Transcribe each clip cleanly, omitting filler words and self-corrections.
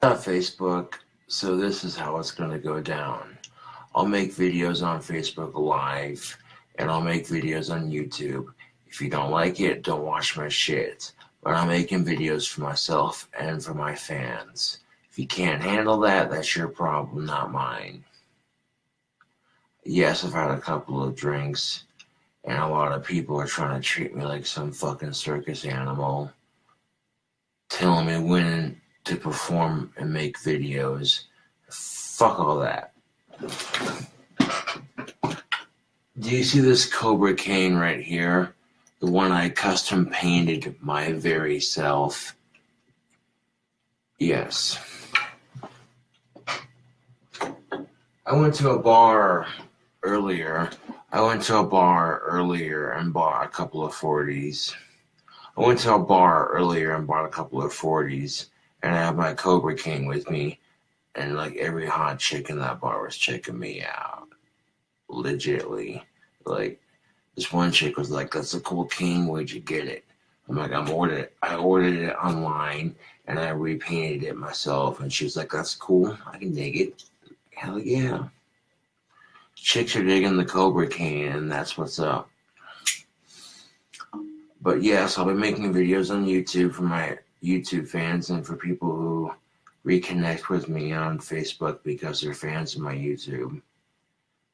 On Facebook, so this is how it's going to go down. I'll make videos on Facebook Live, and I'll make videos on YouTube. If you don't like it, don't watch my shit. But I'm making videos for myself and for my fans. If you can't handle that, that's your problem, not mine. Yes, I've had a couple of drinks, and a lot of people are trying to treat me like some fucking circus animal, telling me when to perform and make videos. Fuck all that. Do you see this Cobra cane right here? The one I custom painted my very self. Yes. I went to a bar earlier. And bought a couple of 40s. I went to a bar earlier and bought a couple of 40s, and I had my Cobra cane with me, and like every hot chick in that bar was checking me out. Legitly. Like, this one chick was like, "That's a cool cane, where'd you get it?" I'm like, I ordered it online, and I repainted it myself, and she was like, "That's cool, I can dig it." Hell yeah. Chicks are digging the Cobra cane, and that's what's up. But yes, I'll be making videos on YouTube for my YouTube fans and for people who reconnect with me on Facebook because they're fans of my YouTube.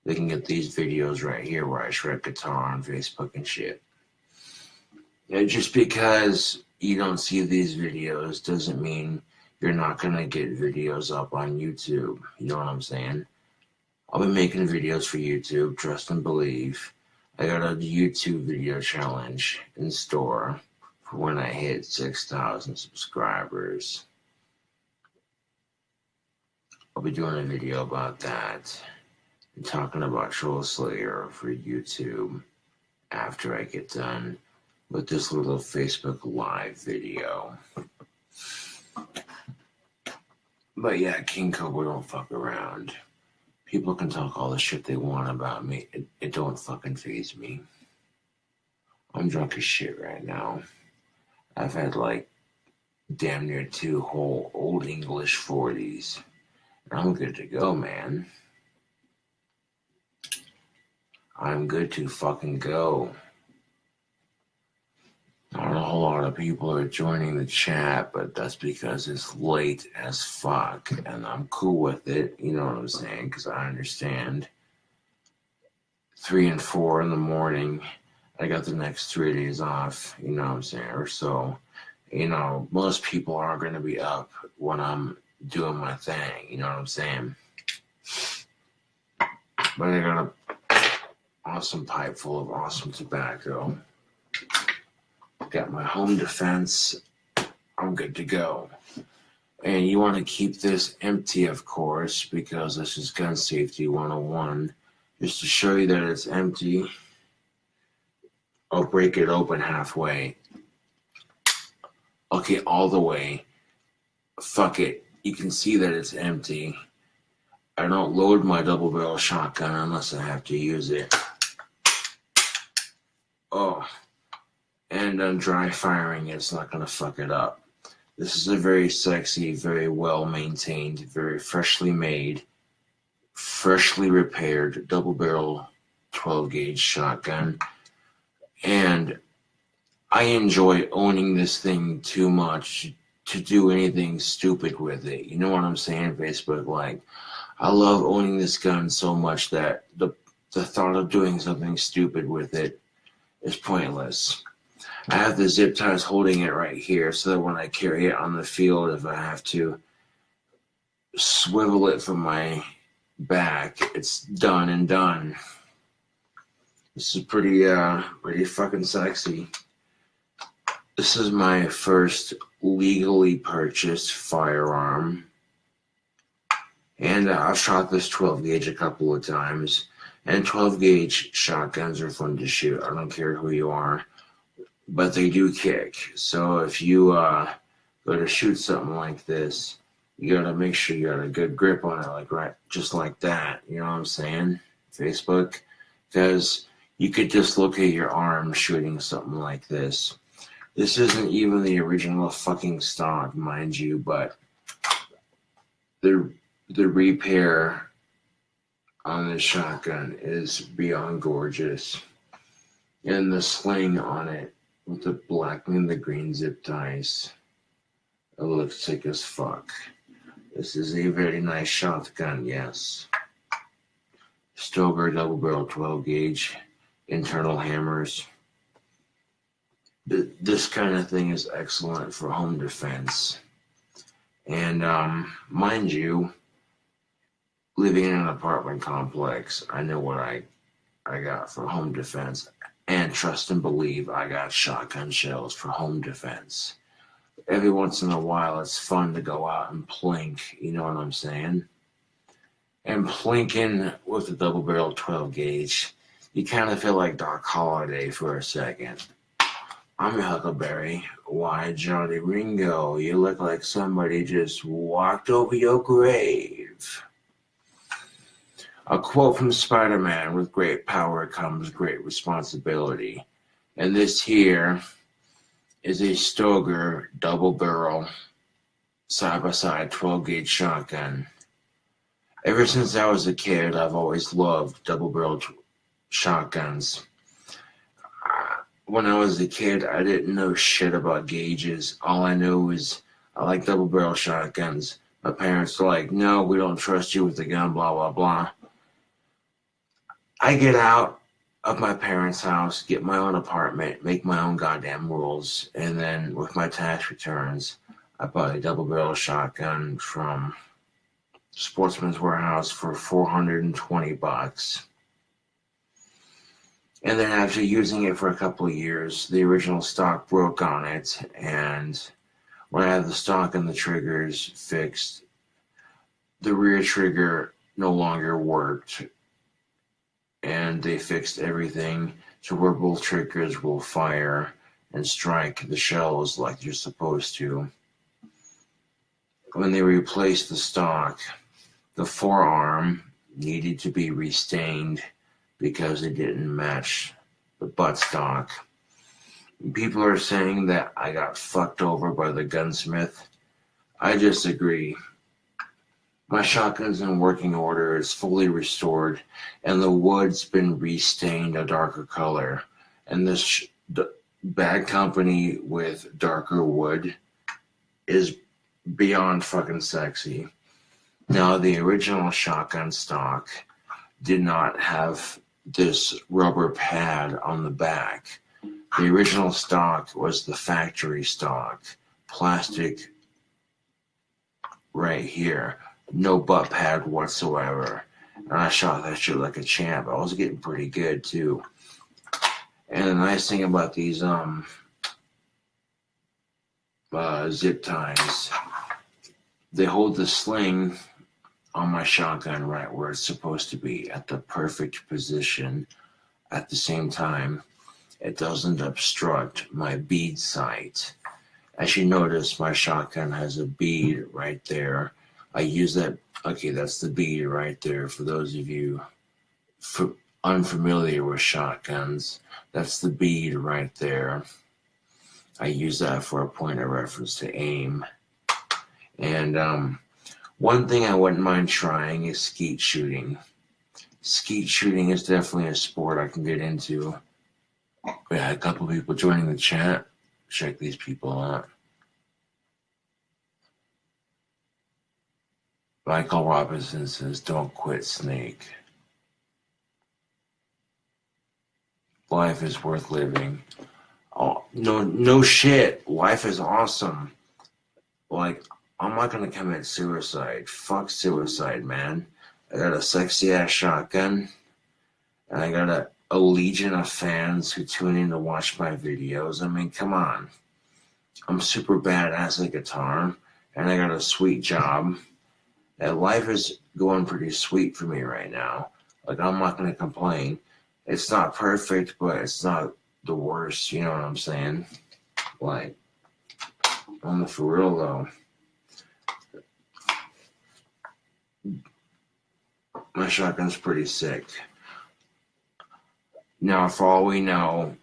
They can get these videos right here where I shred guitar on Facebook and shit. Yeah, just because you don't see these videos doesn't mean you're not going to get videos up on YouTube. You know what I'm saying? I'll be making videos for YouTube, trust and believe. I got a YouTube video challenge in store for when I hit 6,000 subscribers. I'll be doing a video about that and talking about Troll Slayer for YouTube after I get done with this little Facebook Live video. But yeah, King Cobra don't fuck around. People can talk all the shit they want about me. It don't fucking faze me. I'm drunk as shit right now. I've had like damn near 2 whole Old English 40s. And I'm good to go, man. I'm good to fucking go. Not a whole lot of people are joining the chat, but that's because it's late as fuck, and I'm cool with it, you know what I'm saying, because I understand. 3 and 4 in the morning, I got the next 3 days off, you know what I'm saying, or so. You know, most people aren't going to be up when I'm doing my thing, you know what I'm saying. But I got an awesome pipe full of awesome tobacco. Got my home defense. I'm good to go. And you want to keep this empty, of course, because this is Gun Safety 101. Just to show you that it's empty, I'll break it open halfway. Okay, all the way. Fuck it. You can see that it's empty. I don't load my double barrel shotgun unless I have to use it. Oh. And I'm dry firing it, it's not going to fuck it up. This is a very sexy, very well maintained, very freshly made, freshly repaired double barrel 12 gauge shotgun. And I enjoy owning this thing too much to do anything stupid with it. You know what I'm saying, Facebook? Like, I love owning this gun so much that the thought of doing something stupid with it is pointless. I have the zip ties holding it right here so that when I carry it on the field, if I have to swivel it from my back, it's done and done. This is pretty fucking sexy. This is my first legally purchased firearm. And I've shot this 12 gauge a couple of times. And 12 gauge shotguns are fun to shoot. I don't care who you are. But they do kick. So if you go to shoot something like this, you gotta make sure you got a good grip on it, like right, just like that. You know what I'm saying? Facebook, because you could dislocate your arm shooting something like this. This isn't even the original fucking stock, mind you, but the repair on this shotgun is beyond gorgeous. And the sling on it with the black and the green zip ties. It looks sick as fuck. This is a very nice shotgun, yes. Stoker double barrel 12 gauge, internal hammers. This kind of thing is excellent for home defense. And mind you, living in an apartment complex, I know what I got for home defense. And trust and believe, I got shotgun shells for home defense. Every once in a while, it's fun to go out and plink, you know what I'm saying? And plinking with a double barrel 12 gauge, you kind of feel like Doc Holliday for a second. I'm a Huckleberry. Why, Johnny Ringo, you look like somebody just walked over your grave. A quote from Spider-Man, with great power comes great responsibility. And this here is a Stoker double barrel side-by-side 12 gauge shotgun. Ever since I was a kid, I've always loved double barrel shotguns. When I was a kid, I didn't know shit about gauges. All I knew was I like double barrel shotguns. My parents were like, no, we don't trust you with the gun, blah, blah, blah. I get out of my parents' house, get my own apartment, make my own goddamn rules, and then with my tax returns, I bought a double barrel shotgun from Sportsman's Warehouse for $420. And then after using it for a couple of years, the original stock broke on it, and when I had the stock and the triggers fixed, the rear trigger no longer worked, and they fixed everything to where both triggers will fire and strike the shells like you're supposed to. When they replaced the stock, the forearm needed to be restained because it didn't match the buttstock. People are saying that I got fucked over by the gunsmith. I disagree. My shotgun's in working order, it's fully restored, and the wood's been restained a darker color. And this bad company with darker wood is beyond fucking sexy. Now, the original shotgun stock did not have this rubber pad on the back. The original stock was the factory stock, plastic right here, no butt pad whatsoever. And I shot that shit like a champ. I was getting pretty good too. And the nice thing about these zip ties, they hold the sling on my shotgun right where it's supposed to be, at the perfect position. At the same time, it doesn't obstruct my bead sight. As you notice, my shotgun has a bead right there. I use that. Okay, that's the bead right there. For those of you unfamiliar with shotguns, that's the bead right there. I use that for a point of reference to aim. And one thing I wouldn't mind trying is skeet shooting. Skeet shooting is definitely a sport I can get into. We had a couple people joining the chat. Check these people out. Michael Robinson says, don't quit, Snake. Life is worth living. Oh, no shit. Life is awesome. Like, I'm not gonna commit suicide. Fuck suicide, man. I got a sexy ass shotgun, and I got a legion of fans who tune in to watch my videos. I mean, come on. I'm super badass at guitar, and I got a sweet job. And life is going pretty sweet for me right now. Like, I'm not gonna complain. It's not perfect, but it's not the worst, you know what I'm saying? Like, for real though. My shotgun's pretty sick. Now, for all we know,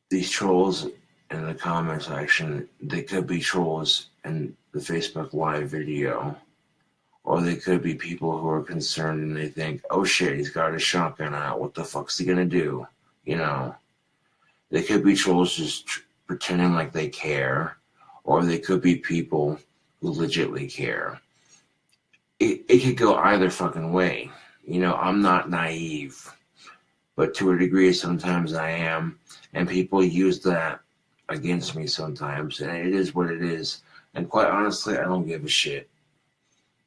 these trolls in the comment section, they could be trolls in the Facebook Live video. Or they could be people who are concerned and they think, oh shit, he's got his shotgun out. What the fuck's he gonna do? You know, they could be trolls just pretending like they care. Or they could be people who legitimately care. It could go either fucking way. You know, I'm not naive. But to a degree, sometimes I am. And people use that against me sometimes. And it is what it is. And quite honestly, I don't give a shit.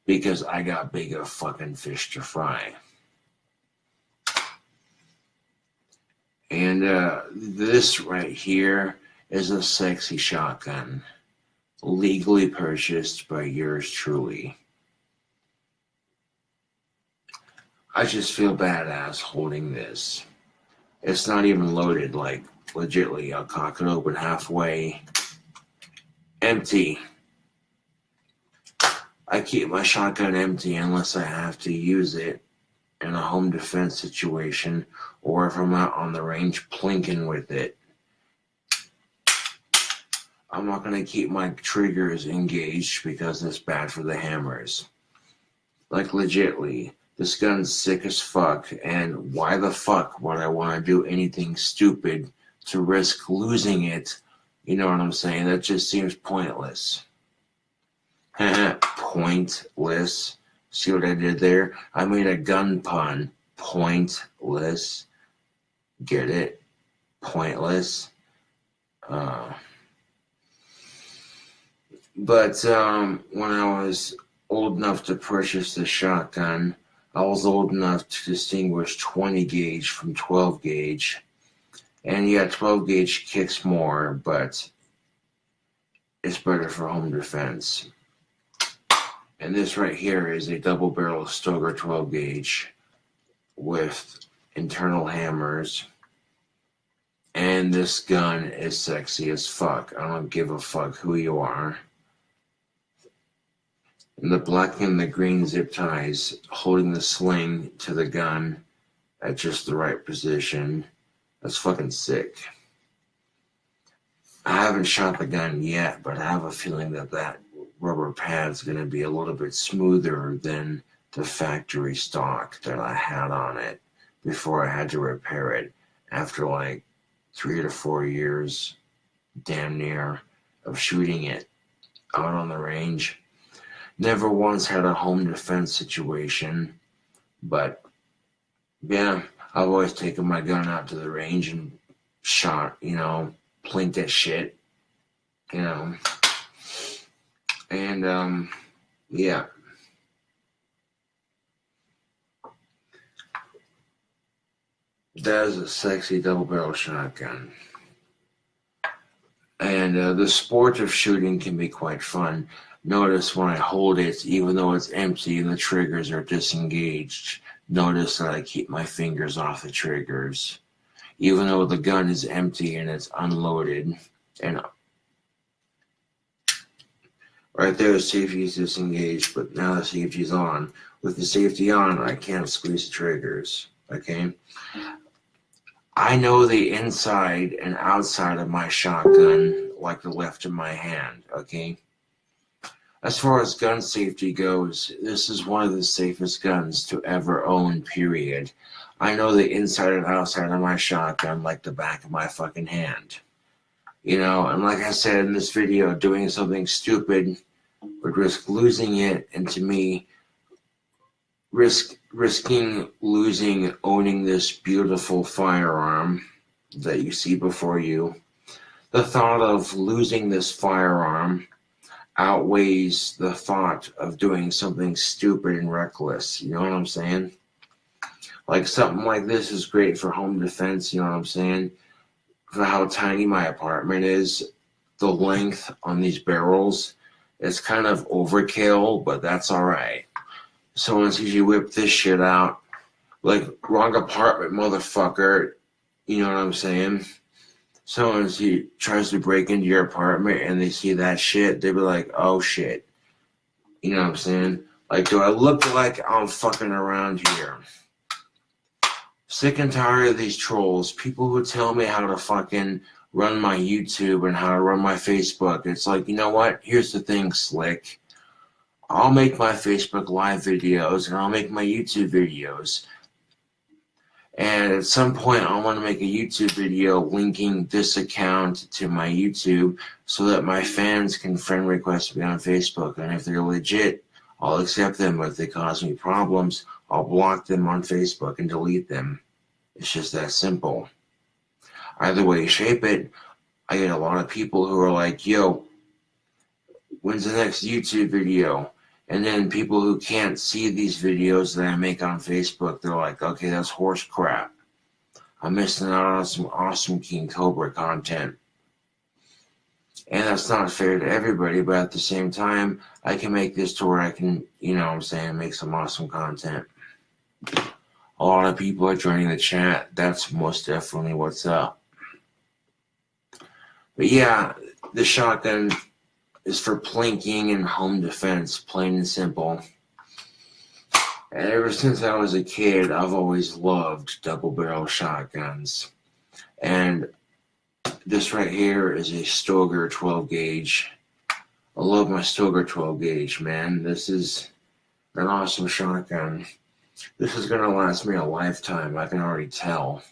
Because I got bigger fucking fish to fry. And this right here is a sexy shotgun. Legally purchased by yours truly. I just feel badass holding this. It's not even loaded, like, legitly. I'll cock it open halfway. Empty. I keep my shotgun empty unless I have to use it in a home defense situation or if I'm out on the range plinking with it. I'm not going to keep my triggers engaged because it's bad for the hammers. Like, legitly, this gun's sick as fuck, and why the fuck would I want to do anything stupid to risk losing it? You know what I'm saying? That just seems pointless. Pointless. See what I did there? I made a gun pun. Pointless. Get it? Pointless. But when I was old enough to purchase the shotgun, I was old enough to distinguish 20 gauge from 12 gauge. And yeah, 12 gauge kicks more, but it's better for home defense. And this right here is a double barrel Stoger 12 gauge with internal hammers. And this gun is sexy as fuck. I don't give a fuck who you are. And the black and the green zip ties holding the sling to the gun at just the right position. That's fucking sick. I haven't shot the gun yet, but I have a feeling that rubber pad's going to be a little bit smoother than the factory stock that I had on it before I had to repair it after like 3 to 4 years, damn near, of shooting it out on the range. Never once had a home defense situation, but yeah, I've always taken my gun out to the range and shot, you know, plinked at shit, you know. And yeah. That is a sexy double barrel shotgun. And the sport of shooting can be quite fun. Notice when I hold it, even though it's empty and the triggers are disengaged, notice that I keep my fingers off the triggers. Even though the gun is empty and it's unloaded. And right there, the safety is disengaged, but now the safety is on. With the safety on, I can't squeeze the triggers, okay? I know the inside and outside of my shotgun like the left of my hand, okay? As far as gun safety goes, this is one of the safest guns to ever own, period. I know the inside and outside of my shotgun like the back of my fucking hand. You know, and like I said in this video, doing something stupid would risk losing it, and to me, risking losing owning this beautiful firearm that you see before you, the thought of losing this firearm outweighs the thought of doing something stupid and reckless. You know what I'm saying? Like, something like this is great for home defense, you know what I'm saying? For how tiny my apartment is, the length on these barrels, it's kind of overkill, but that's alright. Someone sees you whip this shit out, like, wrong apartment, motherfucker, you know what I'm saying? Someone tries to break into your apartment and they see that shit, they be like, oh shit. You know what I'm saying? Like, do I look like I'm fucking around here? Sick and tired of these trolls, people who tell me how to fucking run my YouTube and how to run my Facebook. It's like, you know what? Here's the thing, Slick. I'll make my Facebook Live videos and I'll make my YouTube videos. And at some point, I want to make a YouTube video linking this account to my YouTube so that my fans can friend request me on Facebook. And if they're legit, I'll accept them. But if they cause me problems, I'll block them on Facebook and delete them. It's just that simple. Either way you shape it, I get a lot of people who are like, yo, when's the next YouTube video? And then people who can't see these videos that I make on Facebook, they're like, okay, that's horse crap. I'm missing out on some awesome King Cobra content. And that's not fair to everybody, but at the same time, I can make this to where I can, you know what I'm saying, make some awesome content. A lot of people are joining the chat. That's most definitely what's up. But yeah, the shotgun is for plinking and home defense, plain and simple. And ever since I was a kid, I've always loved double barrel shotguns. And this right here is a Stoeger 12 gauge. I love my Stoeger 12 gauge, man. This is an awesome shotgun. This is going to last me a lifetime, I can already tell.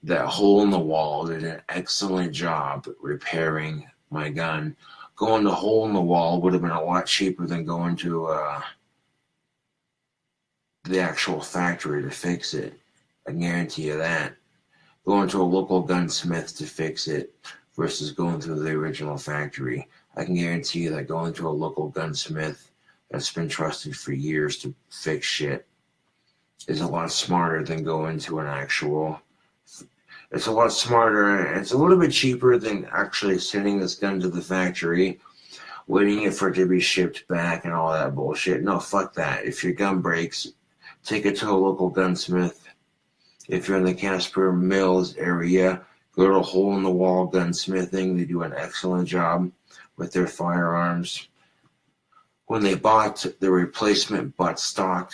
That hole in the wall did an excellent job repairing my gun. Going to hole in the wall would have been a lot cheaper than going to the actual factory to fix it. I guarantee you that. Going to a local gunsmith to fix it versus going to the original factory. I can guarantee you that going to a local gunsmith that's been trusted for years to fix shit is a lot smarter than going to an actual. It's a lot smarter and it's a little bit cheaper than actually sending this gun to the factory, waiting for it to be shipped back and all that bullshit. No, fuck that. If your gun breaks, take it to a local gunsmith. If you're in the Casper Mills area, go to a hole-in-the-wall gunsmithing. They do an excellent job with their firearms. When they bought the replacement buttstock,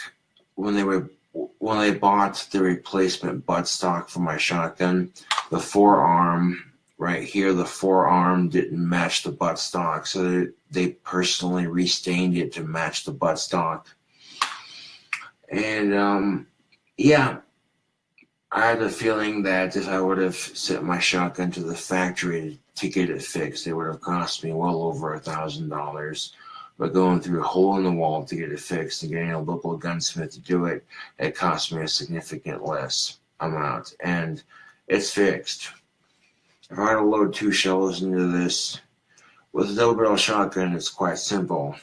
when they bought the replacement buttstock for my shotgun, the forearm right here, the forearm didn't match the buttstock, so they personally restained it to match the buttstock. And yeah, I had a feeling that if I would have sent my shotgun to the factory to get it fixed, it would have cost me well over $1,000. But going through a hole in the wall to get it fixed and getting a local gunsmith to do it, it cost me a significant less amount. And it's fixed. If I had to load 2 shells into this, with a double barrel shotgun, it's quite simple.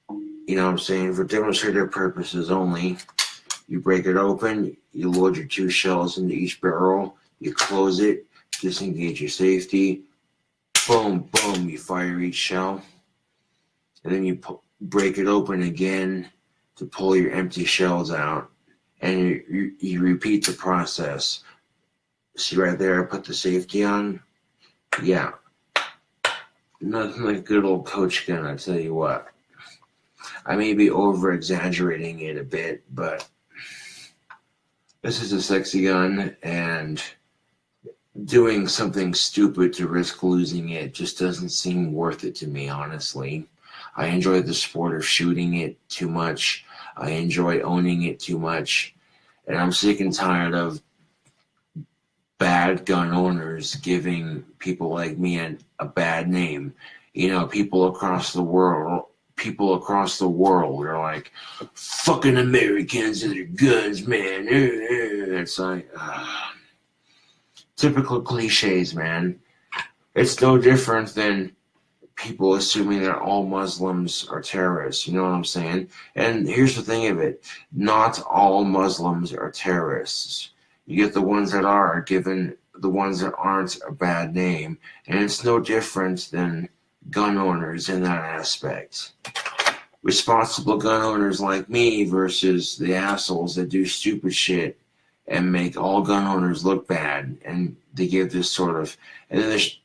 You know what I'm saying? For demonstrative purposes only, you break it open, you load your 2 shells into each barrel, you close it, disengage your safety, boom, boom, you fire each shell. And then you break it open again to pull your empty shells out. And you repeat the process. See right there, I put the safety on? Yeah. Nothing like a good old coach gun, I tell you what. I may be over-exaggerating it a bit, but this is a sexy gun, and doing something stupid to risk losing it just doesn't seem worth it to me, honestly. I enjoy the sport of shooting it too much. I enjoy owning it too much. And I'm sick and tired of bad gun owners giving people like me a bad name. You know, people across the world are like, fucking Americans and their guns, man. It's like, typical cliches, man. It's no different than people assuming that all Muslims are terrorists, you know what I'm saying? And here's the thing of it, not all Muslims are terrorists. You get the ones that are given the ones that aren't a bad name, and it's no different than gun owners in that aspect. Responsible gun owners like me versus the assholes that do stupid shit and make all gun owners look bad, and they give this sort of, and then there's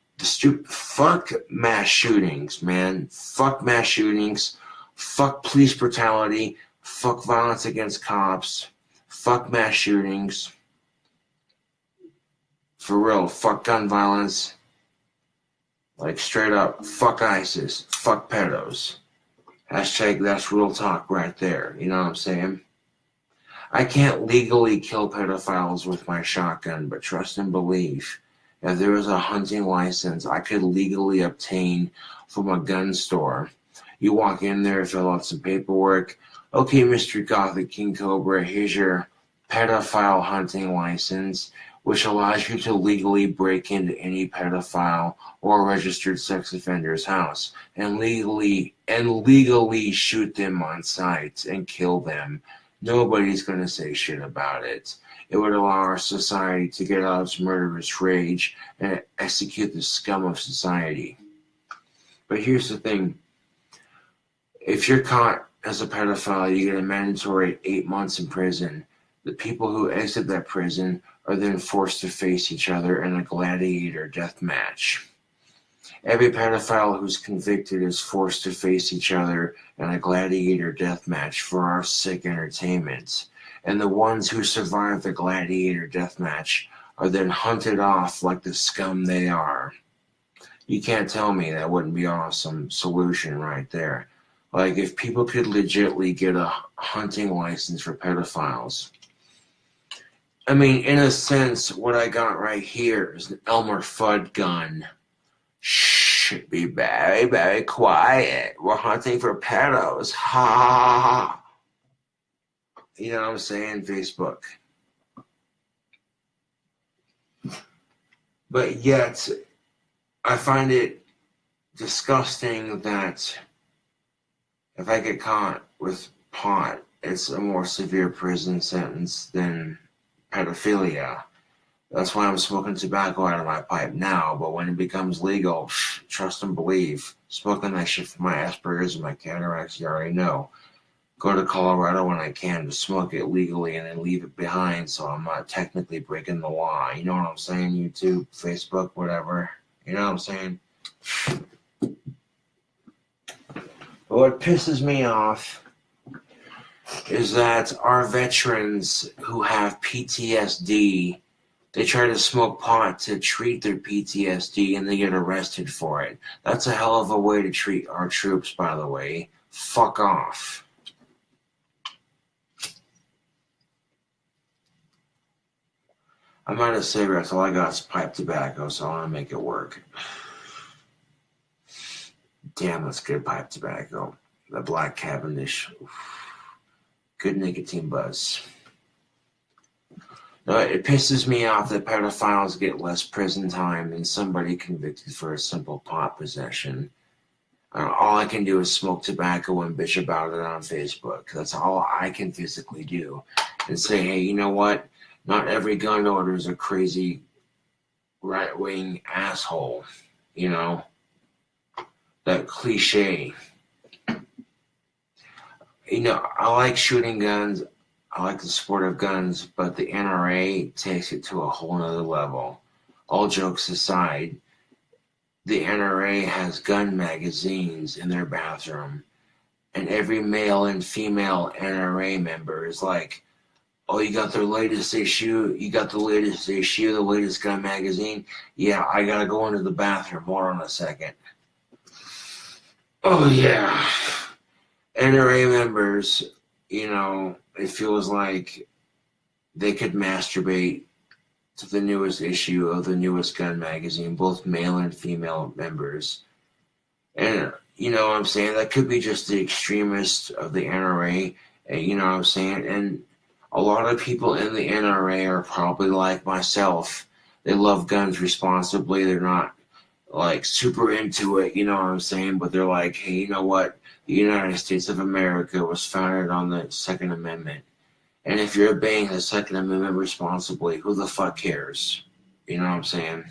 fuck mass shootings, man. Fuck mass shootings. Fuck police brutality. Fuck violence against cops. Fuck mass shootings. For real, fuck gun violence. Like straight up, fuck ISIS. Fuck pedos. Hashtag that's real talk right there. You know what I'm saying? I can't legally kill pedophiles with my shotgun, but trust and believe, if there was a hunting license I could legally obtain from a gun store, you walk in there, fill out some paperwork. Okay, Mr. Gothic King Cobra, here's your pedophile hunting license, which allows you to legally break into any pedophile or registered sex offender's house and legally shoot them on sight and kill them. Nobody's going to say shit about it. It would allow our society to get out its murderous rage and execute the scum of society. But here's the thing. If you're caught as a pedophile, you get a mandatory 8 months in prison. The people who exit that prison are then forced to face each other in a gladiator death match. Every pedophile who's convicted is forced to face each other in a gladiator death match for our sick entertainment. And the ones who survive the gladiator death match are then hunted off like the scum they are. You can't tell me that wouldn't be an awesome solution right there. Like, if people could legitimately get a hunting license for pedophiles. I mean, in a sense, what I got right here is an Elmer Fudd gun. Shh, be very, very quiet. We're hunting for pedos. Ha ha ha. You know what I'm saying? Facebook. But yet, I find it disgusting that if I get caught with pot, it's a more severe prison sentence than pedophilia. That's why I'm smoking tobacco out of my pipe now, but when it becomes legal, trust and believe. Smoking that shit for my Asperger's and my cataracts, you already know. Go to Colorado when I can to smoke it legally and then leave it behind so I'm not technically breaking the law. You know what I'm saying? YouTube, Facebook, whatever. You know what I'm saying? But what pisses me off is that our veterans who have PTSD, they try to smoke pot to treat their PTSD and they get arrested for it. That's a hell of a way to treat our troops, by the way. Fuck off. I'm out of cigarettes. All I got is pipe tobacco, so I want to make it work. Damn, that's good pipe tobacco. The Black Cavendish. Good nicotine buzz. No, it pisses me off that pedophiles get less prison time than somebody convicted for a simple pot possession. All I can do is smoke tobacco and bitch about it on Facebook. That's all I can physically do. And say, hey, you know what? Not every gun owner is a crazy right-wing asshole. You know? That cliche. You know, I like shooting guns. I like the sport of guns, but the NRA takes it to a whole nother level. All jokes aside, the NRA has gun magazines in their bathroom, and every male and female NRA member is like, oh, you got the latest issue? You got the latest issue, the latest gun magazine? Yeah, I gotta go into the bathroom. Hold on a second. Oh, yeah. NRA members, you know, it feels like they could masturbate to the newest issue of the newest gun magazine, both male and female members. And, you know what I'm saying? That could be just the extremists of the NRA, you know what I'm saying? And a lot of people in the NRA are probably like myself. They love guns responsibly. They're not, like, super into it, you know what I'm saying? But they're like, hey, you know what? The United States of America was founded on the Second Amendment. And if you're obeying the Second Amendment responsibly, who the fuck cares? You know what I'm saying?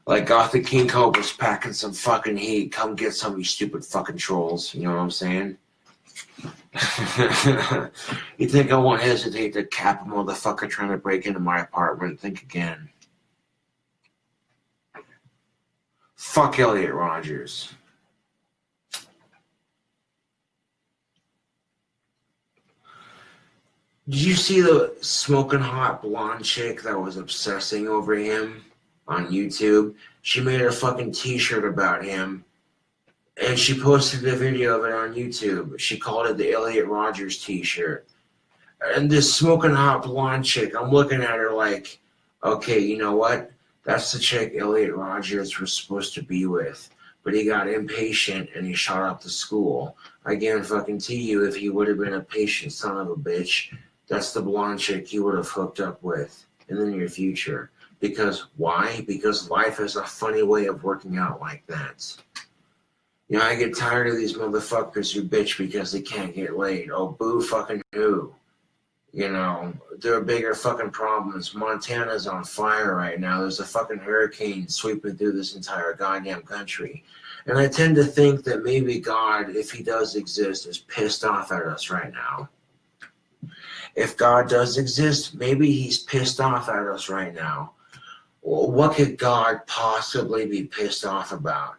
Like, Gothic King Cobra's packing some fucking heat. Come get some of you stupid fucking trolls. You know what I'm saying? You think I won't hesitate to cap a motherfucker trying to break into my apartment? Think again. Fuck Elliot Rogers. Did you see the smoking hot blonde chick that was obsessing over him on YouTube? She made a fucking t-shirt about him, And she posted a video of it on YouTube. She called it the Elliot Rogers t-shirt. And this smoking hot blonde chick, I'm looking at her like, okay, you know what? That's the chick Elliot Rogers was supposed to be with. But he got impatient and he shot up the school. I guarantee you, if he would have been a patient son of a bitch, that's the blonde chick he would have hooked up with in the near future. Because why? Because life has a funny way of working out like that. You know, I get tired of these motherfuckers who bitch because they can't get laid. Oh, boo fucking who? You know, there are bigger fucking problems. Montana's on fire right now. There's a fucking hurricane sweeping through this entire goddamn country. And I tend to think that maybe God, if he does exist, is pissed off at us right now. If God does exist, maybe he's pissed off at us right now. Well, what could God possibly be pissed off about?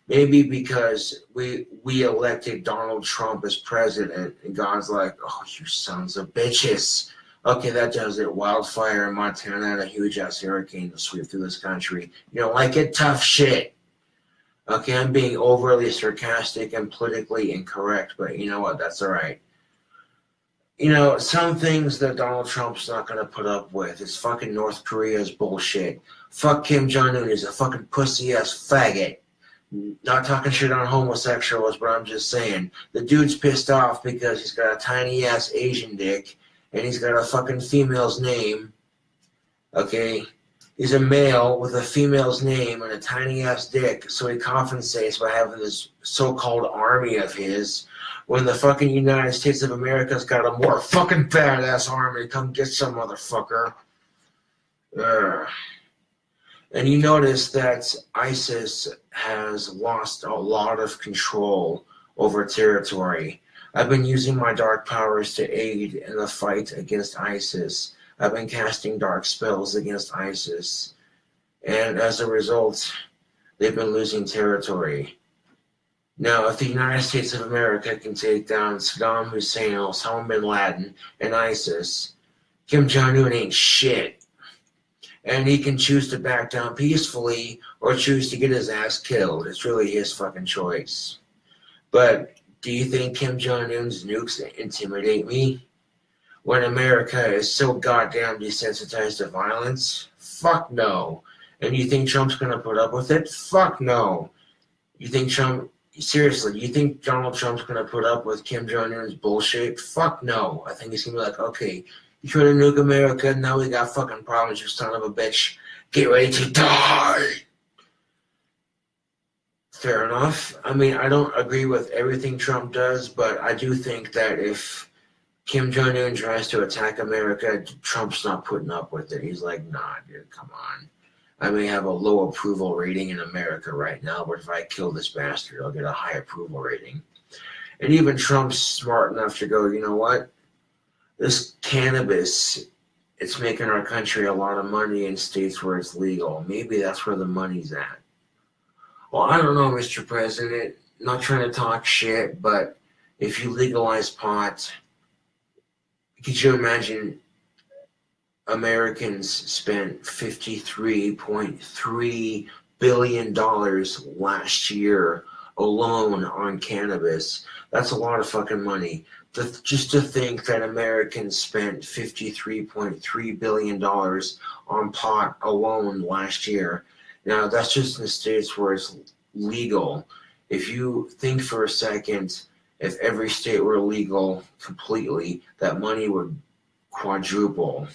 Maybe because we elected Donald Trump as president, and God's like, oh, you sons of bitches. Okay, that does it. Wildfire in Montana and a huge-ass hurricane to sweep through this country. You don't like it? Tough shit. Okay, I'm being overly sarcastic and politically incorrect, but you know what? That's all right. You know, some things that Donald Trump's not going to put up with is fucking North Korea's bullshit. Fuck Kim Jong-un. He's a fucking pussy-ass faggot. Not talking shit on homosexuals, but I'm just saying. The dude's pissed off because he's got a tiny-ass Asian dick, and he's got a fucking female's name. Okay? He's a male with a female's name and a tiny-ass dick, so he compensates by having this so-called army of his, when the fucking United States of America's got a more fucking badass army. Come get some motherfucker. Ugh. And you notice that ISIS has lost a lot of control over territory. I've been using my dark powers to aid in the fight against ISIS. I've been casting dark spells against ISIS. And as a result, they've been losing territory. Now, if the United States of America can take down Saddam Hussein, Osama bin Laden, and ISIS, Kim Jong-un ain't shit. And he can choose to back down peacefully or choose to get his ass killed. It's really his fucking choice. But do you think Kim Jong-un's nukes intimidate me? When America is so goddamn desensitized to violence? Fuck no. And you think Trump's going to put up with it? Fuck no. You think seriously, you think Donald Trump's going to put up with Kim Jong-un's bullshit? Fuck no. I think he's going to be like, okay, you try to nuke America, now we got fucking problems, you son of a bitch. Get ready to die! Fair enough. I mean, I don't agree with everything Trump does, but I do think that if Kim Jong-un tries to attack America, Trump's not putting up with it. He's like, nah, dude, come on. I may have a low approval rating in America right now, but if I kill this bastard, I'll get a high approval rating. And even Trump's smart enough to go, you know what? This cannabis, it's making our country a lot of money in states where it's legal. Maybe that's where the money's at. Well, I don't know, Mr. President. Not trying to talk shit, but if you legalize pot, could you imagine Americans spent $53.3 billion last year alone on cannabis? That's a lot of fucking money. Just to think that Americans spent $53.3 billion on pot alone last year. Now, that's just in the states where it's legal. If you think for a second, if every state were legal completely, that money would quadruple.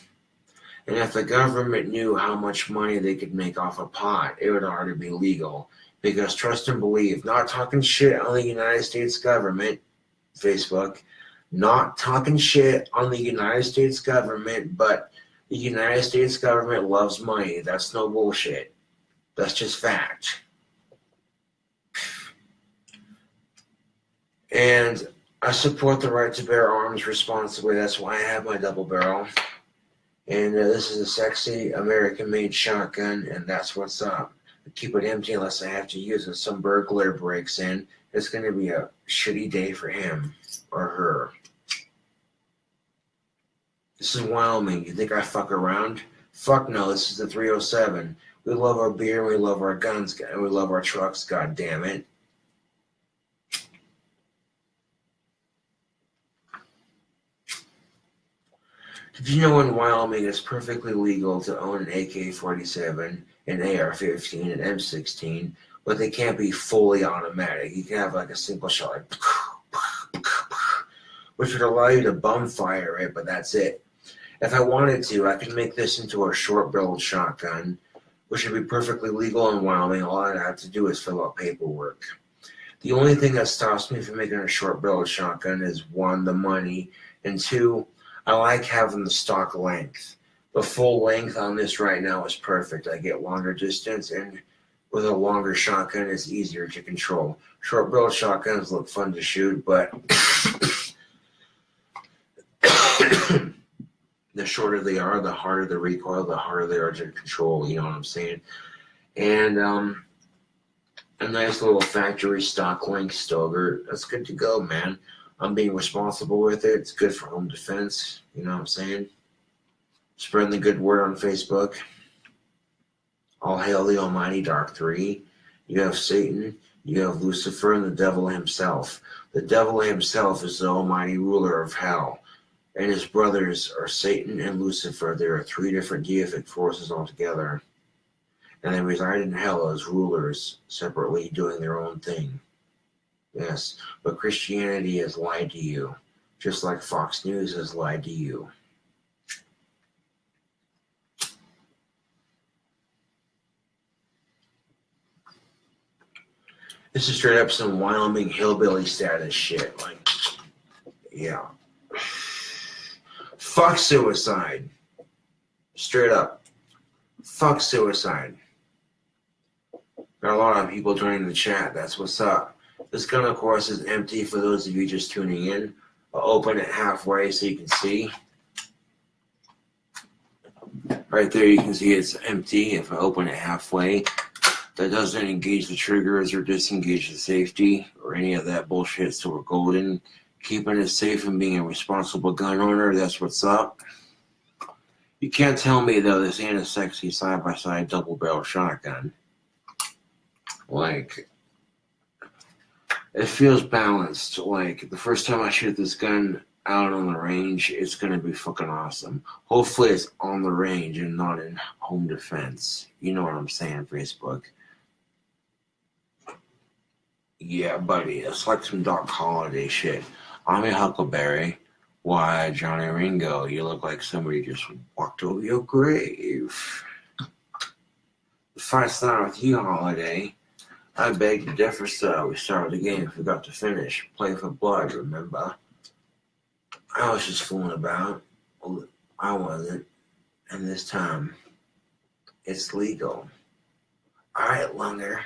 And if the government knew how much money they could make off of pot, it would already be legal. Because trust and believe, not talking shit on the United States government, Facebook, not talking shit on the United States government, but the United States government loves money. That's no bullshit. That's just fact. And I support the right to bear arms responsibly. That's why I have my double barrel. And this is a sexy American-made shotgun, and that's what's up. I keep it empty unless I have to use it. Some burglar breaks in. It's going to be a shitty day for him or her. This is Wyoming. You think I fuck around? Fuck no, this is the 307. We love our beer, we love our guns, and we love our trucks, god damn it. Did you know in Wyoming it's perfectly legal to own an AK-47, an AR-15, an M16, but they can't be fully automatic. You can have like a single shot, like, which would allow you to bum fire it, but that's it. If I wanted to, I could make this into a short-barreled shotgun, which would be perfectly legal in Wyoming. All I'd have to do is fill out paperwork. The only thing that stops me from making a short-barreled shotgun is, one, the money, and two, I like having the stock length. The full length on this right now is perfect. I get longer distance, and with a longer shotgun, it's easier to control. Short-barreled shotguns look fun to shoot, but the shorter they are, the harder the recoil, the harder they are to control, you know what I'm saying? And a nice little factory stock length stover, that's good to go, man. I'm being responsible with it. It's good for home defense, you know what I'm saying? Spreading the good word on Facebook. All hail the almighty Dark Three. You have Satan, you have Lucifer, and the devil himself. The devil himself is the almighty ruler of hell, and his brothers are Satan and Lucifer. There are three different deific forces altogether, and they reside in hell as rulers, separately doing their own thing. Yes, but Christianity has lied to you, just like Fox News has lied to you. This is straight up some Wyoming hillbilly status shit. Like, yeah. Fuck suicide. Straight up. Fuck suicide. Got a lot of people joining the chat. That's what's up. This gun, of course, is empty for those of you just tuning in. I'll open it halfway so you can see. Right there, you can see it's empty. If I open it halfway, that doesn't engage the triggers or disengage the safety or any of that bullshit, so we're golden. Keeping it safe and being a responsible gun owner, that's what's up. You can't tell me, though, this ain't a sexy side-by-side double-barrel shotgun. Like, it feels balanced. Like, the first time I shoot this gun out on the range, it's going to be fucking awesome. Hopefully it's on the range and not in home defense. You know what I'm saying, Facebook. Yeah, buddy, it's like some Doc Holliday shit. I'm a Huckleberry. Why, Johnny Ringo, you look like somebody just walked over your grave. The fight's not with you, Holiday. I beg to differ, sir. We started the game, forgot to finish. Play for blood, remember? I was just fooling about. I wasn't. And this time, it's legal. Alright, Lunger.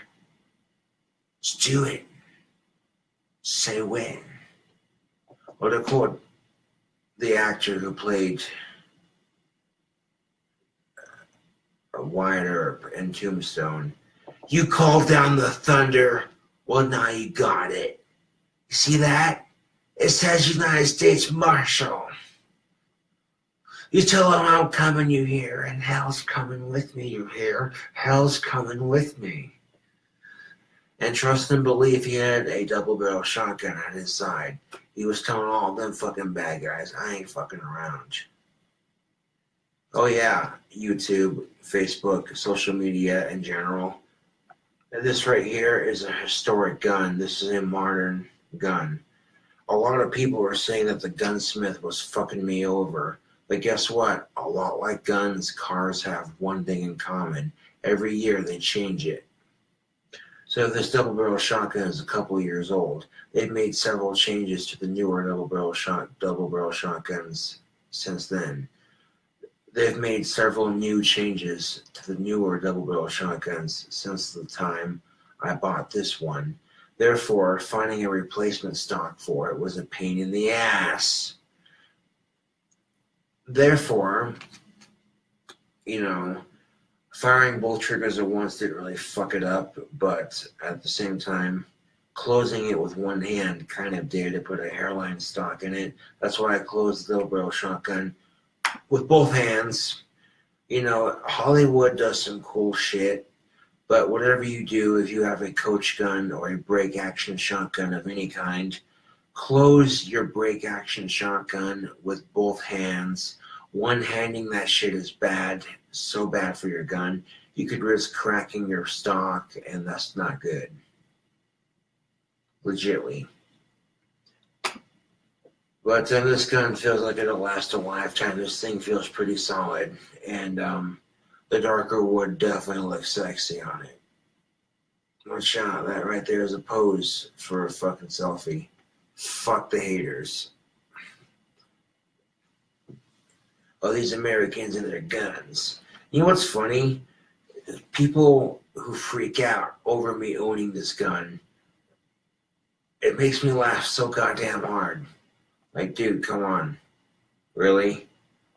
Let's do it. Say when. Well, they called the actor who played Wyatt Earp in Tombstone. You called down the thunder. Well, now you got it. You see that? It says United States Marshal. You tell him I'm coming, you hear, and hell's coming with me, you hear. Hell's coming with me. And trust and believe he had a double-barrel shotgun at his side. He was telling all them fucking bad guys, I ain't fucking around. Oh yeah, YouTube, Facebook, social media in general. And this right here is a historic gun. This is a modern gun. A lot of people are saying that the gunsmith was fucking me over. But guess what? A lot like guns, cars have one thing in common. Every year they change it. So this double-barrel shotgun is a couple years old. They've made several changes to the newer double-barrel shotguns since then. They've made several new changes to the newer double-barrel shotguns since the time I bought this one. Therefore, finding a replacement stock for it was a pain in the ass. Therefore, you know, firing both triggers at once didn't really fuck it up, but at the same time, closing it with one hand kind of did to put a hairline stock in it. That's why I closed the double-barrel shotgun with both hands. You know, Hollywood does some cool shit, but whatever you do, if you have a coach gun or a break action shotgun of any kind, close your break action shotgun with both hands One-handing that shit is bad, so bad for your gun. You could risk cracking your stock, and that's not good. Legitly. But this gun feels like it'll last a lifetime. This thing feels pretty solid. And the darker wood definitely looks sexy on it. One shot. That right there is a pose for a fucking selfie. Fuck the haters. Oh, these Americans and their guns. You know what's funny? People who freak out over me owning this gun, it makes me laugh so goddamn hard. Like, dude, come on. Really?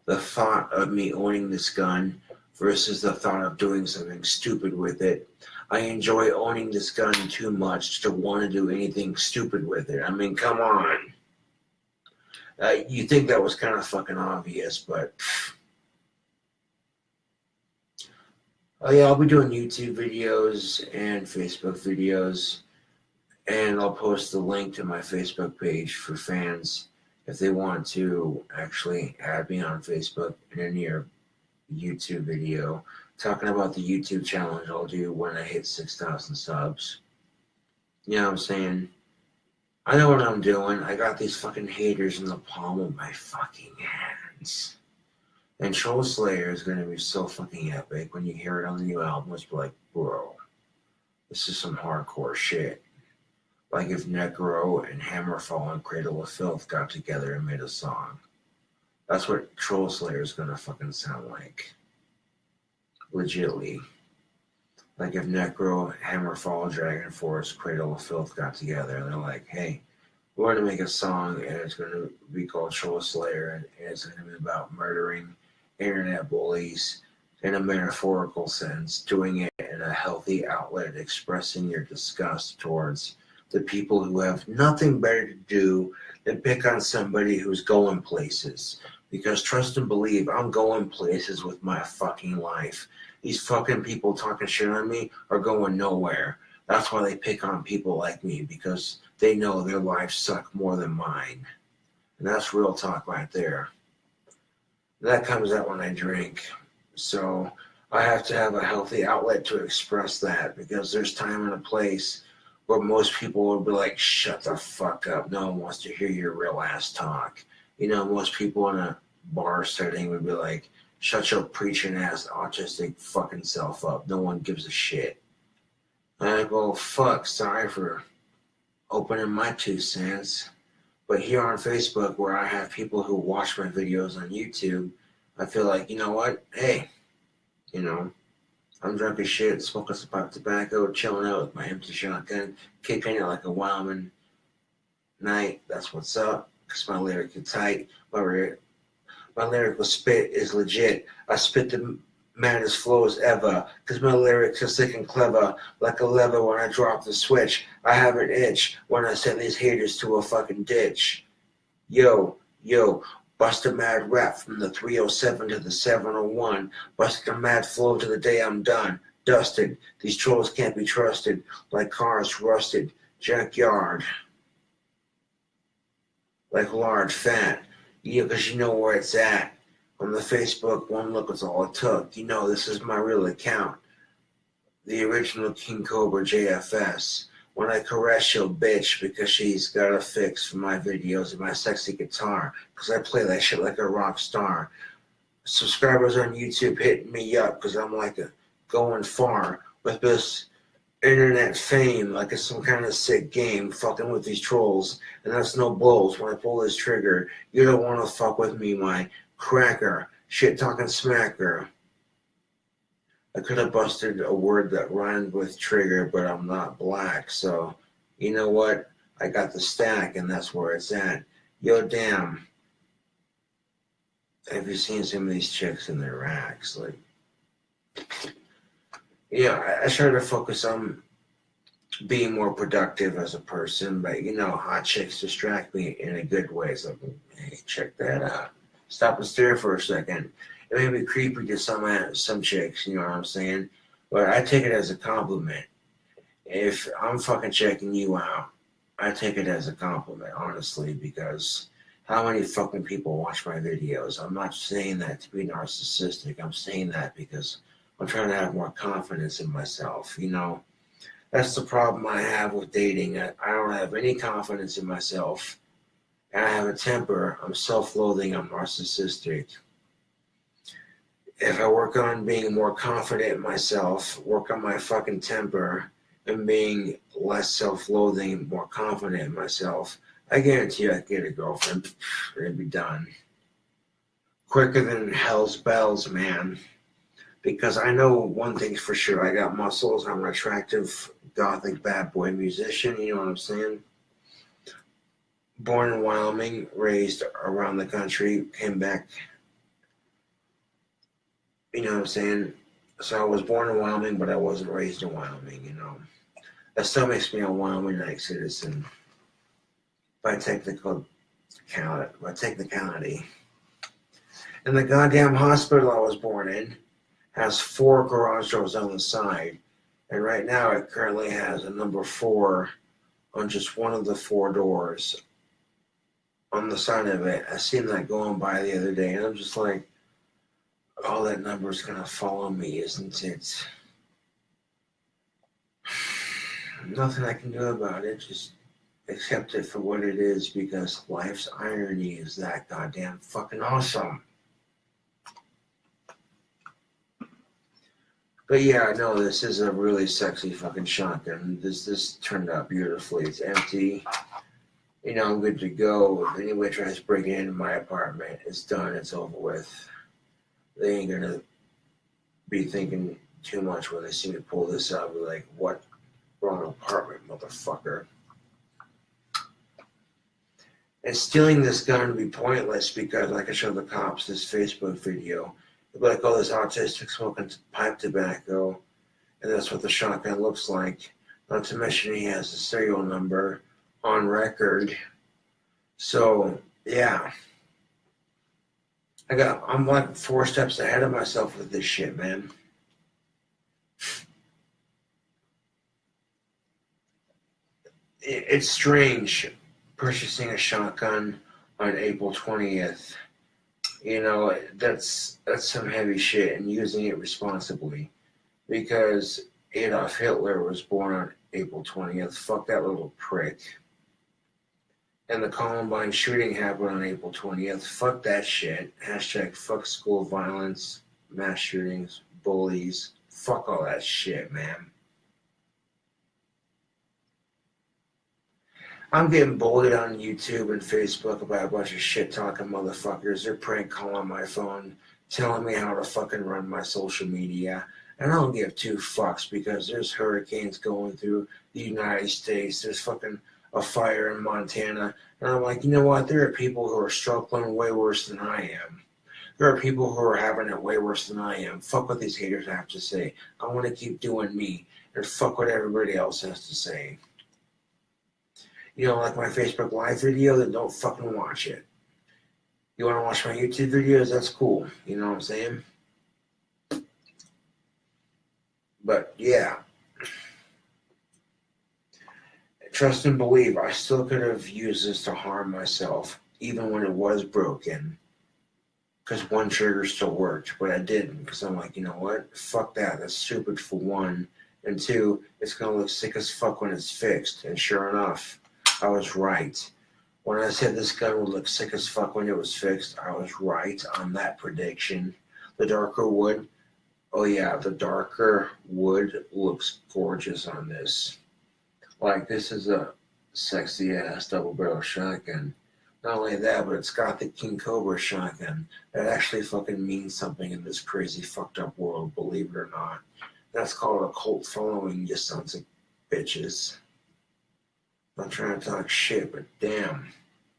The thought of me owning this gun versus the thought of doing something stupid with it. I enjoy owning this gun too much to want to do anything stupid with it. I mean, come on. You think that was kind of fucking obvious, but... Oh yeah, I'll be doing YouTube videos and Facebook videos. And I'll post the link to my Facebook page for fans if they want to actually add me on Facebook in a near YouTube video talking about the YouTube challenge I'll do when I hit 6,000 subs. You know what I'm saying? I know what I'm doing. I got these fucking haters in the palm of my fucking hands. And Troll Slayer is going to be so fucking epic. When you hear it on the new album, it's like, bro, this is some hardcore shit. Like if Necro and Hammerfall and Cradle of Filth got together and made a song. That's what Troll Slayer is going to fucking sound like. Legitly. Like if Necro, Hammerfall, Dragon Force, Cradle of Filth got together and they're like, hey, we're going to make a song and it's going to be called Troll Slayer and it's going to be about murdering internet bullies in a metaphorical sense, doing it in a healthy outlet, expressing your disgust towards the people who have nothing better to do than pick on somebody who's going places. Because trust and believe, I'm going places with my fucking life. These fucking people talking shit on me are going nowhere. That's why they pick on people like me, because they know their lives suck more than mine. And that's real talk right there. That comes out when I drink. So I have to have a healthy outlet to express that, because there's time and a place where most people will be like, shut the fuck up. No one wants to hear your real ass talk. You know, most people in a bar setting would be like, shut your preaching ass autistic fucking self up. No one gives a shit. And I go, fuck, sorry for opening my 2 cents. But here on Facebook, where I have people who watch my videos on YouTube, I feel like, you know what? Hey, you know, I'm drunk as shit, smoking some pipe tobacco, chilling out with my empty shotgun, kicking it like a wildman night. That's what's up, because my lyrics are tight. My lyrical spit is legit. I spit the maddest flows ever, because my lyrics are sick and clever, like a lever when I drop the switch. I have an itch when I send these haters to a fucking ditch. Yo, bust a mad rap from the 307 to the 701. Bust a mad flow to the day I'm done. Dusted. These trolls can't be trusted. Like cars rusted. Junkyard. Like large fat. Yeah, because you know where it's at. On the Facebook, one look was all it took. You know this is my real account. The original King Cobra JFS. When I caress your bitch because she's got a fix for my videos and my sexy guitar, because I play that shit like a rock star. Subscribers on YouTube hitting me up because I'm like going far with this internet fame, like it's some kind of sick game, fucking with these trolls. And that's no blows when I pull this trigger. You don't want to fuck with me, my cracker, shit talking smacker. I could have busted a word that rhymed with trigger, but I'm not black, so you know what? I got the stack, and that's where it's at. Yo, damn. Have you seen some of these chicks in their racks? Like, yeah, I try to focus on being more productive as a person, but you know, hot chicks distract me in a good way. So, hey, check that out. Stop and stare for a second. It may be creepy to some chicks, you know what I'm saying? But I take it as a compliment. If I'm fucking checking you out, I take it as a compliment, honestly, because How many fucking people watch my videos? I'm not saying that to be narcissistic. I'm saying that because I'm trying to have more confidence in myself. You know, that's the problem I have with dating. I don't have any confidence in myself. And I have a temper. I'm self-loathing. I'm narcissistic. If I work on being more confident in myself, work on my fucking temper, and being less self-loathing, more confident in myself, I guarantee you I could get a girlfriend. It'd be done. Quicker than hell's bells, man. Because I know one thing's for sure. I got muscles. I'm an attractive, gothic bad boy musician. You know what I'm saying? Born in Wyoming, raised around the country, came back. You know what I'm saying? So I was born in Wyoming, but I wasn't raised in Wyoming, you know. That still makes me a Wyoming-like citizen by technicality. And the goddamn hospital I was born in has 4 garage doors on the side. And right now it currently has a number 4 on just one of the 4 doors on the side of it. I seen that going by the other day, and I'm just like, oh, that number's gonna follow me, isn't it? Nothing I can do about it, just accept it for what it is, because life's irony is that goddamn fucking awesome. But yeah, no, this is a really sexy fucking shotgun. This turned out beautifully. It's empty. You know, I'm good to go. If anybody tries breaking into my apartment, it's done. It's over with. They ain't gonna be thinking too much when they see me pull this out. Be like, what? Wrong apartment, motherfucker. And stealing this gun would be pointless because I can show the cops this Facebook video. They'll be like, oh, this autistic smoking pipe tobacco, and that's what the shotgun looks like. Not to mention he has a serial number on record. So, yeah. I'm like 4 steps ahead of myself with this shit, man. It's strange purchasing a shotgun on April 20th. You know, that's some heavy shit, and using it responsibly. Because Adolf Hitler was born on April 20th. Fuck that little prick. And the Columbine shooting happened on April 20th. Fuck that shit. Hashtag fuck school violence, mass shootings, bullies. Fuck all that shit, man. I'm getting bullied on YouTube and Facebook about a bunch of shit-talking motherfuckers. They're prank calling my phone, telling me how to fucking run my social media. And I don't give 2 fucks because there's hurricanes going through the United States. There's fucking a fire in Montana. And I'm like, you know what? There are people who are struggling way worse than I am. There are people who are having it way worse than I am. Fuck what these haters have to say. I want to keep doing me. And fuck what everybody else has to say. You don't like my Facebook Live video? Then don't fucking watch it. You want to watch my YouTube videos? That's cool. You know what I'm saying? But, yeah. Trust and believe, I still could have used this to harm myself, even when it was broken. Because one trigger still worked, but I didn't. Because I'm like, you know what? Fuck that. That's stupid for 1. And 2, it's going to look sick as fuck when it's fixed. And sure enough, I was right. When I said this gun would look sick as fuck when it was fixed, I was right on that prediction. The darker wood, oh yeah, the darker wood looks gorgeous on this. Like, this is a sexy ass double barrel shotgun. Not only that, but it's got the King Cobra shotgun. That actually fucking means something in this crazy fucked up world, believe it or not. That's called a cult following, you sons of bitches. I'm not trying to talk shit, but damn,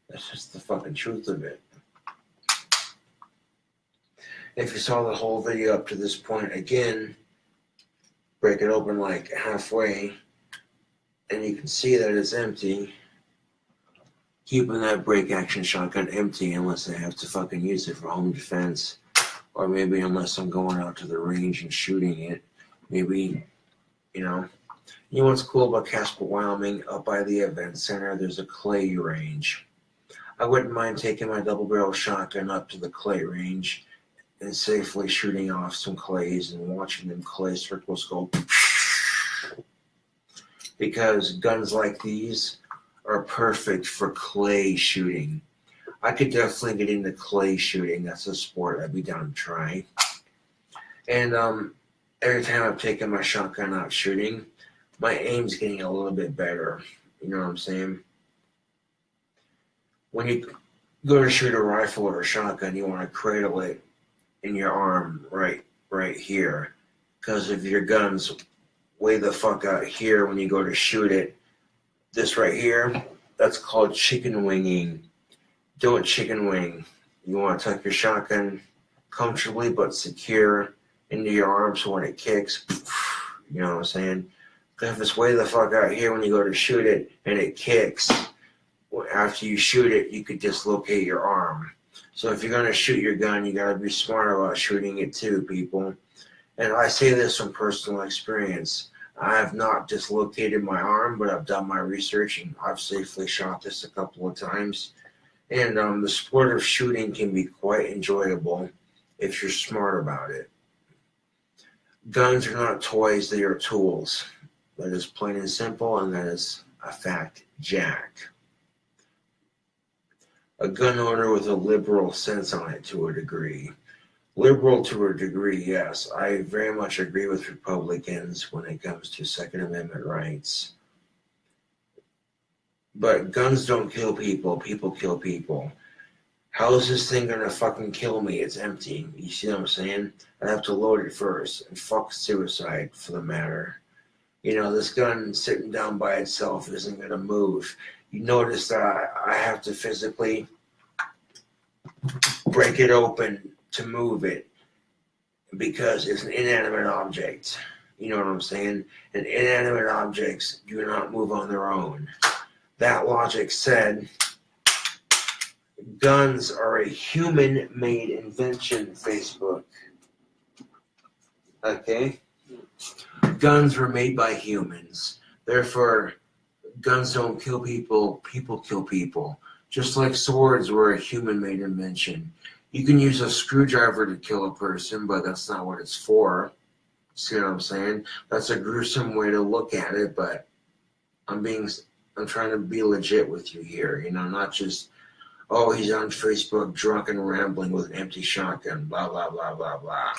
that's just the fucking truth of it. If you saw the whole video up to this point, again, break it open like halfway, and you can see that it's empty. Keeping that break action shotgun empty unless I have to fucking use it for home defense, or maybe unless I'm going out to the range and shooting it. Maybe, you know. You know what's cool about Casper, Wyoming? Up by the event center, there's a clay range. I wouldn't mind taking my double-barrel shotgun up to the clay range and safely shooting off some clays and watching them clay circles go. Because guns like these are perfect for clay shooting. I could definitely get into clay shooting. That's a sport I'd be down to try. And every time I've taken my shotgun out shooting, my aim's getting a little bit better. You know what I'm saying? When you go to shoot a rifle or a shotgun, you want to cradle it in your arm right here. Because if your gun's way the fuck out here when you go to shoot it, this right here, that's called chicken winging. Don't chicken wing. You want to tuck your shotgun comfortably but secure into your arm so when it kicks, you know what I'm saying? Because if it's way the fuck out here when you go to shoot it and it kicks, after you shoot it, you could dislocate your arm. So if you're going to shoot your gun, you got to be smart about shooting it too, people. And I say this from personal experience. I have not dislocated my arm, but I've done my research and I've safely shot this a couple of times. And the sport of shooting can be quite enjoyable if you're smart about it. Guns are not toys, they are tools. That is plain and simple, and that is a fact, Jack. A gun owner with a liberal sense on it to a degree. Liberal to a degree, yes. I very much agree with Republicans when it comes to Second Amendment rights. But guns don't kill people, people kill people. How is this thing gonna fucking kill me? It's empty. You see what I'm saying? I have to load it first. And fuck suicide, for the matter. You know, this gun sitting down by itself isn't gonna move. You notice that I have to physically break it open to move it because it's an inanimate object. You know what I'm saying? And inanimate objects do not move on their own. That logic said, guns are a human-made invention, Facebook. Okay? Guns were made by humans. Therefore, guns don't kill people, people kill people. Just like swords were a human-made invention. You can use a screwdriver to kill a person, but that's not what it's for. See what I'm saying? That's a gruesome way to look at it, but I'm trying to be legit with you here, you know, not just, oh, he's on Facebook drunk and rambling with an empty shotgun, blah, blah, blah, blah, blah.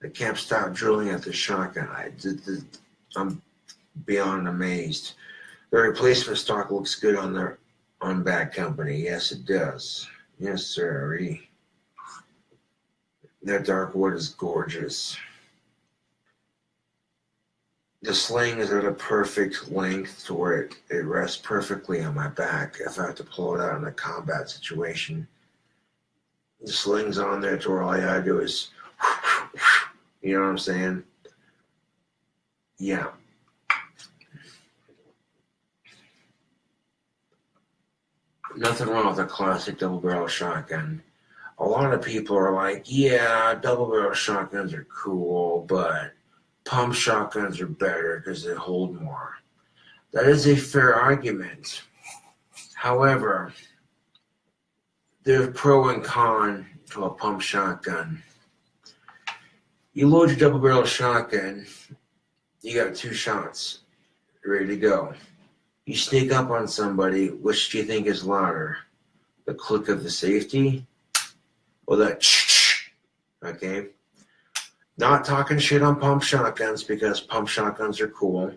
I can't stop drilling at the shotgun. I'm beyond amazed. The replacement stock looks good on Bad Company. Yes, it does. Yes, sir. That dark wood is gorgeous. The sling is at a perfect length to where it rests perfectly on my back if I have to pull it out in a combat situation. The sling's on there to where all I gotta do is, you know what I'm saying? Yeah. Nothing wrong with a classic double-barrel shotgun. A lot of people are like, yeah, double-barrel shotguns are cool, but pump shotguns are better because they hold more. That is a fair argument. However, there's pro and con to a pump shotgun. You load your double-barrel shotgun, you got 2 shots, ready to go. You sneak up on somebody, which do you think is louder? The click of the safety or that okay? Not talking shit on pump shotguns because pump shotguns are cool.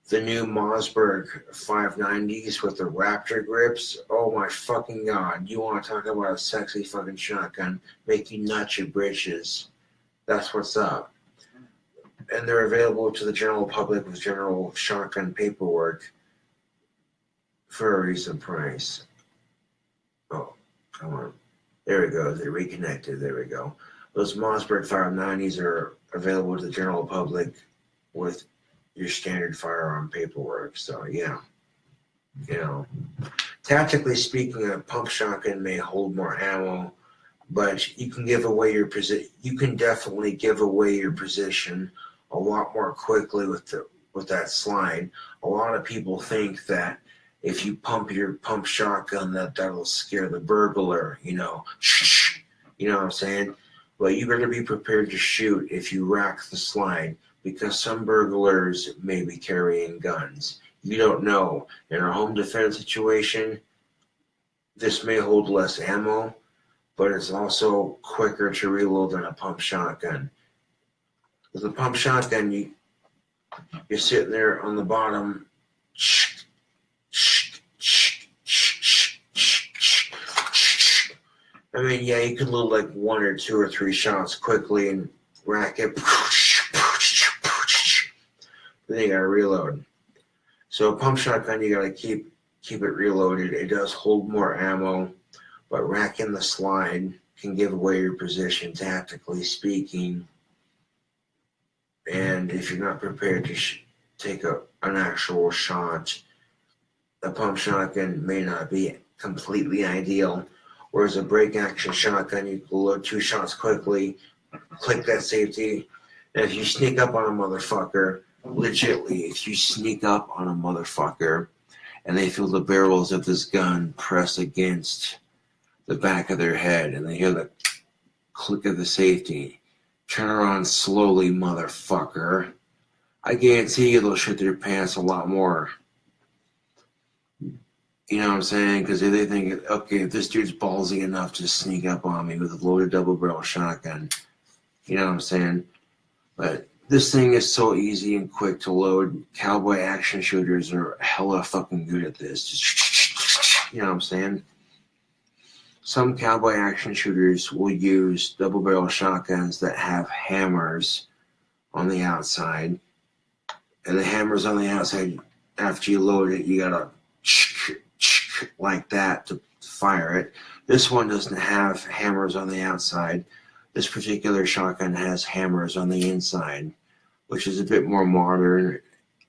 The new Mossberg 590s with the Raptor grips, oh my fucking god. You want to talk about a sexy fucking shotgun, make you nut your britches. That's what's up. And they're available to the general public with general shotgun paperwork for a reasonable price. Oh, come on. There we go. They reconnected. There we go. Those Mossberg 590s are available to the general public with your standard firearm paperwork. So, yeah. You know, tactically speaking, a pump shotgun may hold more ammo, but you can give away your position. You can definitely give away your position a lot more quickly with that slide. A lot of people think that if you pump your pump shotgun, that'll scare the burglar. You know what I'm saying? Well, you better be prepared to shoot if you rack the slide, because some burglars may be carrying guns. You don't know. In a home defense situation, this may hold less ammo, but it's also quicker to reload than a pump shotgun. With a pump shotgun, you're sitting there on the bottom. I mean, yeah, you could load like 1 or 2 or 3 shots quickly and rack it. Then you gotta reload. So a pump shotgun, you gotta keep it reloaded. It does hold more ammo, but racking the slide can give away your position, tactically speaking. And if you're not prepared to take an actual shot, a pump shotgun may not be completely ideal. Whereas a break action shotgun, you can load 2 shots quickly, click that safety, and if you sneak up on a motherfucker, legitly, if you sneak up on a motherfucker and they feel the barrels of this gun press against the back of their head and they hear the click of the safety, turn around slowly, motherfucker. I guarantee you they'll shit their pants a lot more. You know what I'm saying? Because if they think, okay, if this dude's ballsy enough to sneak up on me with a loaded double barrel shotgun, you know what I'm saying? But this thing is so easy and quick to load. Cowboy action shooters are hella fucking good at this. Just, you know what I'm saying? Some cowboy action shooters will use double barrel shotguns that have hammers on the outside. And the hammers on the outside, after you load it, you gotta like that to fire it. This one doesn't have hammers on the outside. This particular shotgun has hammers on the inside, which is a bit more modern,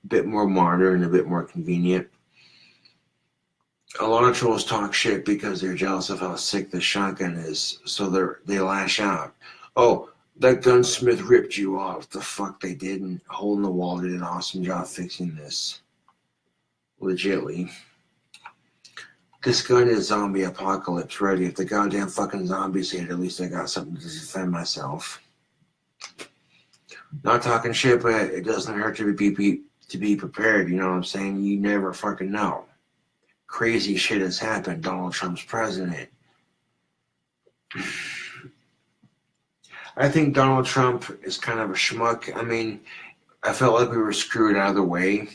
a bit more convenient. A lot of trolls talk shit because they're jealous of how sick the shotgun is, so they lash out. Oh, that gunsmith ripped you off. The fuck they didn't. Hole in the Wall did an awesome job fixing this. Legitly. This gun is zombie apocalypse ready. If the goddamn fucking zombies hit, at least I got something to defend myself. Not talking shit, but it doesn't hurt to be prepared. You know what I'm saying? You never fucking know. Crazy shit has happened. Donald Trump's president. I think Donald Trump is kind of a schmuck. I mean, I felt like we were screwed either way.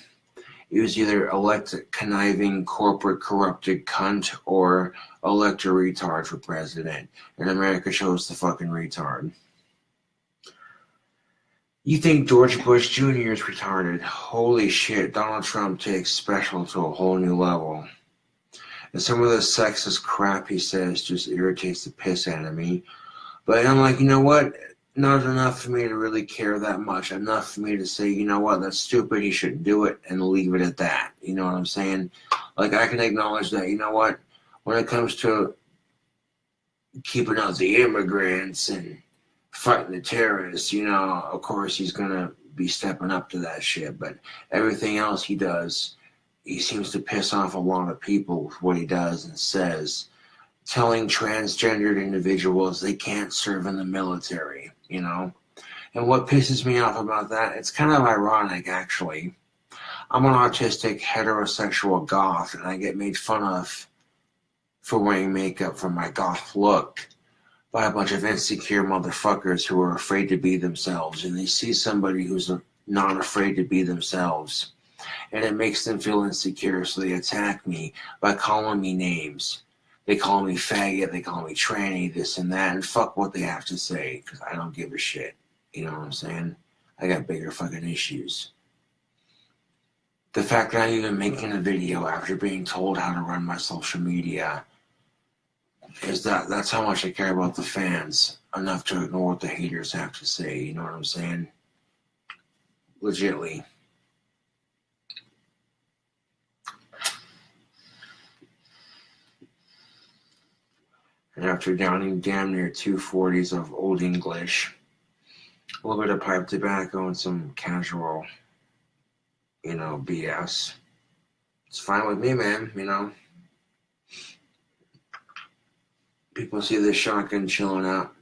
He was either elect a conniving, corporate, corrupted cunt or elect a retard for president. And America chose the fucking retard. You think George Bush Jr. is retarded? Holy shit, Donald Trump takes special to a whole new level. And some of the sexist crap he says just irritates the piss out of me. But I'm like, you know what? Not enough for me to really care that much. Enough for me to say, you know what, that's stupid, he shouldn't do it, and leave it at that. You know what I'm saying? Like, I can acknowledge that, you know what, when it comes to keeping out the immigrants and fighting the terrorists, you know, of course he's going to be stepping up to that shit. But everything else he does, he seems to piss off a lot of people with what he does and says, telling transgendered individuals they can't serve in the military, you know? And what pisses me off about that, it's kind of ironic, actually. I'm an autistic, heterosexual goth, and I get made fun of for wearing makeup for my goth look by a bunch of insecure motherfuckers who are afraid to be themselves, and they see somebody who's not afraid to be themselves, and it makes them feel insecure, so they attack me by calling me names. They call me faggot, they call me tranny, this and that, and fuck what they have to say, because I don't give a shit. You know what I'm saying? I got bigger fucking issues. The fact that I'm even making a video after being told how to run my social media is that's how much I care about the fans, enough to ignore what the haters have to say, you know what I'm saying? Legitly. And after downing damn near 240s of Old English, a little bit of pipe tobacco and some casual, BS. It's fine with me, man, People see this shotgun chilling out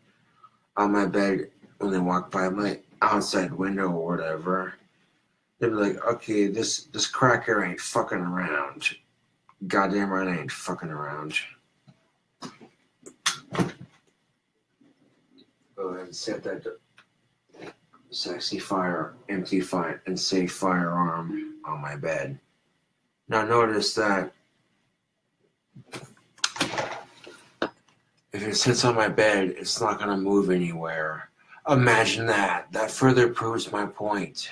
on my bed when they walk by my outside window or whatever. They'd be like, okay, this cracker ain't fucking around. Goddamn right I ain't fucking around. Go ahead and set that sexy empty and safe firearm on my bed. Now notice that if it sits on my bed, it's not going to move anywhere. Imagine that. That further proves my point.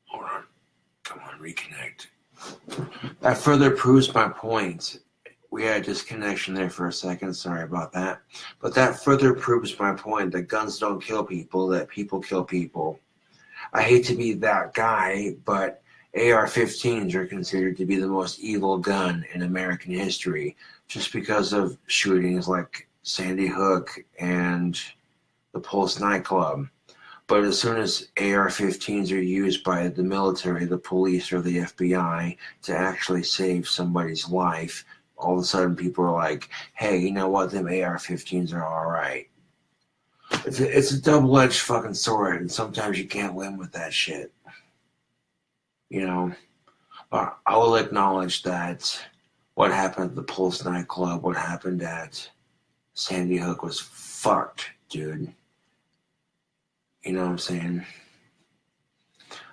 Hold on. Come on, reconnect. That further proves my point. We had a disconnection there for a second. Sorry about that. But that further proves my point that guns don't kill people, that people kill people. I hate to be that guy, but AR-15s are considered to be the most evil gun in American history just because of shootings like Sandy Hook and the Pulse nightclub. But as soon as AR-15s are used by the military, the police, or the FBI to actually save somebody's life, all of a sudden people are like, hey, you know what, them AR-15s are all right. It's a double-edged fucking sword, and sometimes you can't win with that shit. But I will acknowledge that what happened at the Pulse nightclub, what happened at Sandy Hook was fucked, dude. You know what I'm saying?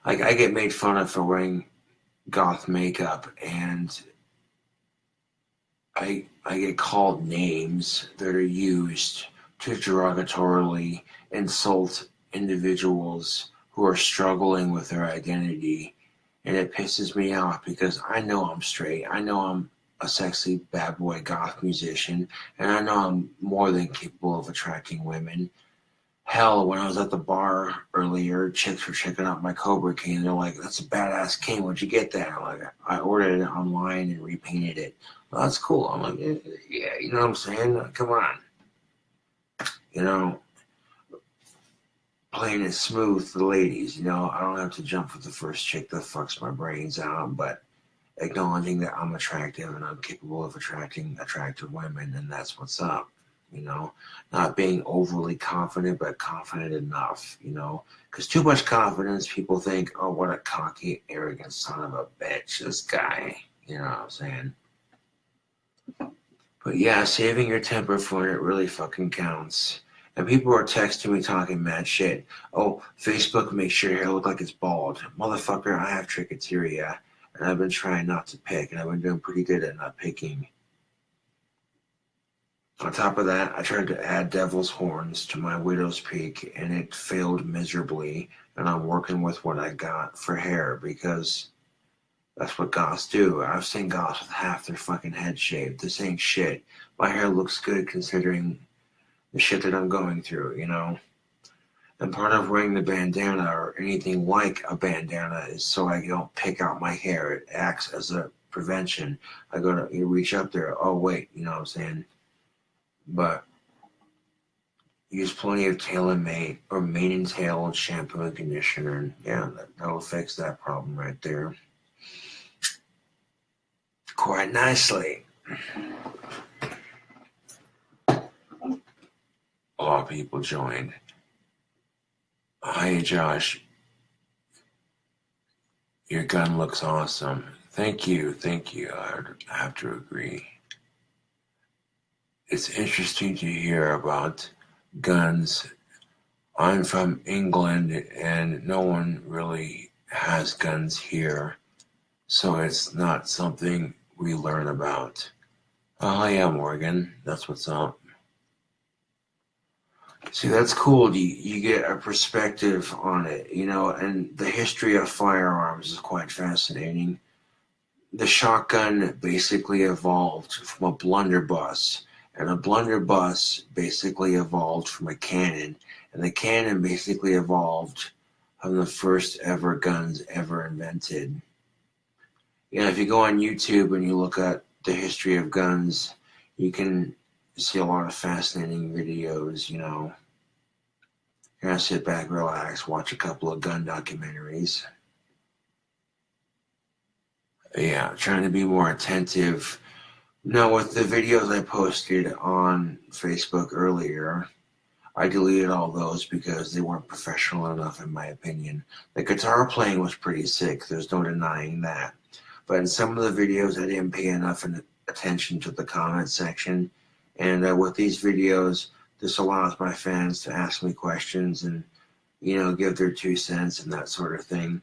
Like, I get made fun of for wearing goth makeup, and I get called names that are used to derogatorily insult individuals who are struggling with their identity. And it pisses me off because I know I'm straight. I know I'm a sexy bad boy goth musician. And I know I'm more than capable of attracting women. Hell, when I was at the bar earlier, chicks were checking out my Cobra cane. They're like, that's a badass cane. Where'd you get that? I'm like, I ordered it online and repainted it. Well, that's cool. I'm like, yeah, you know what I'm saying? Come on. Playing it smooth for the ladies, I don't have to jump for the first chick that fucks my brains out, but acknowledging that I'm attractive and I'm capable of attracting attractive women, and that's what's up, not being overly confident, but confident enough, because too much confidence, people think, oh, what a cocky, arrogant son of a bitch, this guy, you know what I'm saying? But yeah, saving your temper for it really fucking counts. And people are texting me talking mad shit. Oh, Facebook makes your hair look like it's bald. Motherfucker, I have trichotillomania, and I've been trying not to pick, and I've been doing pretty good at not picking. On top of that, I tried to add devil's horns to my widow's peak, and it failed miserably, and I'm working with what I got for hair, because that's what goths do. I've seen goths with half their fucking head shaved. This ain't shit. My hair looks good considering the shit that I'm going through, And part of wearing the bandana or anything like a bandana is so I don't pick out my hair. It acts as a prevention. I go to reach up there. Oh, wait, you know what I'm saying? But use plenty of tail and mane or mane and tail and shampoo and conditioner. And yeah, that'll fix that problem right there. Quite nicely. A lot of people joined. Hi, Josh. Your gun looks awesome. Thank you. I have to agree. It's interesting to hear about guns. I'm from England, and no one really has guns here, so it's not something we learn about. Oh, yeah, Morgan. That's what's up. See, that's cool. You get a perspective on it, and the history of firearms is quite fascinating. The shotgun basically evolved from a blunderbuss, and a blunderbuss basically evolved from a cannon, and the cannon basically evolved from the first ever guns ever invented. If you go on YouTube and you look at the history of guns, You can see a lot of fascinating videos, you know. You're gonna sit back, relax, watch a couple of gun documentaries. Yeah, trying to be more attentive. No, with the videos I posted on Facebook earlier, I deleted all those because they weren't professional enough, in my opinion. The guitar playing was pretty sick, there's no denying that. But in some of the videos, I didn't pay enough attention to the comment section. And with these videos, this allows my fans to ask me questions and, you know, give their 2 cents and that sort of thing.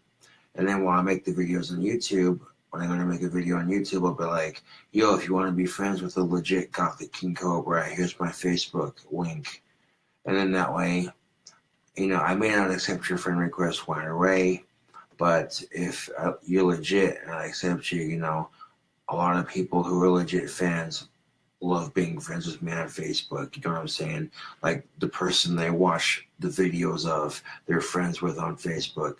And then while I make the videos on YouTube, when I'm going to make a video on YouTube, I'll be like, yo, if you want to be friends with a legit Gothic King Cobra, here's my Facebook link. And then that way, you know, I may not accept your friend request right away, but if you're legit and I accept you, you know, a lot of people who are legit fans love being friends with me on Facebook. You know what I'm saying? Like the person they watch the videos of, they're friends with on Facebook.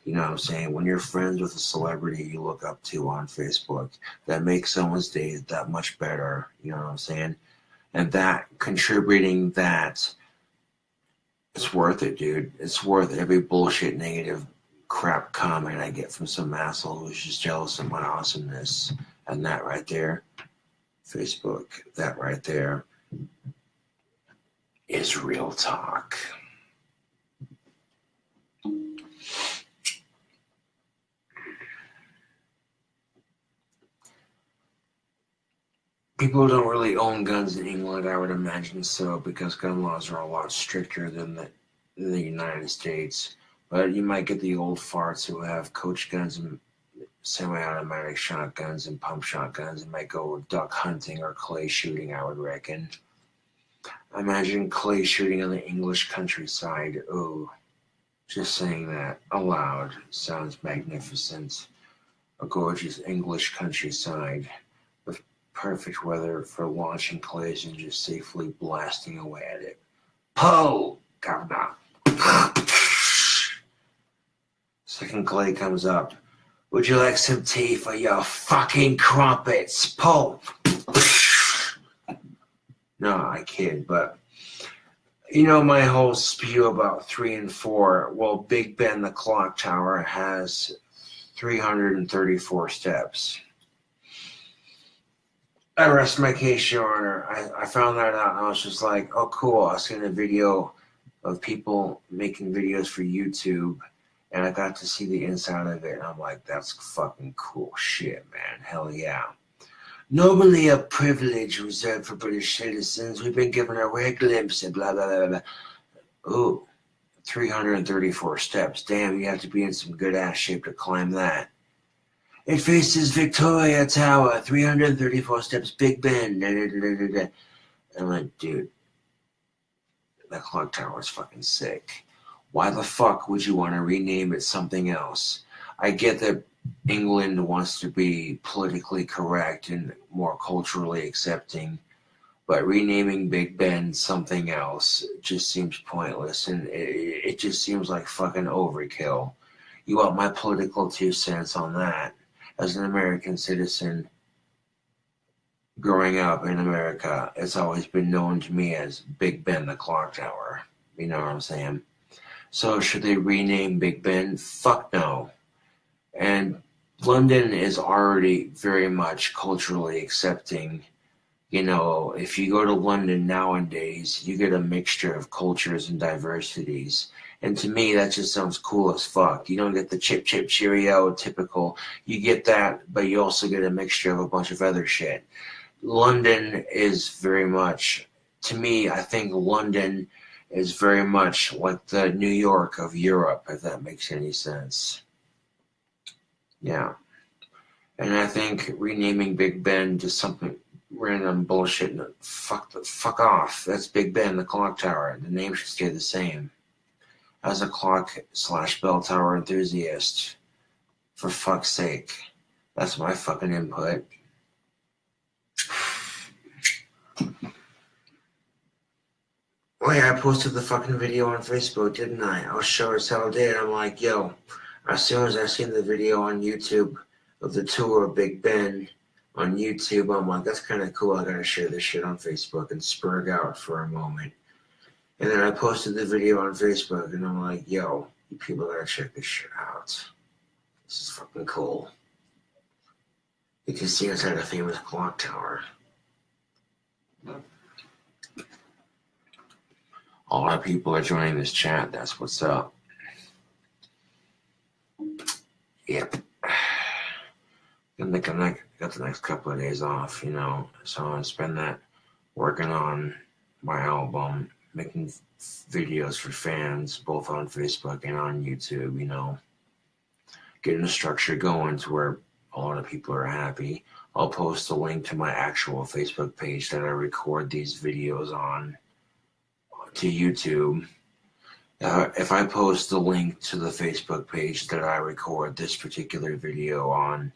You know what I'm saying? When you're friends with a celebrity you look up to on Facebook, that makes someone's day that much better. You know what I'm saying? And that contributing that, it's worth it, dude. It's worth every bullshit negative crap comment I get from some asshole who's just jealous of my awesomeness. And that right there, Facebook, that right there is real talk. People don't really own guns in England, I would imagine so, because gun laws are a lot stricter than the United States. But you might get the old farts who have coach guns and semi-automatic shotguns and pump shotguns and might go duck hunting or clay shooting, I would reckon. Imagine clay shooting on the English countryside. Oh, just saying that aloud sounds magnificent. A gorgeous English countryside with perfect weather for launching clays and just safely blasting away at it. Poe! Governor! Second clay comes up. Would you like some tea for your fucking crumpets? Poe! No, I kid, but you know my whole spew about 3 and 4. Well, Big Ben, the clock tower, has 334 steps. I rest my case, Your Honor. I found that out and I was just like, oh, cool. I seen a video of people making videos for YouTube and I got to see the inside of it. And I'm like, that's fucking cool shit, man. Hell yeah. Normally a privilege reserved for British citizens. We've been given a rare glimpse and blah, blah, blah, blah. Ooh, 334 steps. Damn, you have to be in some good ass shape to climb that. It faces Victoria Tower, 334 steps, Big Ben. Da, da, da, da, da. I'm like, dude, that clock tower is fucking sick. Why the fuck would you want to rename it something else? I get that England wants to be politically correct and more culturally accepting, but renaming Big Ben something else just seems pointless, and it just seems like fucking overkill. You want my political 2 cents on that? As an American citizen, growing up in America, it's always been known to me as Big Ben the Clock Tower. You know what I'm saying? So should they rename Big Ben? Fuck no. And London is already very much culturally accepting. You know, if you go to London nowadays, you get a mixture of cultures and diversities. And to me, that just sounds cool as fuck. You don't get the chip, chip, cheerio, typical. You get that, but you also get a mixture of a bunch of other shit. London is very much, to me, I think London is very much like the New York of Europe, if that makes any sense. Yeah. And I think renaming Big Ben to something random bullshit, fuck off. That's Big Ben, the clock tower. The name should stay the same. As a clock/bell tower enthusiast, for fuck's sake. That's my fucking input. Oh yeah, I posted the fucking video on Facebook, didn't I? I was sure as hell did. I'm like, yo, as soon as I seen the video on YouTube of the tour of Big Ben, on YouTube, I'm like, that's kind of cool. I gotta share this shit on Facebook and spurg out for a moment. And then I posted the video on Facebook, and I'm like, yo, you people gotta check this shit out. This is fucking cool. You can see inside a famous clock tower. A lot of people are joining this chat. That's what's up. Yep. I got the next couple of days off, you know, so I'm gonna spend that working on my album, making videos for fans, both on Facebook and on YouTube, you know, getting the structure going to where a lot of people are happy. I'll post a link to my actual Facebook page that I record these videos on to YouTube. If I post the link to the Facebook page that I record this particular video on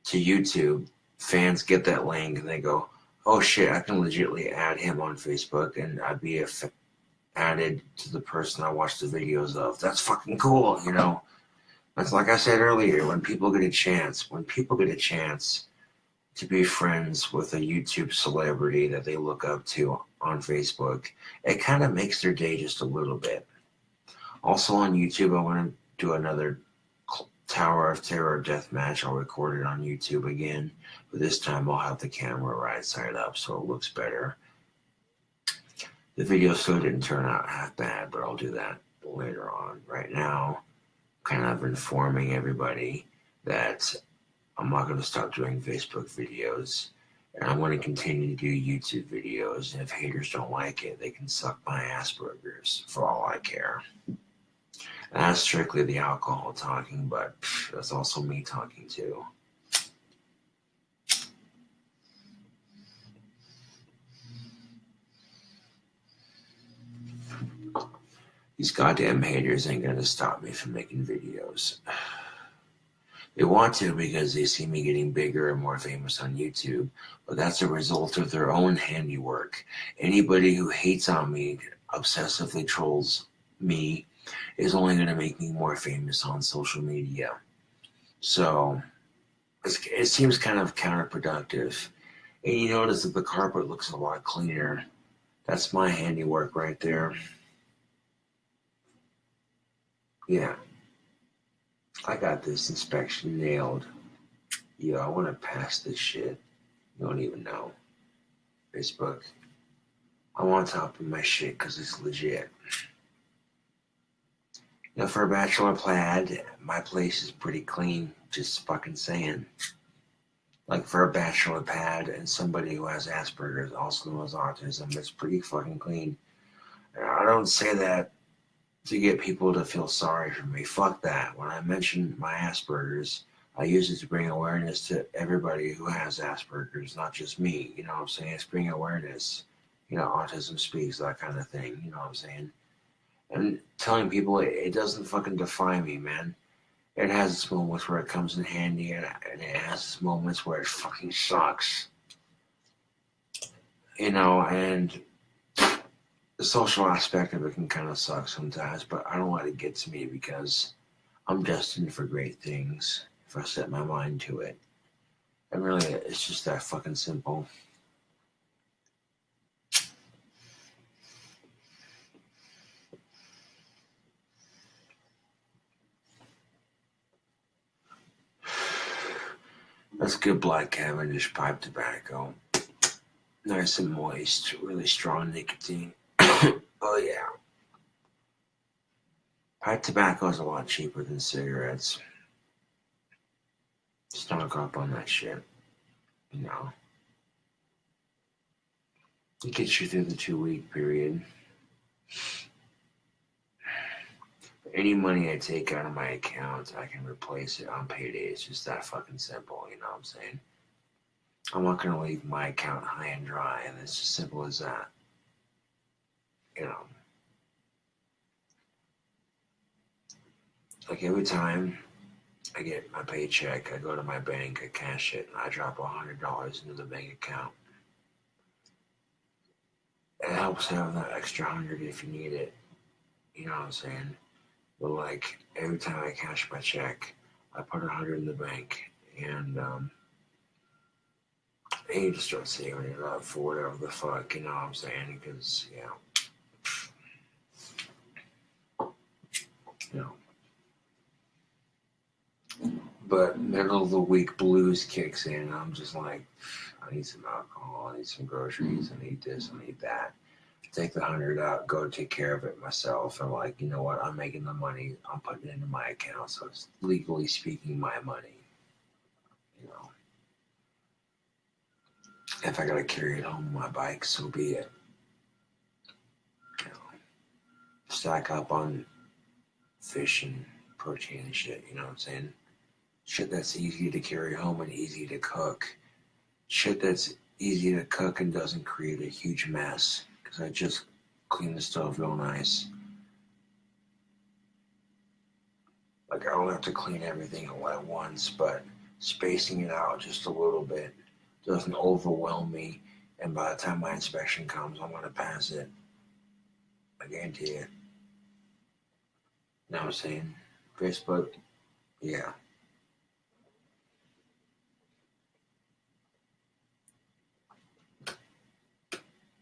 to YouTube, fans get that link and they go, oh shit, I can legitimately add him on Facebook and I'd be added to the person I watch the videos of. That's fucking cool, you know? That's like I said earlier, when people get a chance to be friends with a YouTube celebrity that they look up to on Facebook, it kind of makes their day just a little bit. Also on YouTube, I want to do another Tower of Terror death match. I'll record it on YouTube again, but this time I'll have the camera right side up so it looks better. The video still didn't turn out half bad, but I'll do that later on. Right now, kind of informing everybody that I'm not going to stop doing Facebook videos, and I'm going to continue to do YouTube videos, and if haters don't like it, they can suck my Asperger's for all I care. And that's strictly the alcohol talking, but that's also me talking too. These goddamn haters ain't gonna stop me from making videos. They want to because they see me getting bigger and more famous on YouTube, but that's a result of their own handiwork. Anybody who hates on me, obsessively trolls me, is only going to make me more famous on social media. So it seems kind of counterproductive. And you notice that the carpet looks a lot cleaner. That's my handiwork right there. Yeah. I got this inspection nailed. Yo, I want to pass this shit. You don't even know. Facebook. I'm on top of my shit because it's legit. You know, for a bachelor plaid, my place is pretty clean. Just fucking saying. Like for a bachelor pad and somebody who has Asperger's, also knows autism, it's pretty fucking clean. And I don't say that to get people to feel sorry for me. Fuck that. When I mention my Asperger's, I use it to bring awareness to everybody who has Asperger's, not just me. You know what I'm saying? It's bring awareness. You know, autism speaks, that kind of thing. You know what I'm saying? And telling people it doesn't fucking define me, man. It has its moments where it comes in handy, and it has its moments where it fucking sucks. You know, and the social aspect of it can kind of suck sometimes, but I don't let it get to me because I'm destined for great things if I set my mind to it. And really, it's just that fucking simple. That's good black Cavendish pipe tobacco. Nice and moist, really strong nicotine. Oh yeah. Pipe tobacco is a lot cheaper than cigarettes. Stock up on that shit. You know. It gets you through the 2-week period. Any money I take out of my account, I can replace it on payday. It's just that fucking simple, you know what I'm saying? I'm not going to leave my account high and dry, and it's as simple as that. You know. Like every time I get my paycheck, I go to my bank, I cash it, and I drop $100 into the bank account. It helps have that extra 100 if you need it. You know what I'm saying? But like every time I cash my check, I put 100 in the bank, and And you just start saving it up for whatever the fuck, you know what I'm saying? Because, you know. But middle of the week blues kicks in, and I'm just like, I need some alcohol, I need some groceries, I need this, I need that. Take the 100 out, go take care of it myself. I'm like, you know what? I'm making the money. I'm putting it into my account, so it's legally speaking my money. You know, if I gotta carry it home on my bike, so be it. You know, stack up on fish and protein and shit. You know what I'm saying? Shit that's easy to carry home and easy to cook. Shit that's easy to cook and doesn't create a huge mess. Because I just clean the stove real nice. Like, I don't have to clean everything all at once, but spacing it out just a little bit doesn't overwhelm me. And by the time my inspection comes, I'm going to pass it. I guarantee it. You know what I'm saying? Facebook, yeah.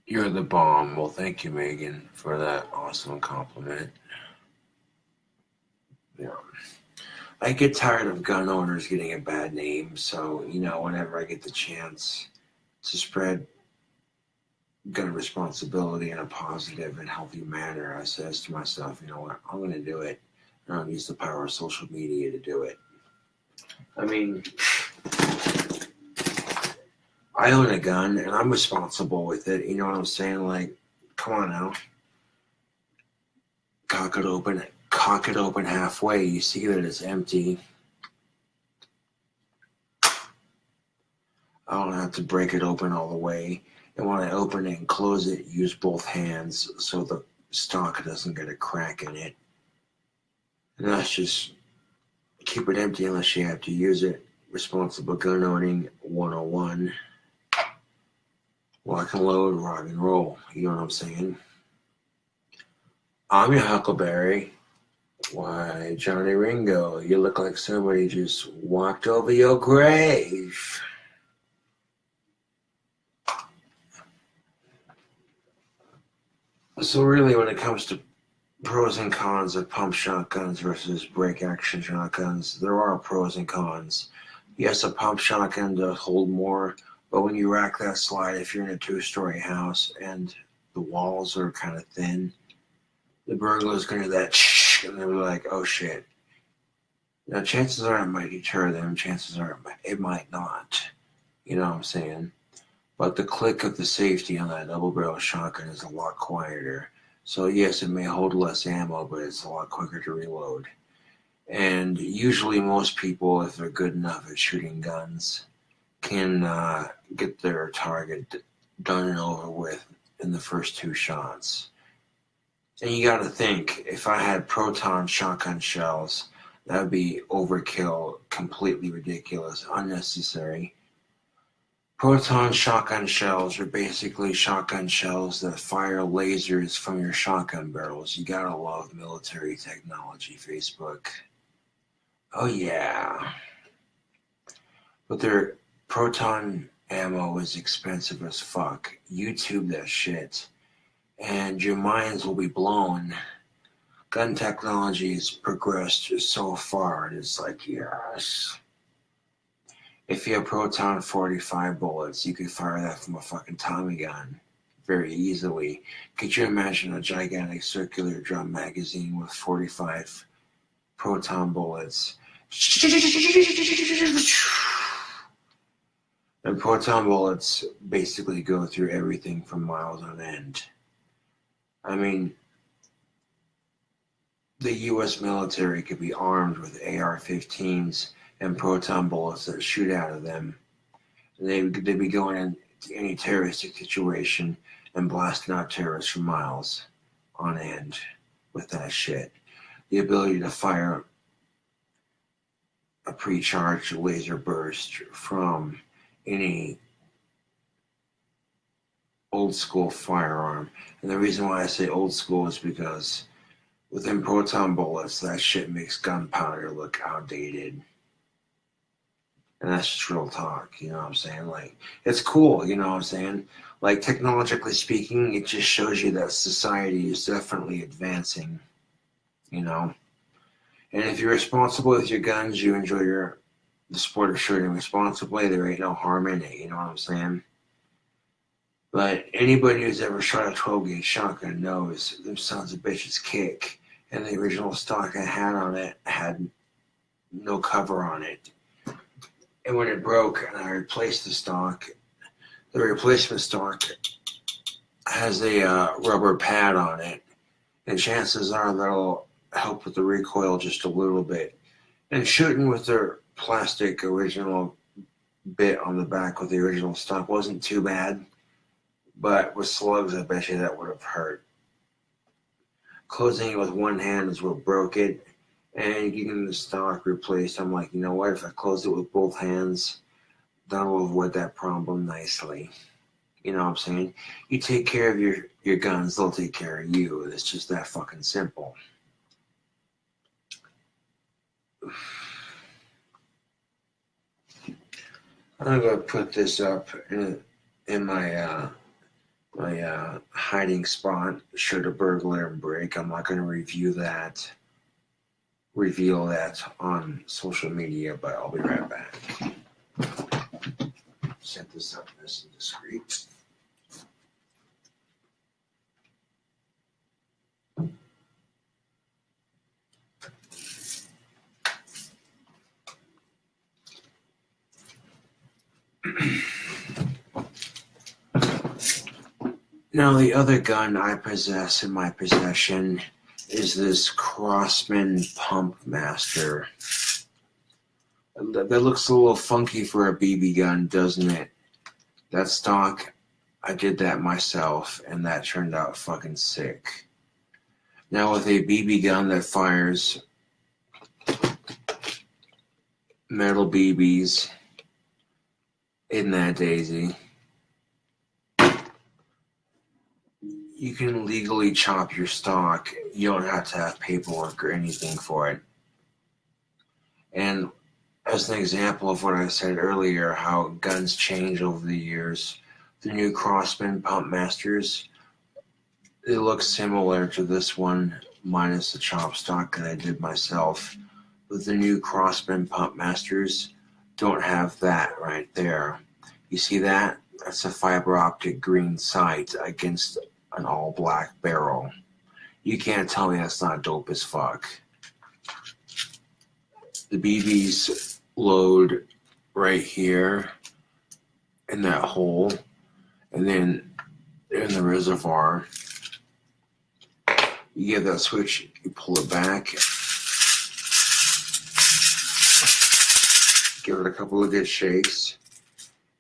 You're the bomb. Well, thank you, Megan, for that awesome compliment. Yeah. I get tired of gun owners getting a bad name, so, you know, whenever I get the chance to spread gun responsibility in a positive and healthy manner, I says to myself, you know what, I'm going to do it. And I'll use the power of social media to do it. I mean, I own a gun and I'm responsible with it. You know what I'm saying? Like, come on now. Cock it open halfway. You see that it's empty. I don't have to break it open all the way. And when I open it and close it, use both hands so the stock doesn't get a crack in it. And that's just keep it empty unless you have to use it. Responsible gun owning 101. Lock and load, rock and roll. You know what I'm saying? I'm your Huckleberry. Why, Johnny Ringo, you look like somebody just walked over your grave. So really, when it comes to pros and cons of pump shotguns versus break action shotguns, there are pros and cons. Yes, a pump shotgun does hold more, but when you rack that slide, if you're in a 2-story house and the walls are kind of thin, the burglar's going to do that and they'll be like, oh shit. Now, chances are it might deter them, chances are it might not. You know what I'm saying? But the click of the safety on that double barrel shotgun is a lot quieter. So yes, it may hold less ammo, but it's a lot quicker to reload. And usually most people, if they're good enough at shooting guns, can get their target done and over with in the first 2 shots. And you gotta think, if I had proton shotgun shells, that would be overkill, completely ridiculous, unnecessary. Proton shotgun shells are basically shotgun shells that fire lasers from your shotgun barrels. You gotta love military technology, Facebook. Oh yeah. But their proton ammo is expensive as fuck. YouTube that shit. And your minds will be blown. Gun technology has progressed so far. It's like, yes. If you have proton 45 bullets, you could fire that from a fucking Tommy gun very easily. Could you imagine a gigantic circular drum magazine with 45 proton bullets? And proton bullets basically go through everything for miles on end. I mean, the U.S. military could be armed with AR-15s and proton bullets that shoot out of them. They'd be going into any terroristic situation and blasting out terrorists for miles on end with that shit. The ability to fire a pre-charged laser burst from any old school firearm. And the reason why I say old school is because within proton bullets, that shit makes gunpowder look outdated. And that's just real talk, you know what I'm saying? Like, it's cool, you know what I'm saying? Like, technologically speaking, it just shows you that society is definitely advancing, you know? And if you're responsible with your guns, you enjoy the sport of shooting responsibly, there ain't no harm in it, you know what I'm saying? But anybody who's ever shot a 12 gauge shotgun knows them sons of bitches kick. And the original stock I had on it had no cover on it. And when it broke and I replaced the stock, the replacement stock has a rubber pad on it. And chances are that'll help with the recoil just a little bit. And shooting with their plastic original bit on the back with the original stock wasn't too bad. But with slugs, I bet you that would have hurt. Closing it with one hand is what broke it. And getting the stock replaced, I'm like, you know what? If I close it with both hands, that'll avoid that problem nicely. You know what I'm saying? You take care of your guns, they'll take care of you. It's just that fucking simple. I'm gonna put this up in my hiding spot. Should a burglar break, I'm not gonna reveal that on social media, but I'll be right back. Set this up nice and discreet. Now, the other gun I possess in my possession is this Crossman Pump Master. That looks a little funky for a BB gun, doesn't it? That stock, I did that myself, and that turned out fucking sick. Now, with a BB gun that fires metal BBs, isn't that daisy? You can legally chop your stock. You don't have to have paperwork or anything for it. And as an example of what I said earlier, how guns change over the years, the new Crossman Pump Masters, they look similar to this one, minus the chop stock that I did myself. But the new Crossman Pump Masters don't have that right there. You see that? That's a fiber optic green sight against an all black barrel. You can't tell me that's not dope as fuck. The BBs load right here in that hole, and then in the reservoir, you give that switch, you pull it back, give it a couple of good shakes,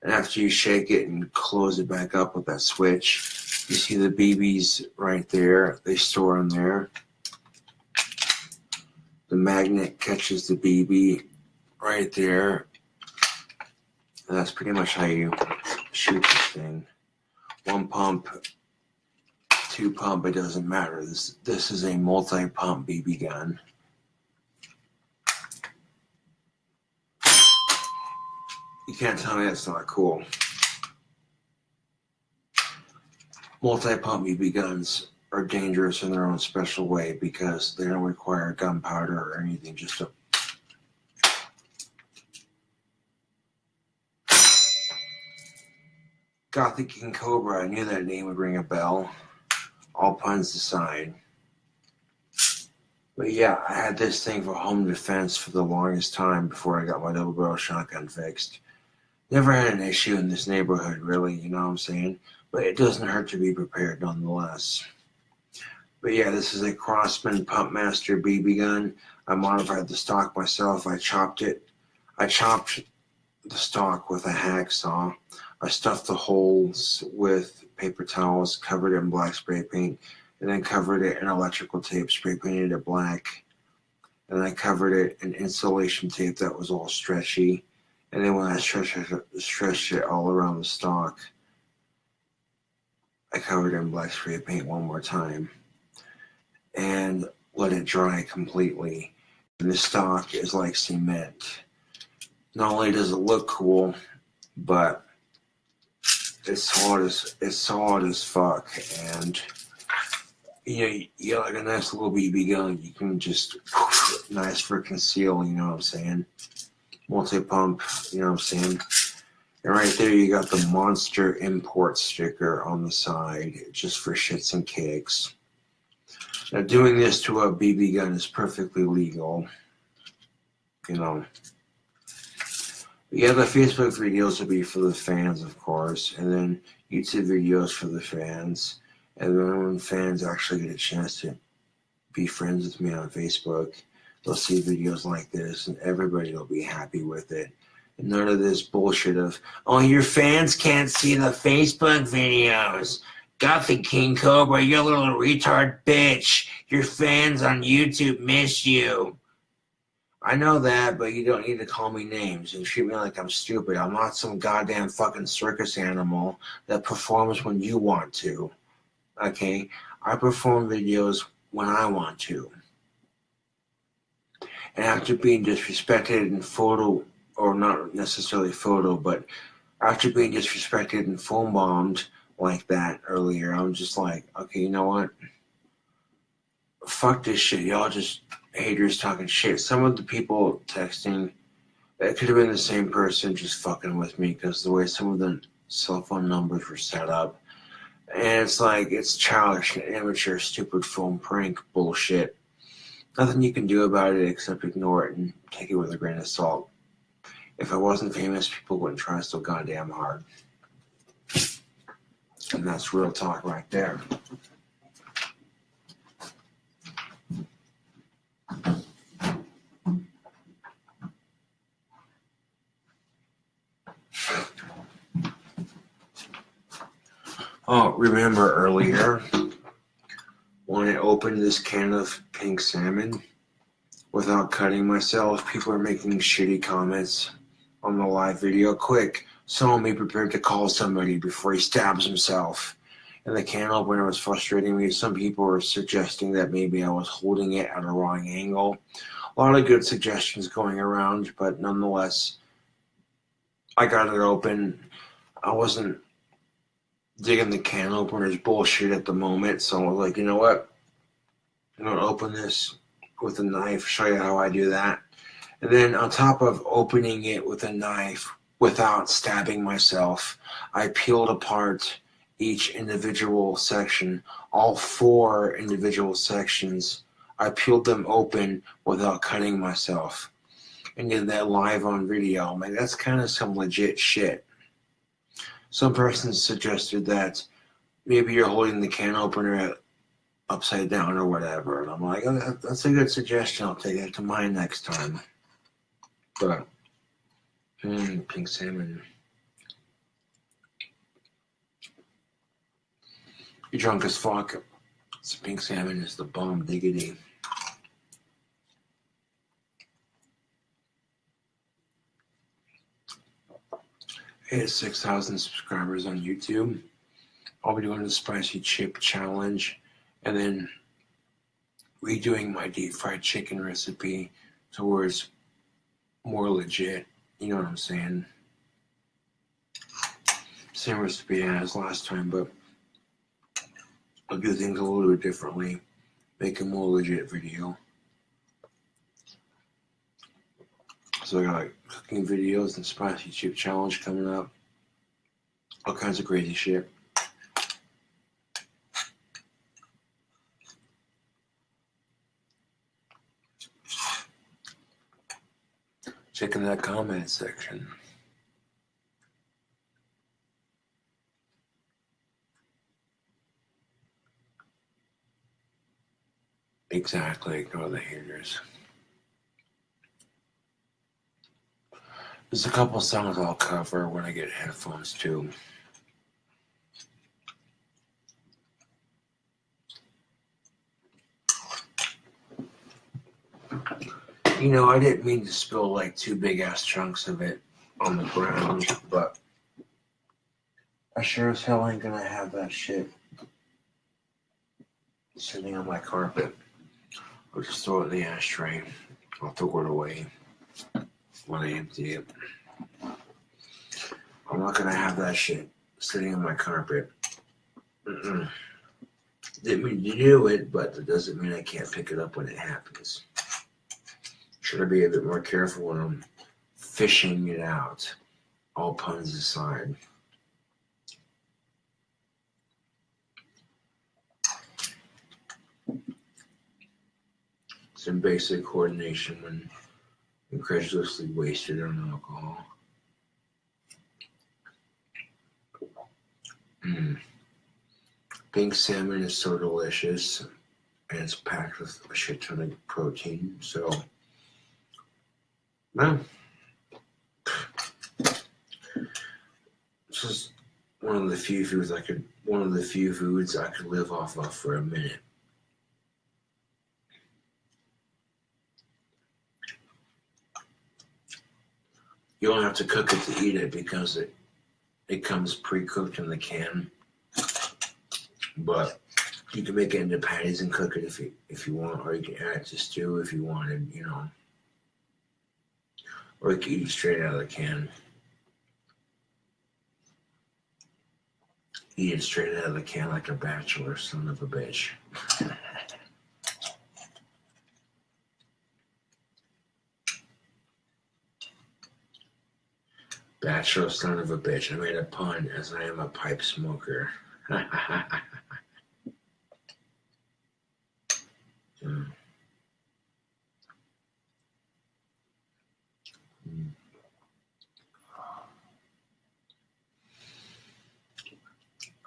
and after you shake it and close it back up with that switch, you see the BBs right there, they store in there. The magnet catches the BB right there. And that's pretty much how you shoot this thing. One pump, two pump, it doesn't matter. This is a multi-pump BB gun. You can't tell me that's not cool. Multi-pump BB guns are dangerous in their own special way because they don't require gunpowder or anything, just a Gothic King Cobra. I knew that name would ring a bell. All puns aside. But yeah, I had this thing for home defense for the longest time before I got my double barrel shotgun fixed. Never had an issue in this neighborhood, really, you know what I'm saying? But it doesn't hurt to be prepared nonetheless. But yeah, this is a Crossman Pump Master BB gun. I modified the stock myself. I chopped it. I chopped the stock with a hacksaw. I stuffed the holes with paper towels, covered it in black spray paint, and then covered it in electrical tape, spray painted it black. And I covered it in insulation tape that was all stretchy. And then when I stretched it all around the stock, I covered it in black spray paint one more time and let it dry completely. And the stock is like cement. not only does it look cool, but it's solid as fuck, and you get like a nice little BB gun. You can just nice for conceal. You know what I'm saying? Multi-pump. You know what I'm saying? And right there, you got the Monster Import sticker on the side, just for shits and kicks. Now, doing this to a BB gun is perfectly legal. You know. Yeah, the Facebook videos will be for the fans, of course, and then YouTube videos for the fans. And then when fans actually get a chance to be friends with me on Facebook, they'll see videos like this, and everybody will be happy with it. And none of this bullshit of, oh, your fans can't see the Facebook videos. Got the King Cobra, you little retard bitch. Your fans on YouTube miss you. I know that, but you don't need to call me names and treat me like I'm stupid. I'm not some goddamn fucking circus animal that performs when you want to. Okay? I perform videos when I want to. And after being disrespected in photo, or not necessarily photo, but after being disrespected and phone bombed like that earlier, I'm just like, okay, you know what? Fuck this shit. Y'all just haters talking shit. Some of the people texting, it could have been the same person just fucking with me because the way some of the cell phone numbers were set up. And it's like, it's childish, immature, stupid phone prank bullshit. Nothing you can do about it except ignore it and take it with a grain of salt. If I wasn't famous, people wouldn't try so goddamn hard. And that's real talk right there. Oh, remember earlier when I opened this can of pink salmon without cutting myself, people are making shitty comments on the live video. Quick, someone be prepared to call somebody before he stabs himself. And the can opener was frustrating me. Some people were suggesting that maybe I was holding it at a wrong angle. A lot of good suggestions going around, but nonetheless, I got it open. I wasn't digging the can opener's bullshit at the moment, so I was like, you know what? I'm going to open this with a knife, show you how I do that. And then on top of opening it with a knife without stabbing myself, I peeled apart each individual section, all 4 individual sections. I peeled them open without cutting myself and did that live on video. I'm like, that's kind of some legit shit. Some person suggested that maybe you're holding the can opener upside down or whatever. And I'm like, oh, that's a good suggestion. I'll take that to mine next time. But, pink salmon. You're drunk as fuck. Some pink salmon is the bomb diggity. I hit 6,000 subscribers on YouTube. I'll be doing the spicy chip challenge and then redoing my deep fried chicken recipe towards more legit. You know what I'm saying? Same recipe as last time, but I'll do things a little bit differently. Make a more legit video. So I got like cooking videos and spicy chip challenge coming up. All kinds of crazy shit. Check in that comment section. Exactly, ignore the haters. There's a couple songs I'll cover when I get headphones too. You know, I didn't mean to spill like 2 big ass chunks of it on the ground, but I sure as hell ain't gonna have that shit sitting on my carpet. I'll just throw it in the ashtray. I'll throw it away. when I empty it. I'm not gonna have that shit sitting on my carpet. Didn't mean to do it, but that doesn't mean I can't pick it up when it happens. Should I be a bit more careful when I'm fishing it out? All puns aside. Some basic coordination when incredulously wasted on alcohol. Pink salmon is so delicious, and it's packed with a shit ton of protein. So, no. This is one of the few foods I could live off of for a minute. You don't have to cook it to eat it because it comes pre-cooked in the can. But you can make it into patties and cook it if you want, or you can add it to stew if you wanted, you know. Or you can eat it straight out of the can. Eat it straight out of the can like a bachelor son of a bitch. Bachelor son of a bitch. I made a pun as I am a pipe smoker.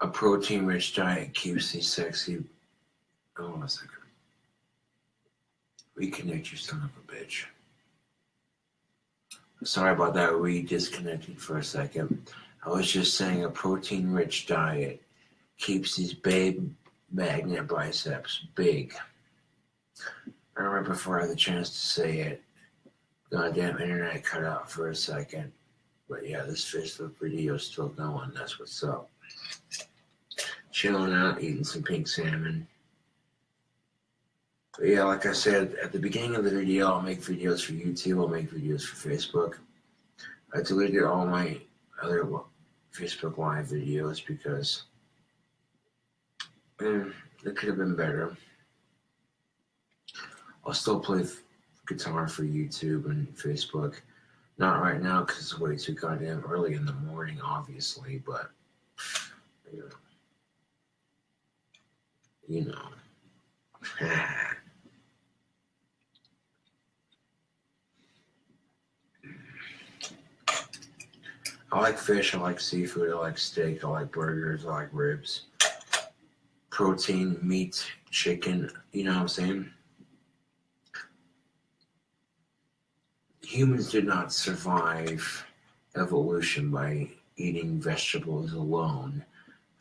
A protein-rich diet keeps you sexy. Hold on a second. Reconnect, you son of a bitch. Sorry about that. We disconnected for a second. I was just saying a protein-rich diet keeps these babe magnet biceps big. I remember before I had the chance to say it. Goddamn internet cut out for a second. But yeah, this Facebook video is still going. That's what's up. Chilling out, eating some pink salmon. But yeah, like I said at the beginning of the video, I'll make videos for YouTube, I'll make videos for Facebook. I deleted all my other Facebook Live videos because it could have been better. I'll still play guitar for YouTube and Facebook. Not right now because it's way too goddamn early in the morning, obviously, but you know. I like fish, I like seafood, I like steak, I like burgers, I like ribs. Protein, meat, chicken, you know what I'm saying? Humans did not survive evolution by eating vegetables alone.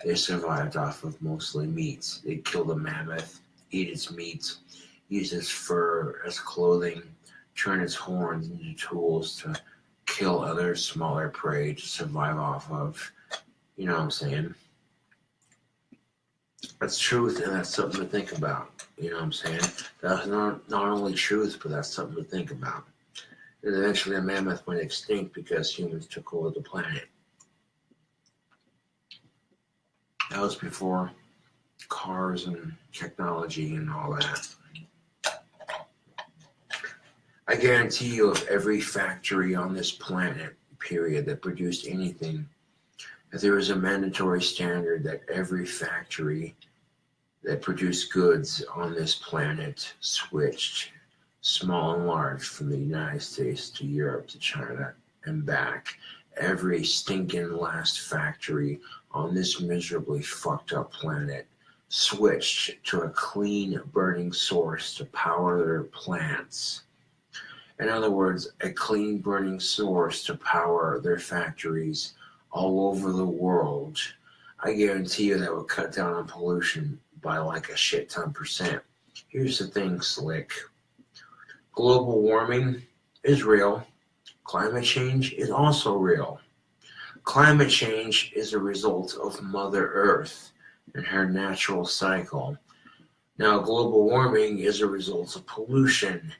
They survived off of mostly meats. They'd kill the mammoth, eat its meat, use its fur as clothing, turn its horns into tools to kill other smaller prey to survive off of. You know what I'm saying? That's truth, and that's something to think about. You know what I'm saying? That's not only truth, but that's something to think about. And eventually a mammoth went extinct because humans took over the planet. That was before cars and technology and all that. I guarantee you, if every factory on this planet, period, that produced anything, if there was a mandatory standard that every factory that produced goods on this planet switched, small and large, from the United States to Europe to China and back, every stinking last factory on this miserably fucked up planet switched to a clean burning source to power their plants. In other words, a clean burning source to power their factories all over the world. I guarantee you that would cut down on pollution by like a shit ton %. Here's the thing, Slick. Global warming is real. Climate change is also real. Climate change is a result of Mother Earth and her natural cycle. Now, global warming is a result of pollution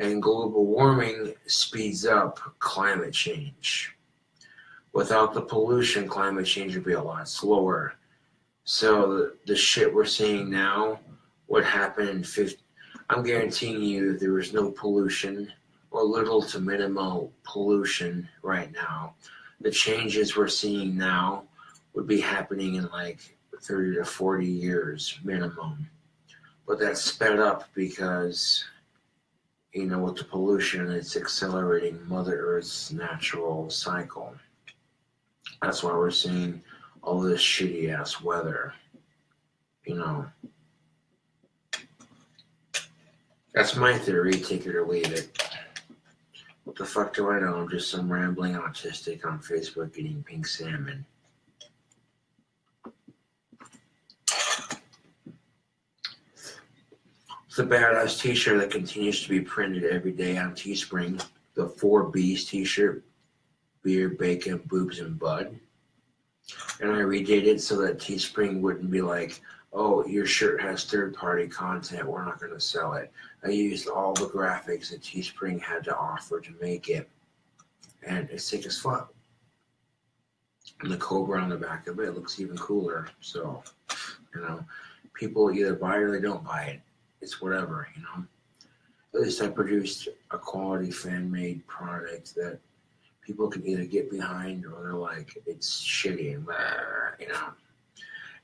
And global warming speeds up climate change. Without the pollution, climate change would be a lot slower. So the shit we're seeing now would happen in 50. I'm guaranteeing you there is no pollution or little to minimal pollution right now. The changes we're seeing now would be happening in like 30 to 40 years minimum. But that's sped up because, you know, with the pollution, it's accelerating Mother Earth's natural cycle. That's why we're seeing all this shitty ass weather. You know. That's my theory, take it or leave it. What the fuck do I know? I'm just some rambling autistic on Facebook eating pink salmon. It's a badass t-shirt that continues to be printed every day on Teespring. The 4Bs t-shirt. Beer, bacon, boobs, and bud. And I redid it so that Teespring wouldn't be like, oh, your shirt has third-party content, we're not going to sell it. I used all the graphics that Teespring had to offer to make it. And it's sick as fuck. And the cobra on the back of it looks even cooler. So, you know, people either buy it or they don't buy it. It's whatever, you know. At least I produced a quality fan-made product that people can either get behind or they're like, it's shitty and blah, you know.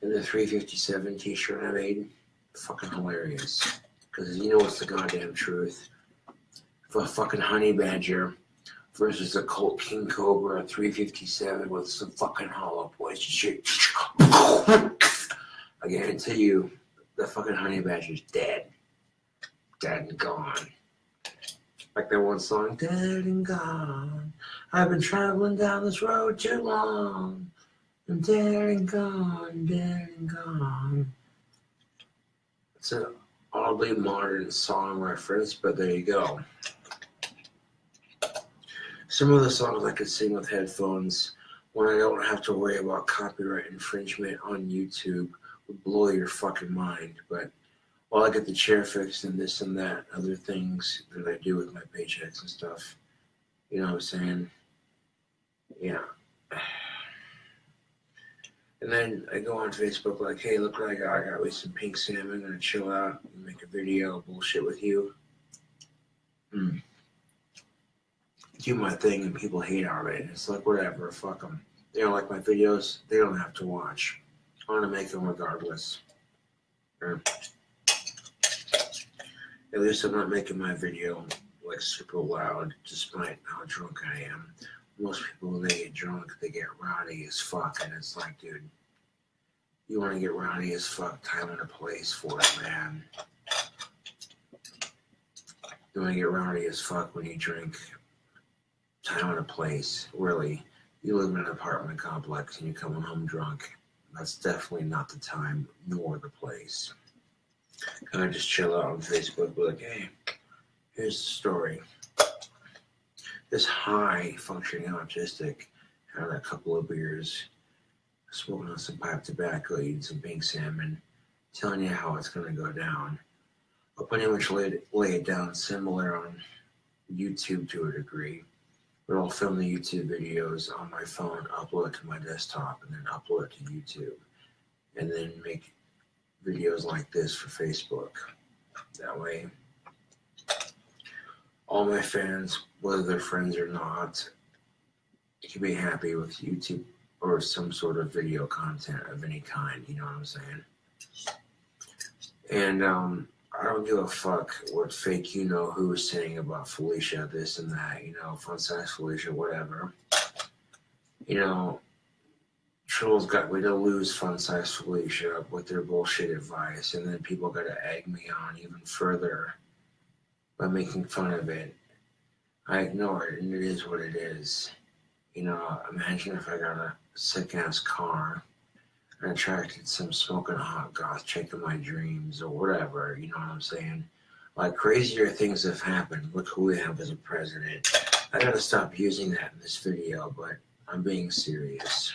And the 357 t-shirt I made, fucking hilarious. Because you know what's the goddamn truth. If a fucking honey badger versus a Colt King Cobra 357 with some fucking hollow points and shit, I guarantee you, the fucking honey badger's dead. Dead and gone. Like that one song, dead and gone. I've been traveling down this road too long. I'm dead and gone, dead and gone. It's an oddly modern song reference, but there you go. Some of the songs I could sing with headphones when I don't have to worry about copyright infringement on YouTube would blow your fucking mind. But while I get the chair fixed and this and that, other things that I do with my paychecks and stuff, you know what I'm saying? Yeah. And then I go on Facebook like, hey, look what I got. I got me some pink salmon. I'm going to chill out and make a video, bullshit with you. Do my thing and people hate on it. And it's like, whatever, fuck them. They don't like my videos. They don't have to watch. I want to make them regardless. Or, at least I'm not making my video like super loud despite how drunk I am. Most people, when they get drunk, they get rowdy as fuck. And it's like, dude, you want to get rowdy as fuck, time and a place for it, man. You want to get rowdy as fuck when you drink, time and a place. Really, you live in an apartment complex and you're coming home drunk. That's definitely not the time nor the place. Kind of just chill out on Facebook, be like, hey, here's the story. This high-functioning autistic had a couple of beers, smoking on some pipe tobacco, eating some pink salmon, telling you how it's going to go down. I'll pretty much lay it down similar on YouTube to a degree, but I'll film the YouTube videos on my phone, upload it to my desktop, and then upload it to YouTube, and then make videos like this for Facebook. That way, all my fans, whether they're friends or not, can be happy with YouTube or some sort of video content of any kind, you know what I'm saying? And I don't give a fuck what fake you-know-who is saying about Felicia, this and that, you know, fun size Felicia, whatever. You know, trolls got me to lose fun size Felicia with their bullshit advice, and then people got to egg me on even further by making fun of it. I ignore it, and it is what it is. You know, imagine if I got a sick-ass car and attracted some smoking hot goth chick in my dreams or whatever, you know what I'm saying? Like, crazier things have happened. Look who we have as a president. I gotta stop using that in this video, but I'm being serious.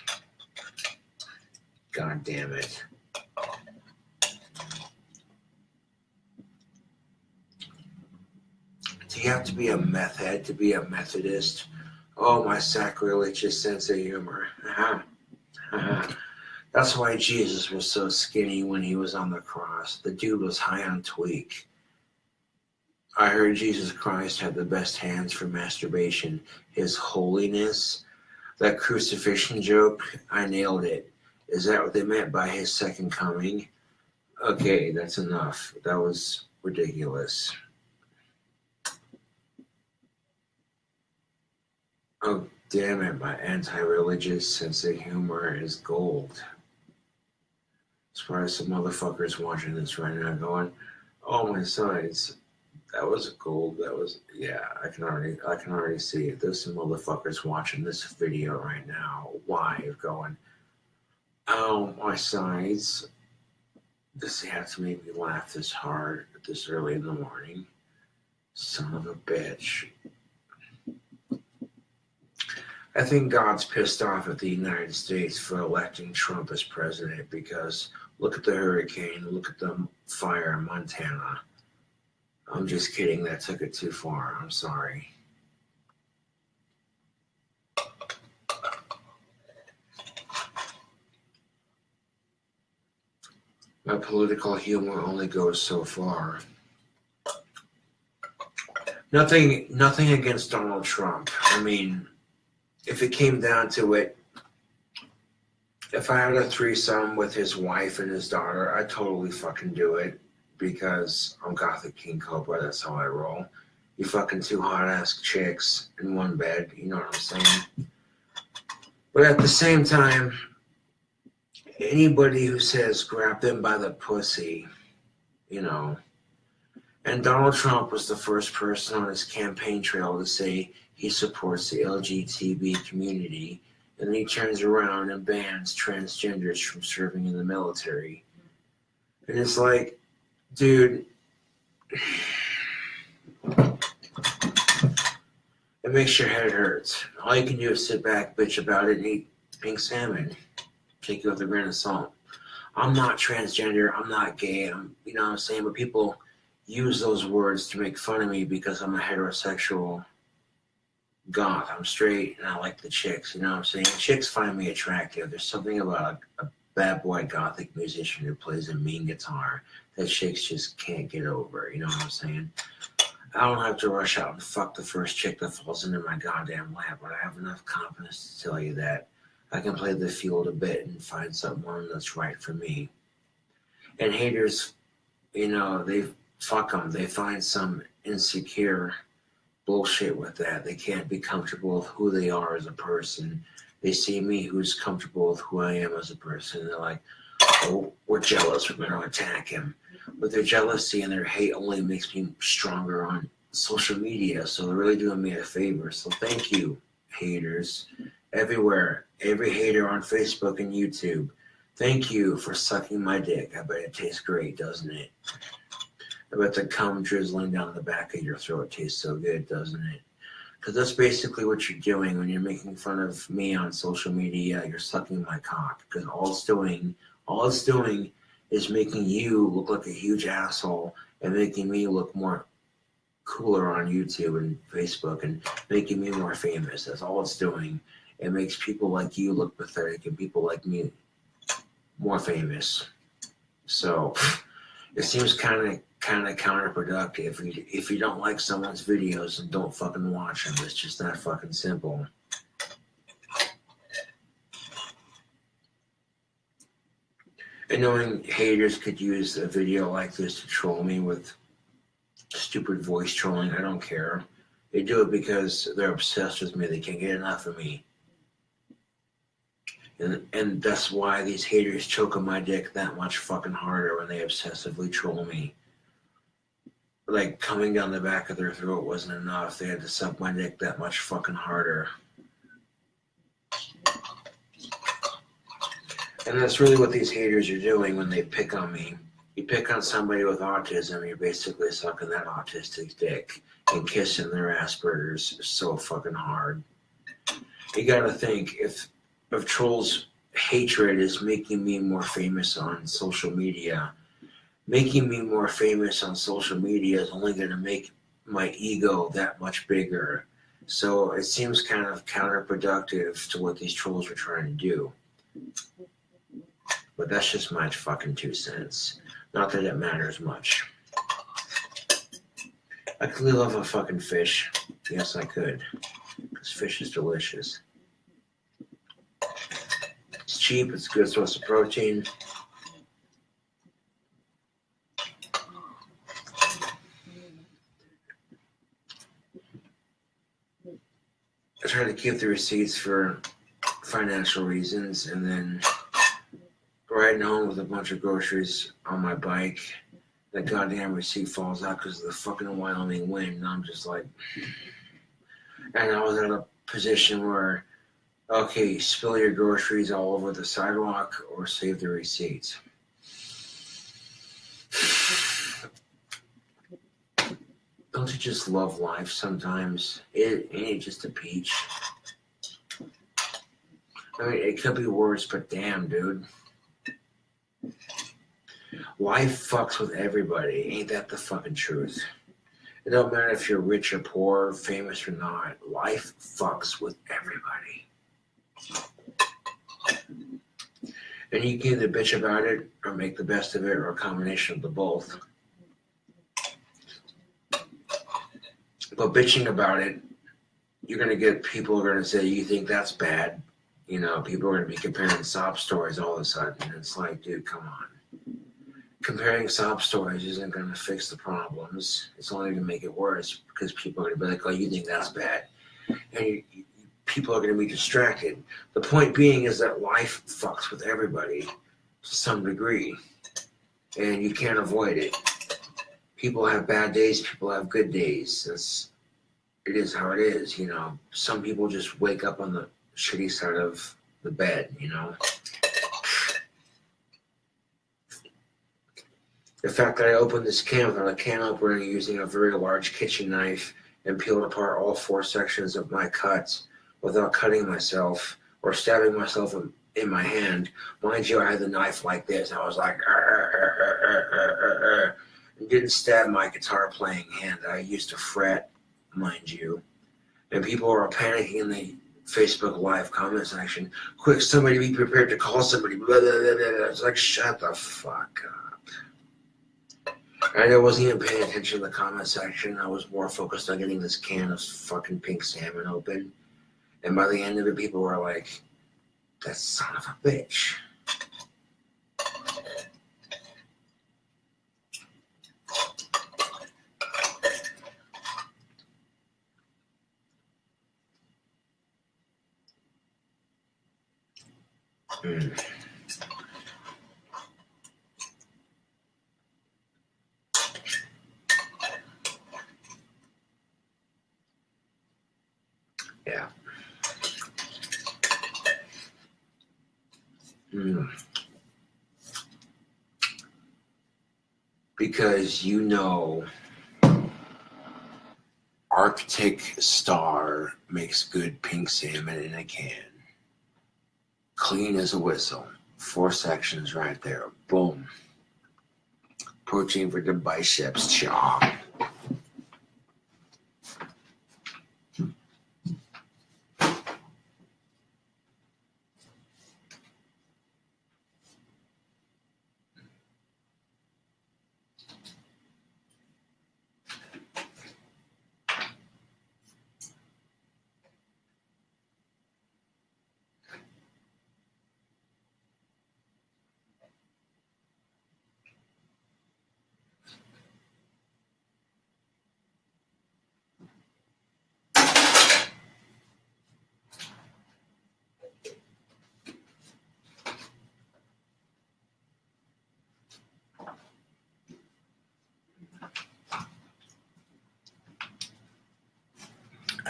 God damn it. Do you have to be a meth head to be a Methodist? Oh, my sacrilegious sense of humor. That's why Jesus was so skinny when he was on the cross. The dude was high on tweak. I heard Jesus Christ had the best hands for masturbation. His holiness. That crucifixion joke, I nailed it. Is that what they meant by his second coming? Okay, that's enough. That was ridiculous. Oh, damn it, my anti-religious sense of humor is gold. As far as some motherfuckers watching this right now going, oh, my sides, that was gold. That was, yeah, I can already see it. There's some motherfuckers watching this video right now live going, oh, my sides. This has to make me laugh this hard this early in the morning. Son of a bitch. I think God's pissed off at the United States for electing Trump as president because look at the hurricane, look at the fire in Montana. I'm just kidding, that took it too far. I'm sorry. My political humor only goes so far. Nothing against Donald Trump. I mean, if it came down to it, if I had a threesome with his wife and his daughter, I'd totally fucking do it because I'm Gothic King Cobra. That's how I roll. You fucking two hot-ass chicks in one bed. You know what I'm saying? But at the same time, anybody who says grab them by the pussy, you know. And Donald Trump was the first person on his campaign trail to say he supports the LGBT community, and then he turns around and bans transgenders from serving in the military. And it's like, dude, it makes your head hurt. All you can do is sit back, bitch about it, and eat pink salmon. Take it with a grain of salt. I'm not transgender, I'm not gay, you know what I'm saying? But people use those words to make fun of me because I'm a heterosexual goth. I'm straight and I like the chicks, you know what I'm saying? Chicks find me attractive. There's something about a bad boy gothic musician who plays a mean guitar that chicks just can't get over, you know what I'm saying? I don't have to rush out and fuck the first chick that falls into my goddamn lap, but I have enough confidence to tell you that I can play the field a bit and find someone that's right for me. And haters, you know, fuck them. They find some insecure bullshit with that. They can't be comfortable with who they are as a person. They see me who's comfortable with who I am as a person. They're like, oh, we're jealous. We're going to attack him. But their jealousy and their hate only makes me stronger on social media. So they're really doing me a favor. So thank you, haters. Everywhere. Every hater on Facebook and YouTube. Thank you for sucking my dick. I bet it tastes great, doesn't it? I bet the cum drizzling down the back of your throat tastes so good, doesn't it? Because that's basically what you're doing when you're making fun of me on social media. You're sucking my cock. Because all it's doing is making you look like a huge asshole and making me look more cooler on YouTube and Facebook and making me more famous. That's all it's doing. It makes people like you look pathetic and people like me more famous. So it seems kind of counterproductive. If you don't like someone's videos, then don't fucking watch them. It's just that fucking simple. And knowing haters could use a video like this to troll me with stupid voice trolling, I don't care. They do it because they're obsessed with me. They can't get enough of me. And that's why these haters choke on my dick that much fucking harder when they obsessively troll me. Like, coming down the back of their throat wasn't enough. They had to suck my dick that much fucking harder. And that's really what these haters are doing when they pick on me. You pick on somebody with autism, you're basically sucking that autistic dick and kissing their Asperger's so fucking hard. You gotta think, if trolls' hatred is making me more famous on social media, making me more famous on social media is only gonna make my ego that much bigger. So it seems kind of counterproductive to what these trolls are trying to do. But that's just my fucking 2 cents. Not that it matters much. I could live off a fucking fish. Yes, I could. Because fish is delicious. It's cheap, it's a good source of protein. I try to keep the receipts for financial reasons, and then riding home with a bunch of groceries on my bike, that goddamn receipt falls out because of the fucking Wyoming wind, and I'm just like, and I was at a position where, okay, spill your groceries all over the sidewalk or save the receipts. Don't you just love life sometimes? It just a peach. I mean, it could be worse, but damn, dude. Life fucks with everybody. Ain't that the fucking truth? It don't matter if you're rich or poor, famous or not. Life fucks with everybody. And you can either bitch about it or make the best of it or a combination of the both. But bitching about it, you're going to get people who are going to say, you think that's bad. You know, people are going to be comparing sob stories all of a sudden. It's like, dude, come on. Comparing sob stories isn't going to fix the problems. It's only going to make it worse because people are going to be like, oh, you think that's bad. And people are going to be distracted. The point being is that life fucks with everybody to some degree. And you can't avoid it. People have bad days, people have good days. It is how it is, you know. Some people just wake up on the shitty side of the bed, you know. The fact that I opened this can without a can opener using a very large kitchen knife and peeled apart all 4 sections of my cuts without cutting myself or stabbing myself in my hand. Mind you, I had the knife like this. I was like, and didn't stab my guitar playing hand that I used to fret, mind you. And people were panicking in the Facebook Live comment section. Quick, somebody be prepared to call somebody. Blah, blah, blah, blah. It's like, shut the fuck up. And I wasn't even paying attention to the comment section. I was more focused on getting this can of fucking pink salmon open. And by the end of it, people were like, that son of a bitch. Yeah. Because you know Arctic Star makes good pink salmon in a can. Clean as a whistle. 4 sections right there. Boom. Protein for the biceps. Chaw.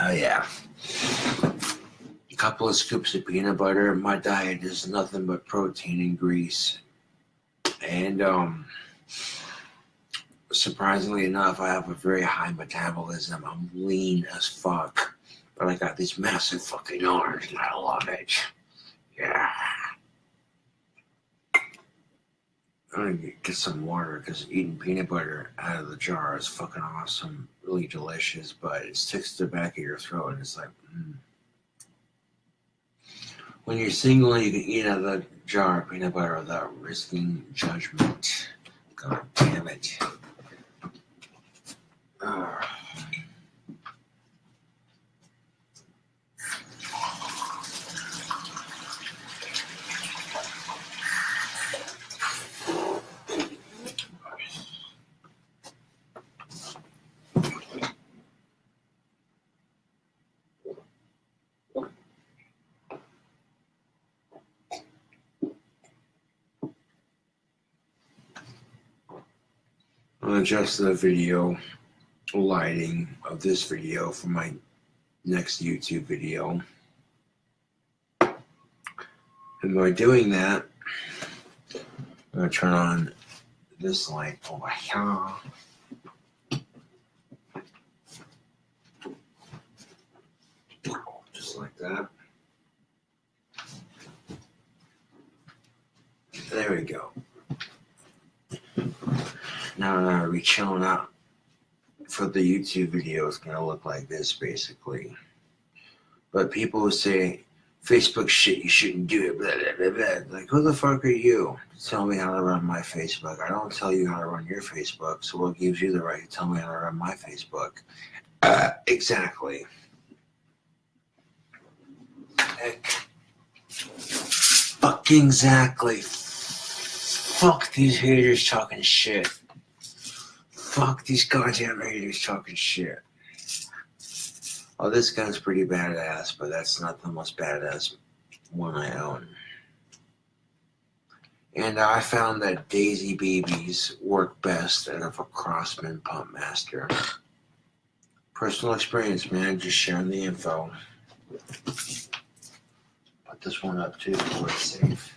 Oh yeah. A couple of scoops of peanut butter. My diet is nothing but protein and grease. And surprisingly enough, I have a very high metabolism. I'm lean as fuck. But I got these massive fucking arms and I love it. Yeah. I'm gonna get some water because eating peanut butter out of the jar is fucking awesome, really delicious, but it sticks to the back of your throat and it's like, When you're single, you can eat out of the jar of peanut butter without risking judgment. God damn it. I'll adjust the video lighting of this video for my next YouTube video. And by doing that, I'm going to turn on this light over here. Just like that. There we go. Now I'm going to be chilling out for the YouTube video. It's going to look like this, basically. But people who say, Facebook shit, you shouldn't do it, blah, blah, blah, blah. Like, who the fuck are you to tell me how to run my Facebook? I don't tell you how to run your Facebook, so what gives you the right to tell me how to run my Facebook? Exactly. Heck. Fucking exactly. Fuck these haters talking shit. Fuck these goddamn haters talking shit. Oh, this gun's pretty badass, but that's not the most badass one I own. And I found that Daisy BBs work best out of a Crossman Pump Master. Personal experience, man. Just sharing the info. Put this one up too for it's safe.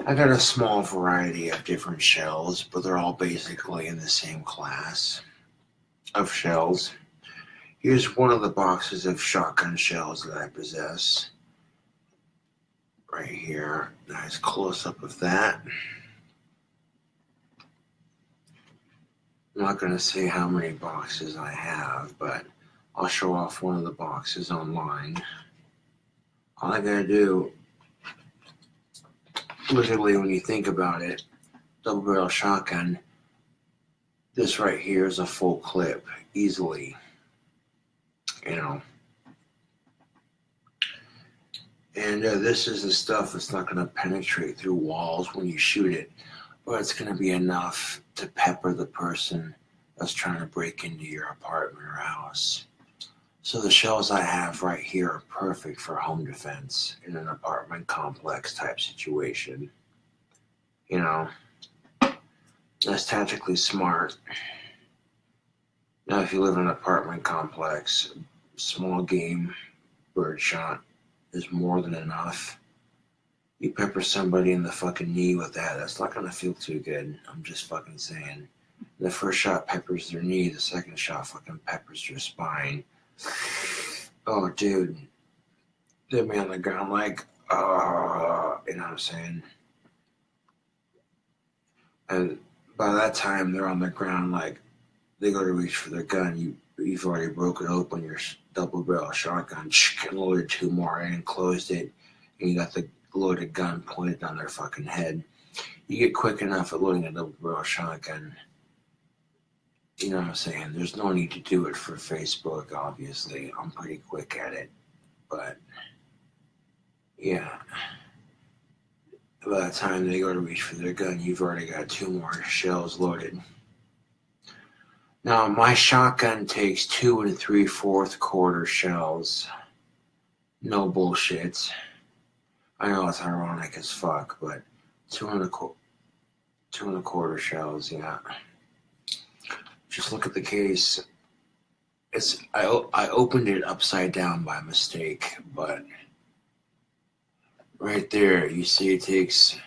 I got a small variety of different shells, but they're all basically in the same class of shells. Here's one of the boxes of shotgun shells that I possess. Right here. Nice close-up of that. I'm not going to say how many boxes I have, but I'll show off one of the boxes online. All I gotta do, literally when you think about it, double barrel shotgun, this right here is a full clip, easily, you know. And this is the stuff that's not going to penetrate through walls when you shoot it, but it's going to be enough to pepper the person that's trying to break into your apartment or house. So the shells I have right here are perfect for home defense in an apartment complex type situation. You know, that's tactically smart. Now, if you live in an apartment complex, small game birdshot is more than enough. You pepper somebody in the fucking knee with that, that's not going to feel too good. I'm just fucking saying. The first shot peppers their knee, the second shot fucking peppers their spine. Oh, dude. They'd be on the ground like, you know what I'm saying? And by that time, they're on the ground like, they go to reach for their gun. You've already broken open your double barrel shotgun, and loaded two more in, closed it, and you got the loaded gun pointed on their fucking head. You get quick enough at loading a double barrel shotgun. You know what I'm saying? There's no need to do it for Facebook, obviously. I'm pretty quick at it. But, yeah. By the time they go to reach for their gun, you've already got two more shells loaded. Now, my shotgun takes 2 3/4 quarter shells. No bullshit. I know it's ironic as fuck, but 2 1/4 shells, yeah. Just look at the case. I opened it upside down by mistake, but right there, you see it takes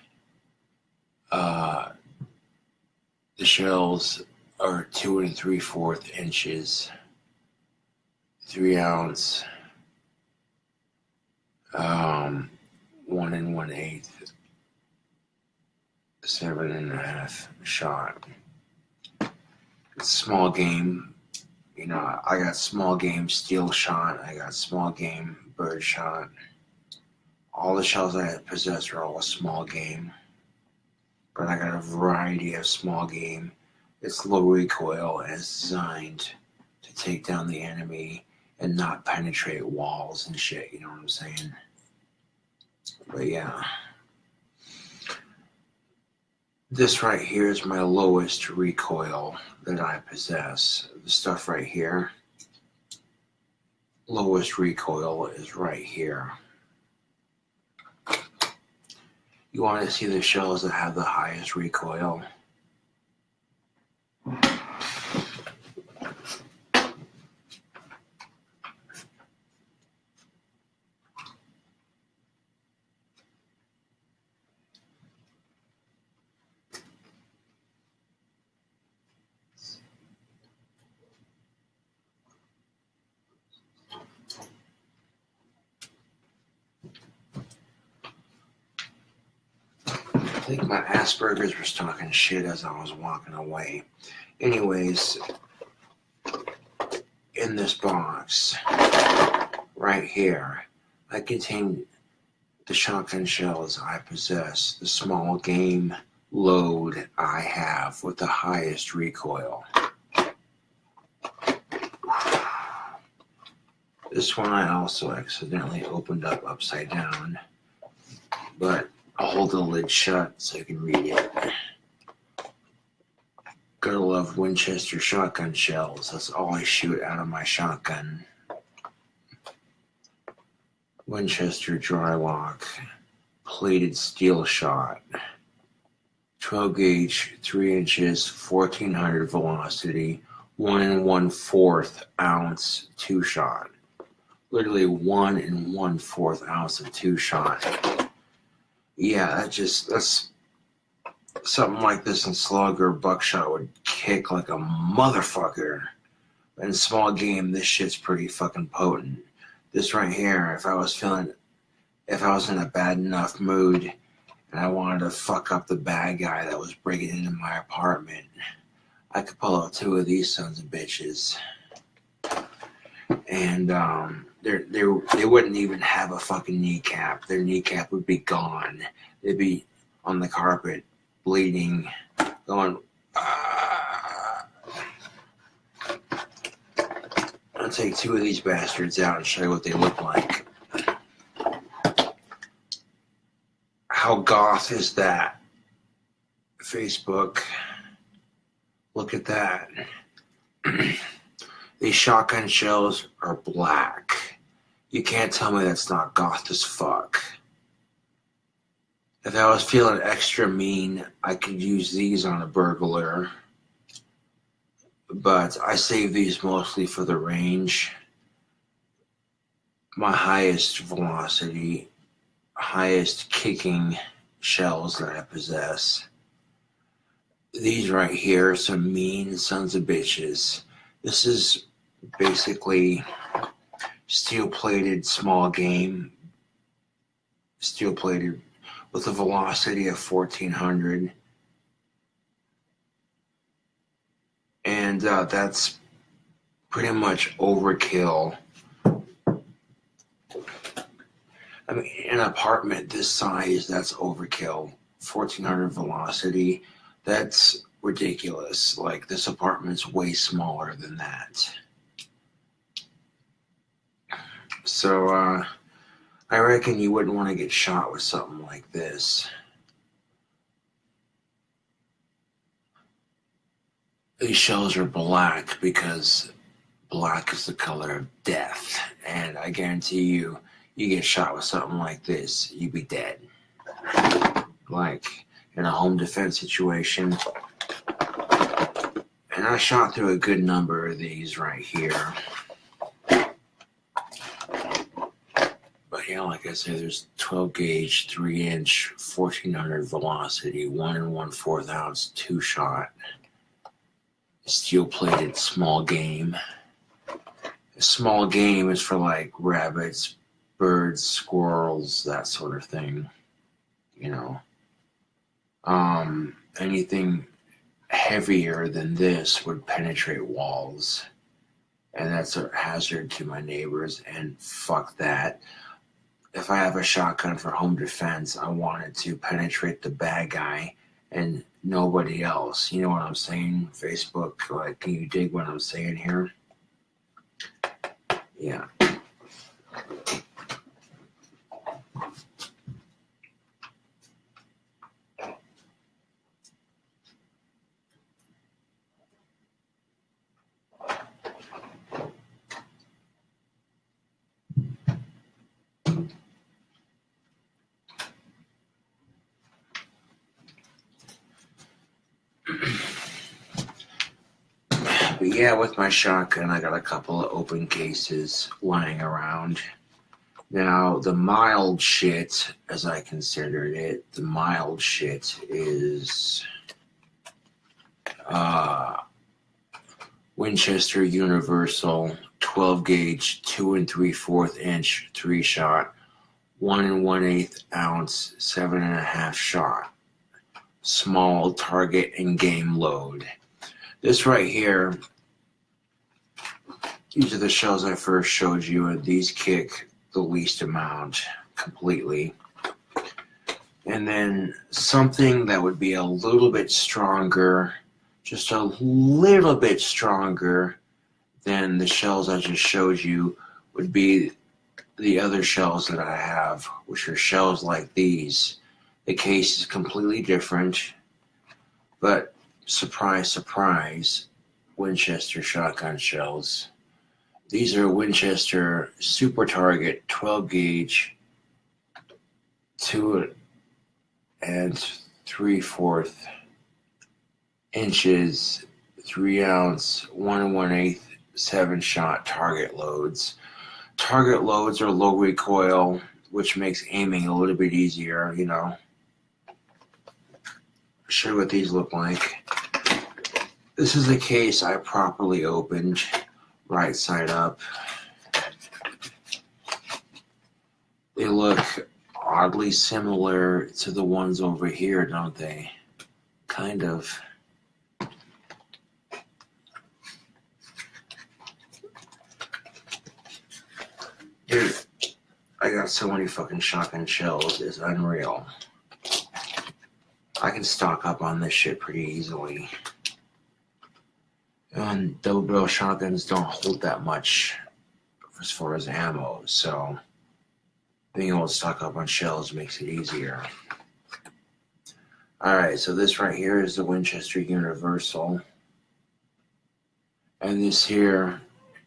The shells are 2 3/4 inches, 3 ounce, 1 1/8, 7.5 shot. It's small game. You know, I got small game steel shot. I got small game bird shot. All the shells I possess are all small game. But I got a variety of small game. It's low recoil and it's designed to take down the enemy and not penetrate walls and shit, you know what I'm saying? But yeah. This right here is my lowest recoil that I possess. The stuff right here, lowest recoil is right here. You want to see the shells that have the highest recoil? I think my Asperger's was talking shit as I was walking away. Anyways, in this box, right here, I contain the shotgun shells I possess, the small game load I have with the highest recoil. This one I also accidentally opened up upside down, but I'll hold the lid shut so you can read it. Gotta love Winchester shotgun shells. That's all I shoot out of my shotgun. Winchester dry lock, plated steel shot, 12 gauge, 3 inches, 1400 velocity, 1 1/4 ounce 2 shot. Literally 1 1/4 ounce of 2 shot. Yeah, that's something like this in slug or buckshot would kick like a motherfucker. In small game, this shit's pretty fucking potent. This right here, if I was in a bad enough mood and I wanted to fuck up the bad guy that was breaking into my apartment, I could pull out 2 of these sons of bitches. And they wouldn't even have a fucking kneecap. Their kneecap would be gone. They'd be on the carpet, bleeding, going, I'll take 2 of these bastards out and show you what they look like. How goth is that? Facebook. Look at that. These shotgun shells are black. You can't tell me that's not goth as fuck. If I was feeling extra mean, I could use these on a burglar. But I save these mostly for the range. My highest velocity, highest kicking shells that I possess. These right here are some mean sons of bitches. This is basically steel-plated small game. Steel-plated with a velocity of 1400. And that's pretty much overkill. I mean, an apartment this size, that's overkill. 1400 velocity, that's ridiculous. Like, this apartment's way smaller than that. So, I reckon you wouldn't want to get shot with something like this. These shells are black because black is the color of death. And I guarantee you, you get shot with something like this, you'd be dead. Like, in a home defense situation. And I shot through a good number of these right here. But yeah, like I said, there's 12 gauge, 3 inch, 1400 velocity, 1 1/4 ounce 2 shot. steel-plated small game. Small game is for like rabbits, birds, squirrels, that sort of thing. You know, anything heavier than this would penetrate walls, and that's a hazard to my neighbors. And fuck that. If I have a shotgun for home defense, I want it to penetrate the bad guy and nobody else. You know what I'm saying? Facebook, like, can you dig what I'm saying here? Yeah. But yeah, with my shotgun, I got a couple of open cases lying around. Now, the mild shit, as I considered it, the mild shit is Winchester Universal 12 gauge 2 3/4 inch 3-shot 1 1/8 ounce 7.5 shot small target and game load. This right here, these are the shells I first showed you, and these kick the least amount completely. And then something that would be a little bit stronger, just a little bit stronger than the shells I just showed you, would be the other shells that I have, which are shells like these. The case is completely different, but surprise, surprise, Winchester shotgun shells. These are Winchester Super Target 12 gauge 2 3/4 inches 3 ounce 1 1/8 7-shot target loads. Target loads are low recoil, which makes aiming a little bit easier, you know. Show you what these look like. This is a case I properly opened, right side up. They look oddly similar to the ones over here, don't they? Kind of. Dude, I got so many fucking shotgun shells, it's unreal. I can stock up on this shit pretty easily. And double barrel shotguns don't hold that much as far as ammo, so being able to stock up on shells makes it easier. Alright, so this right here is the Winchester Universal. And this here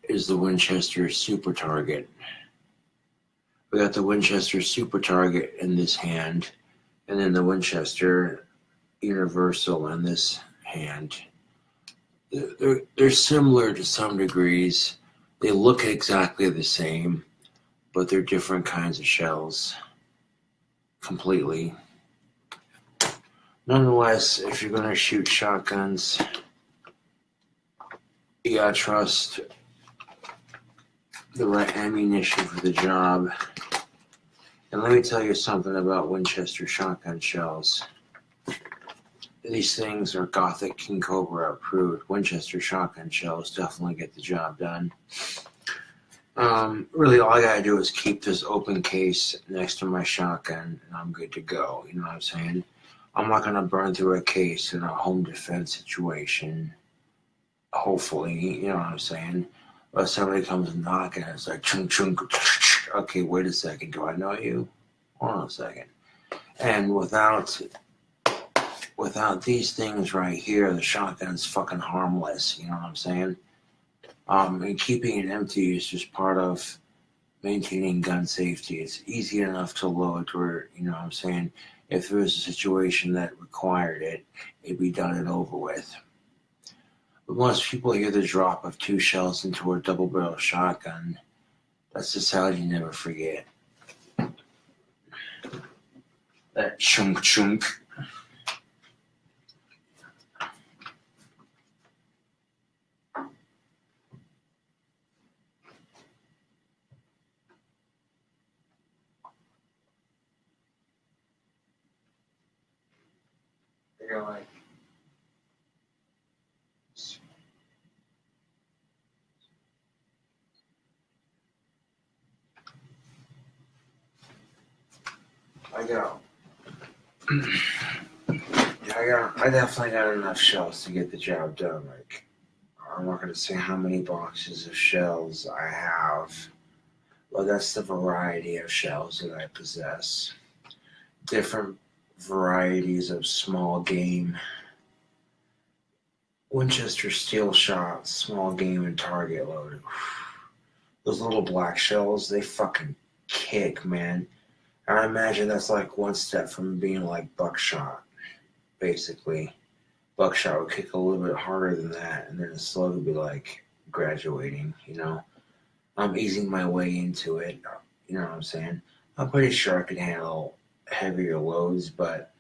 is the Winchester Super Target. We got the Winchester Super Target in this hand, and then the Winchester Universal in this hand. They're similar to some degrees. They look exactly the same, but they're different kinds of shells. Completely. Nonetheless, if you're going to shoot shotguns, you gotta trust the right ammunition for the job. And let me tell you something about Winchester shotgun shells. These things are Gothic King Cobra approved. Winchester shotgun shells definitely get the job done. Really, all I gotta do is keep this open case next to my shotgun, and I'm good to go. You know what I'm saying? I'm not gonna burn through a case in a home defense situation. Hopefully, you know what I'm saying? But somebody comes knocking, it's like chung chung. Okay, wait a second. Do I know you? Hold on a second. And without these things right here, the shotgun's fucking harmless. You know what I'm saying? And keeping it empty is just part of maintaining gun safety. It's easy enough to load where, you know what I'm saying, if there was a situation that required it, it'd be done and over with. But most people hear the drop of 2 shells into a double-barrel shotgun. That's the sound you never forget. That chunk chunk. You're like, I go. I definitely got enough shells to get the job done. Like, I'm not going to say how many boxes of shells I have. Well, that's the variety of shells that I possess. Different varieties of small game. Winchester steel shots, small game, and target load. Those little black shells, they fucking kick, man. And I imagine that's like one step from being like buckshot, basically. Buckshot would kick a little bit harder than that, and then the slug would be like graduating, you know? I'm easing my way into it, you know what I'm saying? I'm pretty sure I could handle heavier loads, but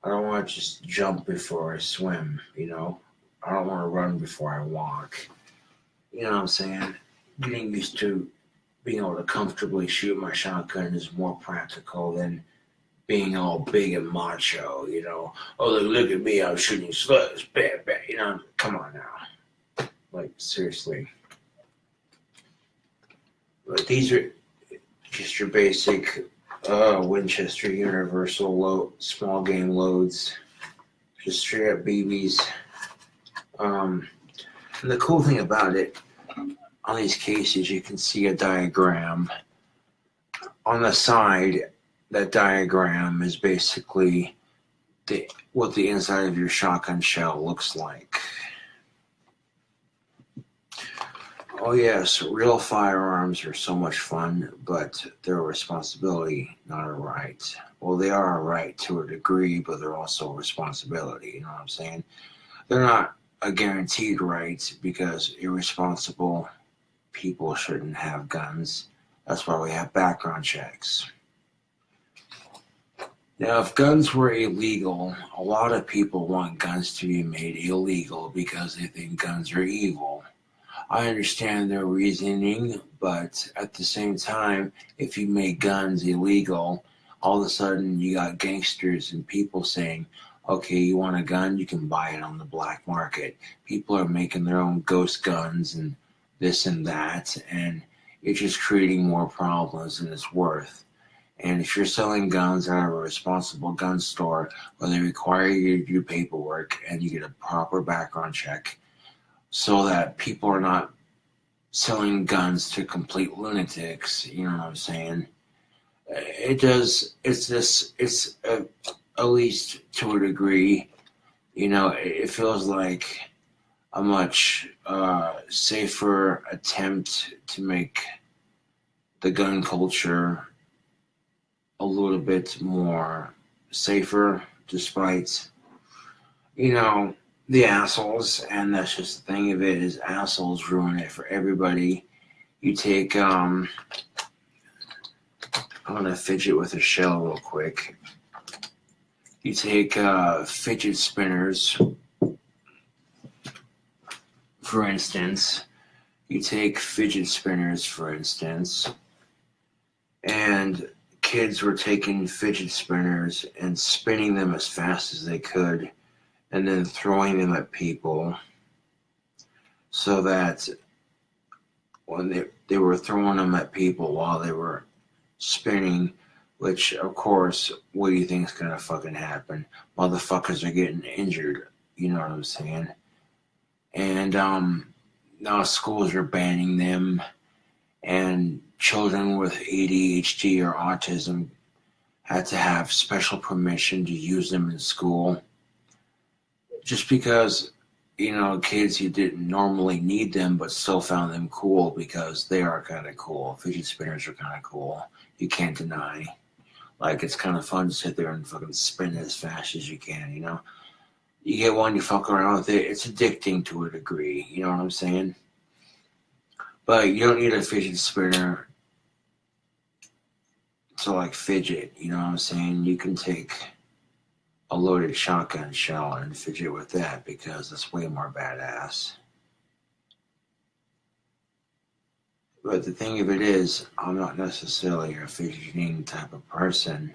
I don't want to just jump before I swim, you know? I don't want to run before I walk. You know what I'm saying? Getting used to being able to comfortably shoot my shotgun is more practical than being all big and macho, you know? Oh, look at me, I'm shooting slugs, bam, bam, you know? Come on now. Like, seriously. But these are just your basic Winchester Universal small game loads. Just straight up BBs. And the cool thing about it, on these cases, you can see a diagram. On the side, that diagram is basically what the inside of your shotgun shell looks like. Oh yes, real firearms are so much fun, but they're a responsibility, not a right. Well, they are a right to a degree, but they're also a responsibility, you know what I'm saying? They're not a guaranteed right because irresponsible people shouldn't have guns. That's why we have background checks. Now, if guns were illegal, a lot of people want guns to be made illegal because they think guns are evil. I understand their reasoning, but at the same time, if you make guns illegal, all of a sudden you got gangsters and people saying, okay, you want a gun? You can buy it on the black market. People are making their own ghost guns and this and that, and it's just creating more problems than it's worth. And if you're selling guns out of a responsible gun store where they require you to do paperwork and you get a proper background check so that people are not selling guns to complete lunatics, you know what I'm saying? It's at least to a degree, you know, it feels like a much safer attempt to make the gun culture a little bit more safer, despite, you know, the assholes, and that's just the thing of it, is assholes ruin it for everybody. You take, I'm gonna fidget with a shell real quick. You take fidget spinners, for instance. And kids were taking fidget spinners and spinning them as fast as they could and then throwing them at people, so that when they were throwing them at people while they were spinning, which of course, what do you think is gonna fucking happen? Motherfuckers are getting injured, you know what I'm saying? And now schools are banning them, and children with ADHD or autism had to have special permission to use them in school. Just because, you know, kids who didn't normally need them but still found them cool because they are kind of cool. Fidget spinners are kind of cool. You can't deny. Like, it's kind of fun to sit there and fucking spin as fast as you can, you know? You get one, you fuck around with it. It's addicting to a degree, you know what I'm saying? But you don't need a fidget spinner to, like, fidget, you know what I'm saying? You can take a loaded shotgun shell and fidget with that because that's way more badass. But the thing of it is, I'm not necessarily a fidgeting type of person.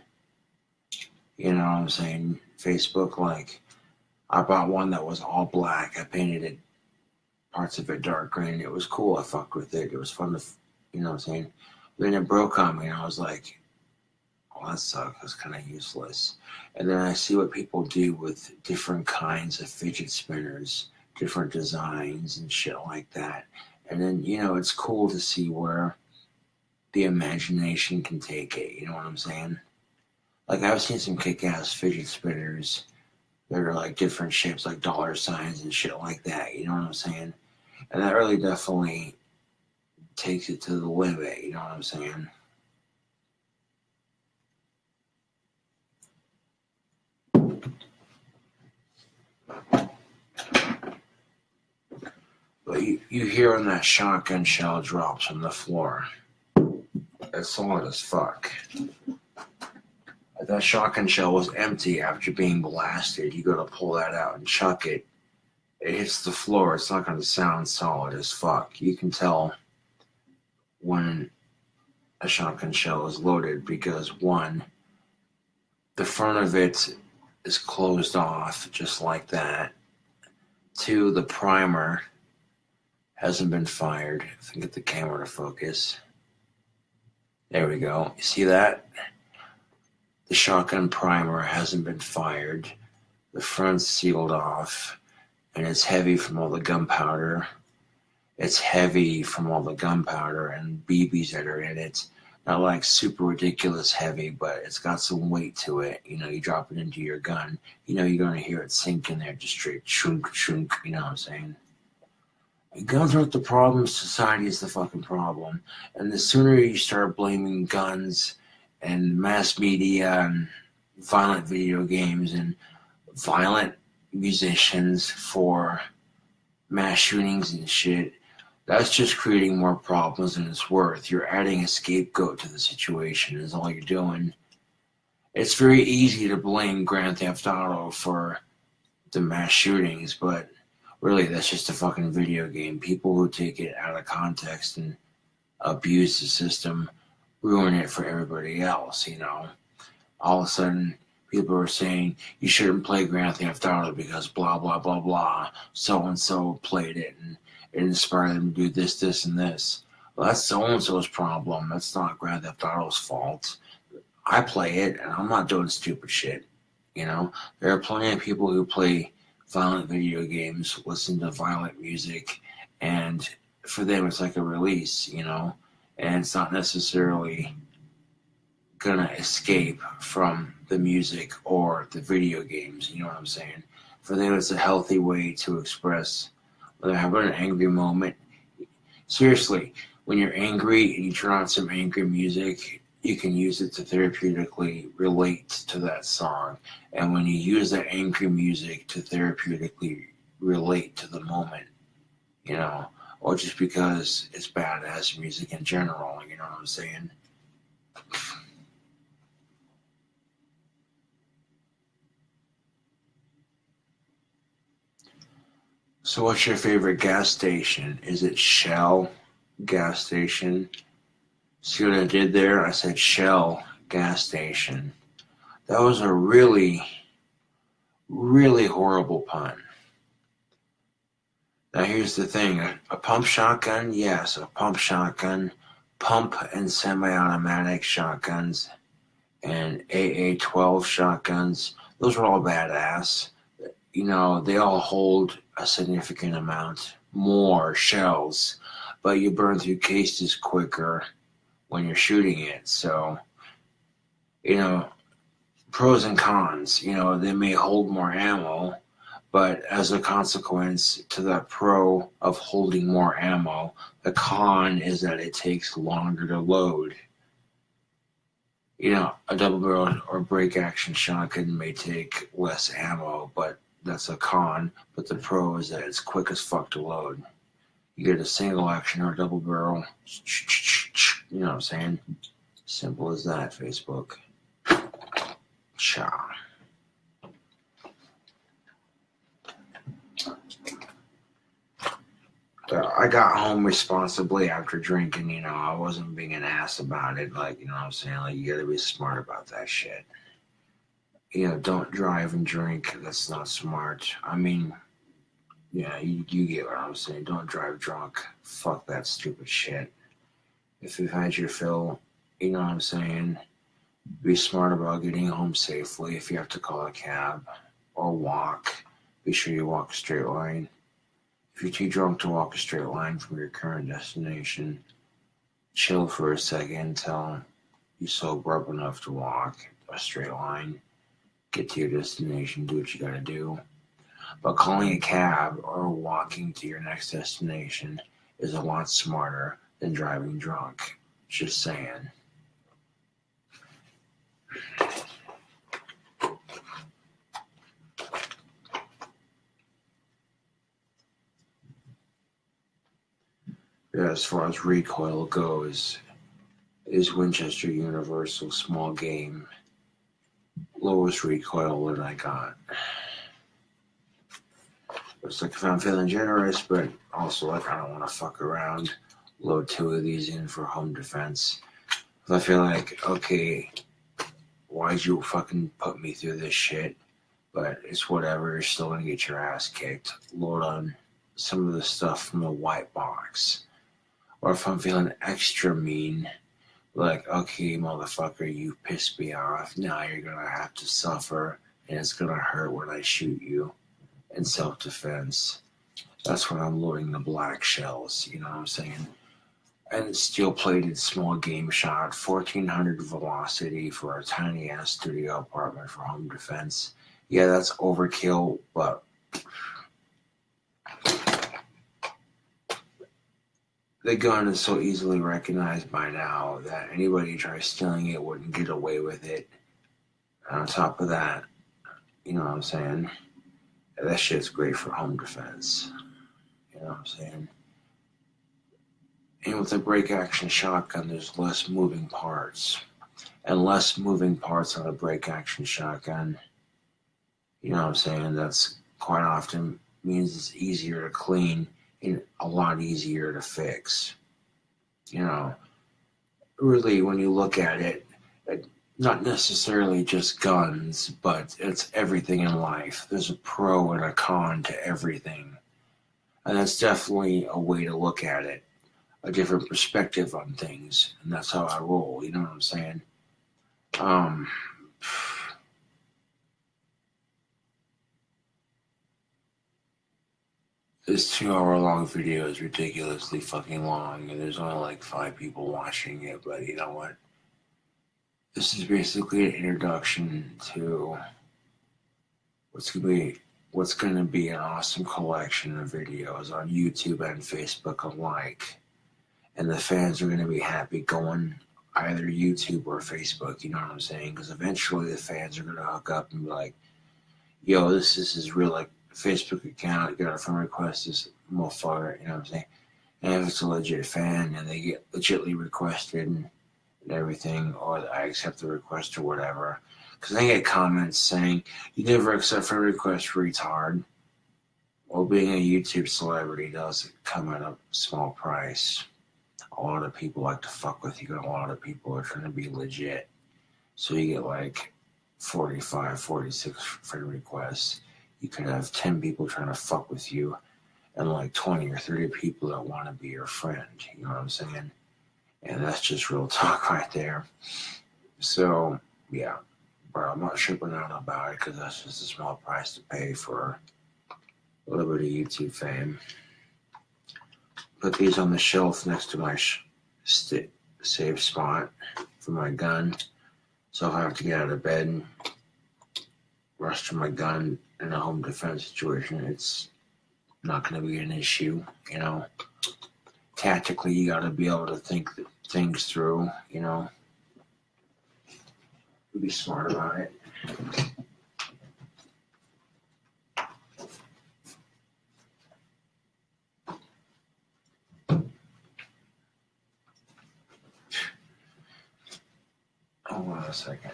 You know what I'm saying? Facebook, like, I bought one that was all black. I painted it, parts of it dark green. It was cool. I fucked with it. It was fun to, you know what I'm saying? Then it broke on me, and I was like, well, that sucks. That's kind of useless. And then I see what people do with different kinds of fidget spinners, different designs and shit like that. And then, you know, it's cool to see where the imagination can take it. You know what I'm saying? Like, I've seen some kick-ass fidget spinners that are like different shapes, like dollar signs and shit like that. You know what I'm saying? And that really definitely takes it to the limit. You know what I'm saying? But you hear when that shotgun shell drops on the floor. It's solid as fuck. If that shotgun shell was empty after being blasted, you go to pull that out and chuck it. It hits the floor. It's not going to sound solid as fuck. You can tell when a shotgun shell is loaded because, one, the front of it is closed off just like that. Two, the primer hasn't been fired. If I can get the camera to focus. There we go. You see that? The shotgun primer hasn't been fired. The front's sealed off. And it's heavy from all the gunpowder. It's heavy from all the gunpowder and BBs that are in it. Not like super ridiculous heavy, but it's got some weight to it. You know, you drop it into your gun, you know you're going to hear it sink in there just straight chunk, chunk, you know what I'm saying? Guns aren't the problem, society is the fucking problem. And the sooner you start blaming guns and mass media and violent video games and violent musicians for mass shootings and shit, that's just creating more problems than it's worth. You're adding a scapegoat to the situation is all you're doing. It's very easy to blame Grand Theft Auto for the mass shootings, but really that's just a fucking video game. People who take it out of context and abuse the system ruin it for everybody else, you know. All of a sudden people are saying you shouldn't play Grand Theft Auto because blah blah blah blah, so and so played it and it inspired them to do this, this, and this. Well, that's so and so's problem. That's not Grand Theft Auto's fault. I play it and I'm not doing stupid shit. You know, there are plenty of people who play violent video games, listen to violent music, and for them it's like a release, you know, and it's not necessarily gonna escape from the music or the video games, you know what I'm saying? For them it's a healthy way to express when they're having an angry moment. Seriously, when you're angry and you turn on some angry music, you can use it to therapeutically relate to that song. And when you use that angry music to therapeutically relate to the moment, you know, or just because it's badass music in general, you know what I'm saying? So what's your favorite gas station? Is it Shell gas station? See what I did there? I said Shell gas station. That was a really, really horrible pun. Now here's the thing. A pump shotgun, yes, a pump shotgun. Pump and semi-automatic shotguns and AA-12 shotguns. Those are all badass. You know, they all hold a significant amount more shells, but you burn through cases quicker when you're shooting it. So, you know, pros and cons. You know, they may hold more ammo, but as a consequence to that pro of holding more ammo, the con is that it takes longer to load. You know, a double barrel or break action shotgun may take less ammo, but that's a con. But the pro is that it's quick as fuck to load. You get a single action or a double barrel, you know what I'm saying? Simple as that, Facebook. Cha. I got home responsibly after drinking, you know, I wasn't being an ass about it, like, you know what I'm saying? Like, you gotta be smart about that shit. don't drive and drink. That's not smart. I mean, yeah, you get what I'm saying. Don't drive drunk. Fuck that stupid shit. If you've had your fill, you know what I'm saying? Be smart about getting home safely. If you have to call a cab or walk, be sure you walk a straight line. If you're too drunk to walk a straight line from your current destination, chill for a second until you sober up enough to walk a straight line. Get to your destination, do what you gotta do. But calling a cab or walking to your next destination is a lot smarter than driving drunk. Just saying. As far as recoil goes, is Winchester Universal small game lowest recoil that I got. It's like if I'm feeling generous, but also like I don't want to fuck around, load 2 of these in for home defense. If I feel like, okay, why'd you fucking put me through this shit? But it's whatever, you're still gonna get your ass kicked. Load on some of the stuff from the white box. Or if I'm feeling extra mean, like, okay, motherfucker, you pissed me off. Now you're gonna have to suffer, and it's gonna hurt when I shoot you in self-defense. That's when I'm loading the black shells, you know what I'm saying? And steel-plated small game shot, 1400 velocity for a tiny-ass studio apartment for home defense. Yeah, that's overkill, but the gun is so easily recognized by now that anybody who tries stealing it wouldn't get away with it. And on top of that, you know what I'm saying? That shit's great for home defense. You know what I'm saying? And with a break action shotgun, there's less moving parts. And less moving parts on a break action shotgun, you know what I'm saying? That's quite often means it's easier to clean and a lot easier to fix. You know, really, when you look at it, not necessarily just guns, but it's everything in life. There's a pro and a con to everything. And that's definitely a way to look at it, a different perspective on things. And that's how I roll, you know what I'm saying? This 2 hour long video is ridiculously fucking long, and there's only like 5 people watching it, but you know what? This is basically an introduction to what's gonna be an awesome collection of videos on YouTube and Facebook alike. And the fans are gonna be happy going either YouTube or Facebook, you know what I'm saying? Because eventually the fans are gonna hook up and be like, yo, this is his real like Facebook account, got a friend request this motherfucker, you know what I'm saying? And if it's a legit fan and they get legitly requested and everything, or I accept the request or whatever, because I get comments saying, you never accept friend request, retard. Well, being a YouTube celebrity does come at a small price. A lot of people like to fuck with you, and a lot of people are trying to be legit. So you get like 45, 46 friend requests. You could have 10 people trying to fuck with you and like 20 or 30 people that want to be your friend. You know what I'm saying? And that's just real talk right there. So, yeah. But I'm not tripping out about it because that's just a small price to pay for a little bit of YouTube fame. Put these on the shelf next to my safe spot for my gun. So if I have to get out of bed and rush to my gun in a home defense situation, it's not going to be an issue, you know. Tactically, you got to be able to think things through, you know. Be smart about it. Hold on a second.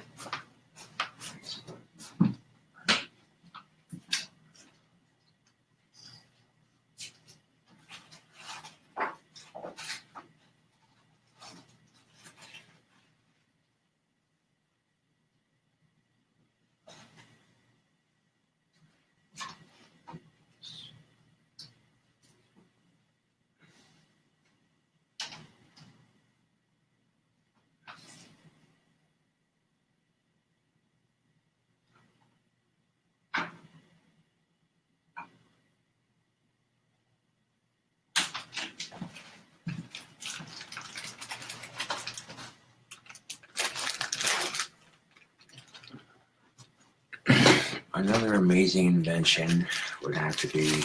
Another amazing invention would have to be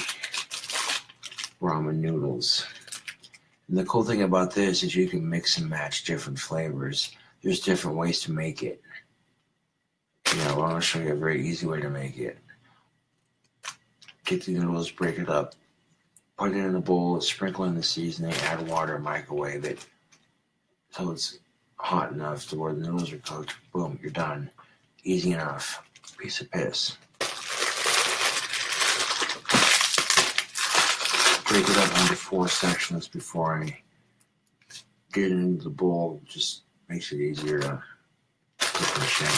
ramen noodles. And the cool thing about this is you can mix and match different flavors. There's different ways to make it. You know, I want to show you a very easy way to make it. Get the noodles, break it up, put it in a bowl, sprinkle in the seasoning, add water, microwave it until it's hot enough to where the noodles are cooked. Boom, you're done. Easy enough. Piece of piss. Break it up into 4 sections before I get it into the bowl. Just makes it easier to cook and shake.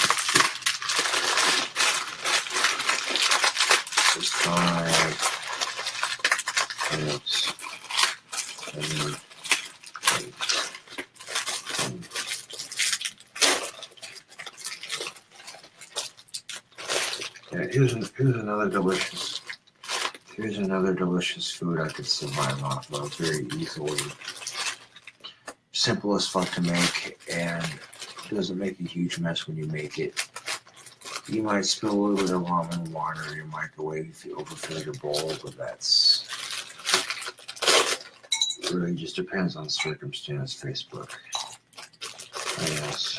Just 5 minutes. 7, 8, 10. Yeah, here's another delicious. Here's another delicious food I could survive off of very easily. Simple as fuck to make, and doesn't make a huge mess when you make it. You might spill a little bit of ramen water in your microwave if you overfill your bowl, but that's really just depends on circumstance. Facebook. Yes.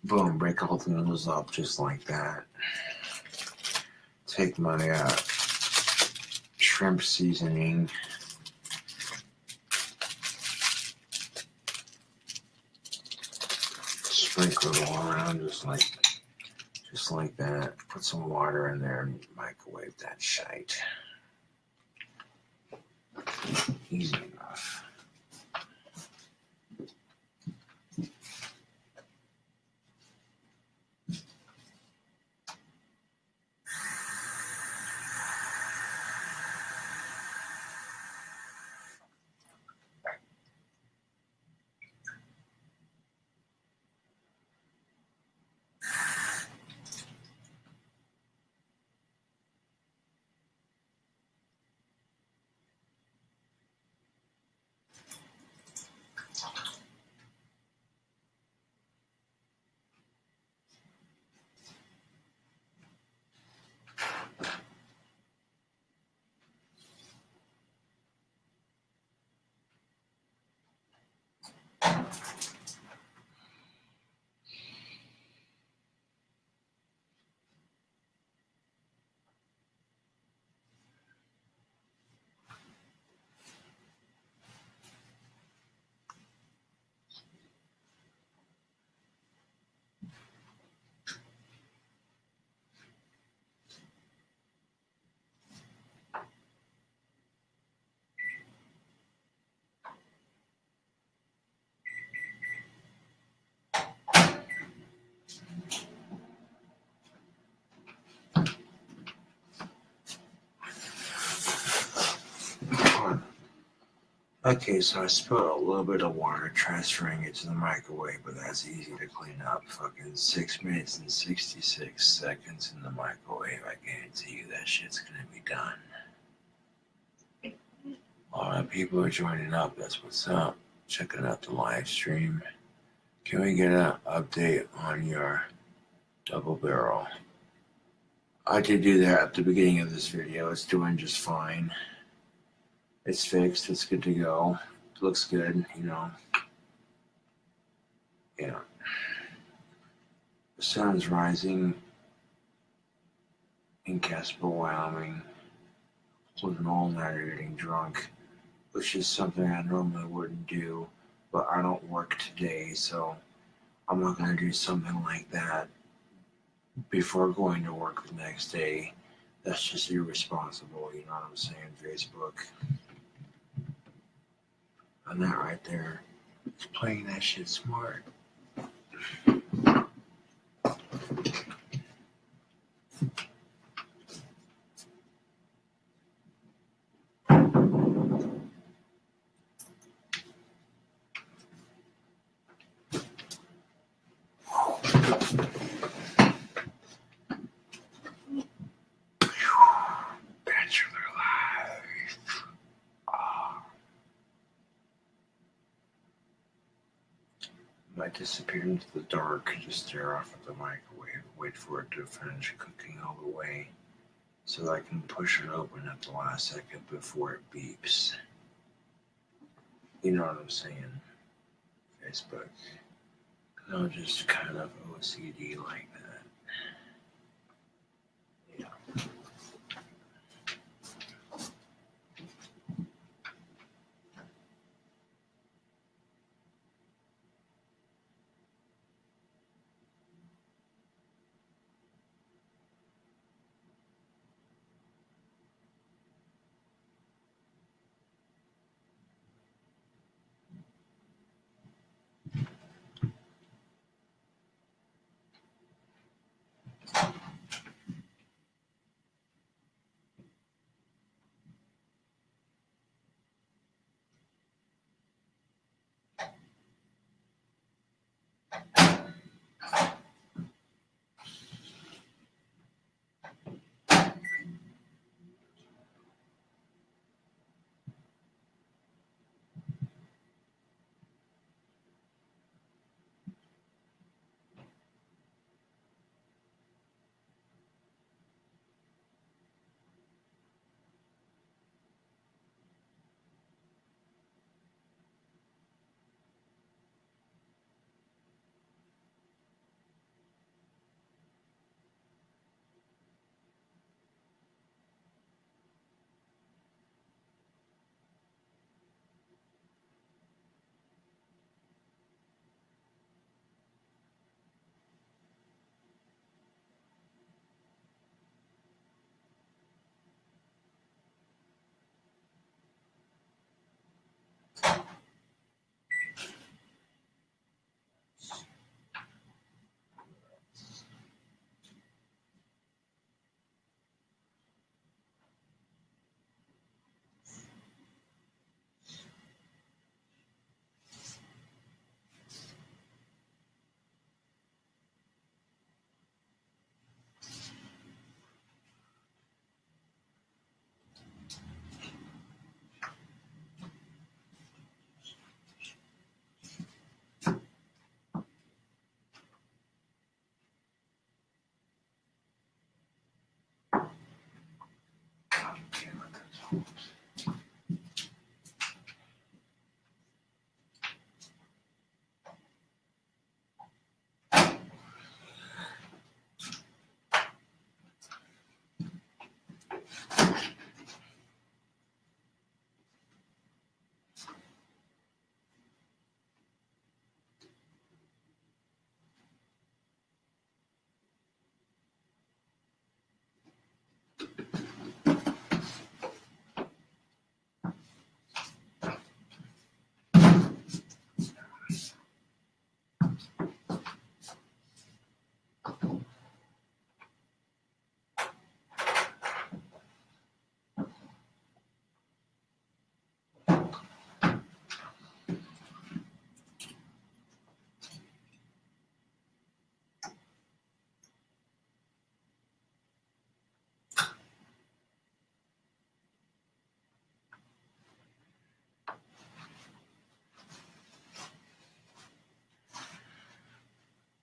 Boom, break all the noodles up just like that. Take my shrimp seasoning. Sprinkle it all around just like that. Put some water in there and microwave that shite. Easy enough. Okay, so I spilled a little bit of water, transferring it to the microwave, but that's easy to clean up. Fucking 6 minutes and 66 seconds in the microwave. I guarantee you that shit's gonna be done. All right, people are joining up. That's what's up. Checking out the live stream. Can we get an update on your double barrel? I did do that at the beginning of this video. It's doing just fine. It's fixed. It's good to go. It looks good, you know. Yeah. The sun's rising in Casper, Wyoming. With an all-nighter getting drunk, which is something I normally wouldn't do, but I don't work today, so I'm not going to do something like that before going to work the next day. That's just irresponsible, you know what I'm saying, Facebook? And that right there is playing that shit smart. Bachelor life. Oh. Might disappear into the dark, just stare off at the microwave, wait for it to finish cooking all the way, so that I can push it open at the last second before it beeps. You know what I'm saying? Facebook. I'm just kind of OCD like that. Yeah.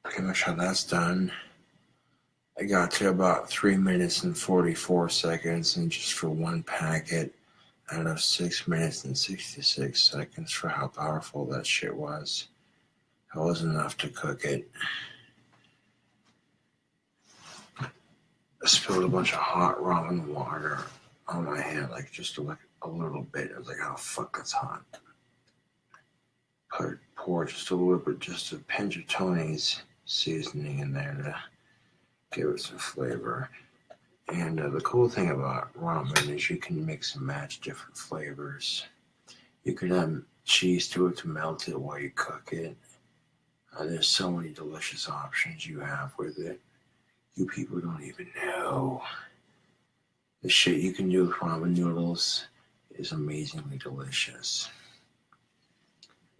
Pretty much how that's done. I got to about 3 minutes and 44 seconds, and just for one packet out of 6 minutes and 66 seconds for how powerful that shit was. That was enough to cook it. I spilled a bunch of hot ramen water on my hand, like just like a little bit. I was like, oh fuck, that's hot. Pour just a little bit, just a pinch of Tony's seasoning in there to give it some flavor. And the cool thing about ramen is you can mix and match different flavors. You could cheese to it to melt it while you cook it. There's so many delicious options you have with it. You people don't even know. The shit you can do with ramen noodles is amazingly delicious.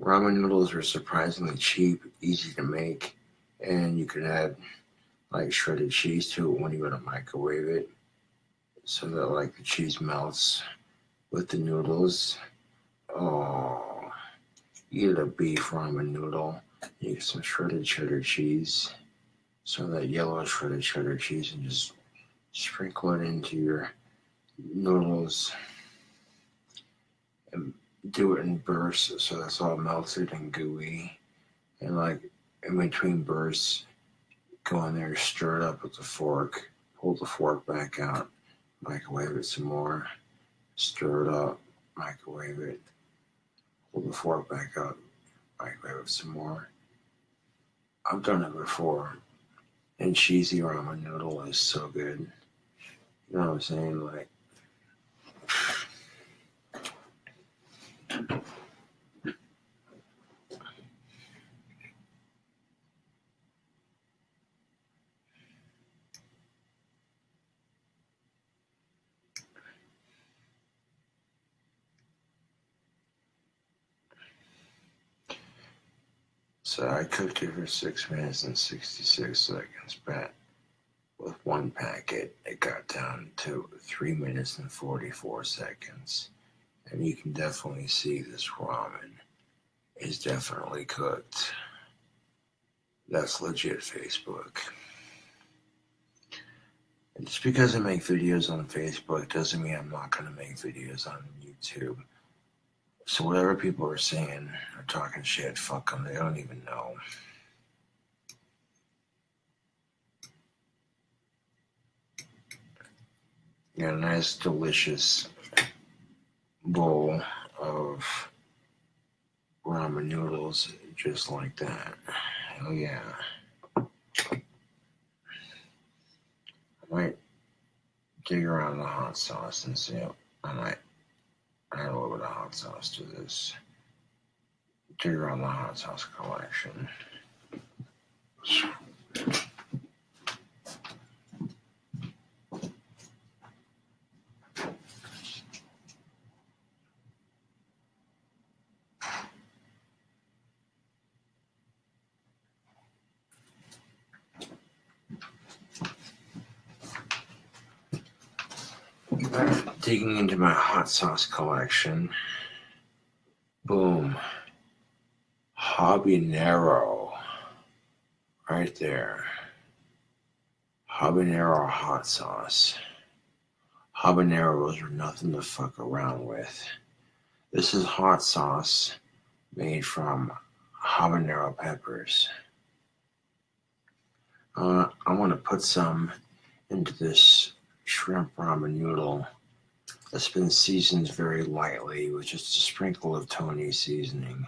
Ramen noodles are surprisingly cheap, easy to make, and you can add like shredded cheese to it when you want to microwave it so that like the cheese melts with the noodles. Oh, you get a beef ramen noodle, you get some shredded cheddar cheese, some of that yellow shredded cheddar cheese, and just sprinkle it into your noodles and do it in bursts so that's all melted and gooey. And like in between bursts, go in there, stir it up with the fork, pull the fork back out, microwave it some more, stir it up, microwave it, pull the fork back out, microwave it some more. I've done it before, and cheesy ramen noodle is so good. You know what I'm saying? Like, so I cooked it for 6 minutes and 66 seconds, but with one packet, it got down to 3 minutes and 44 seconds. And you can definitely see this ramen is definitely cooked. That's legit Facebook. And just because I make videos on Facebook doesn't mean I'm not going to make videos on YouTube. So whatever people are saying or talking shit, fuck them. They don't even know. You got a nice, delicious bowl of ramen noodles just like that. Hell yeah. I might dig around the hot sauce and see if I might add a little bit of hot sauce to this. Dig around the hot sauce collection. Digging into my hot sauce collection. Boom. Habanero. Right there. Habanero hot sauce. Habaneros are nothing to fuck around with. This is hot sauce made from habanero peppers. I want to put some into this shrimp ramen noodle that's been seasoned very lightly with just a sprinkle of Tony seasoning.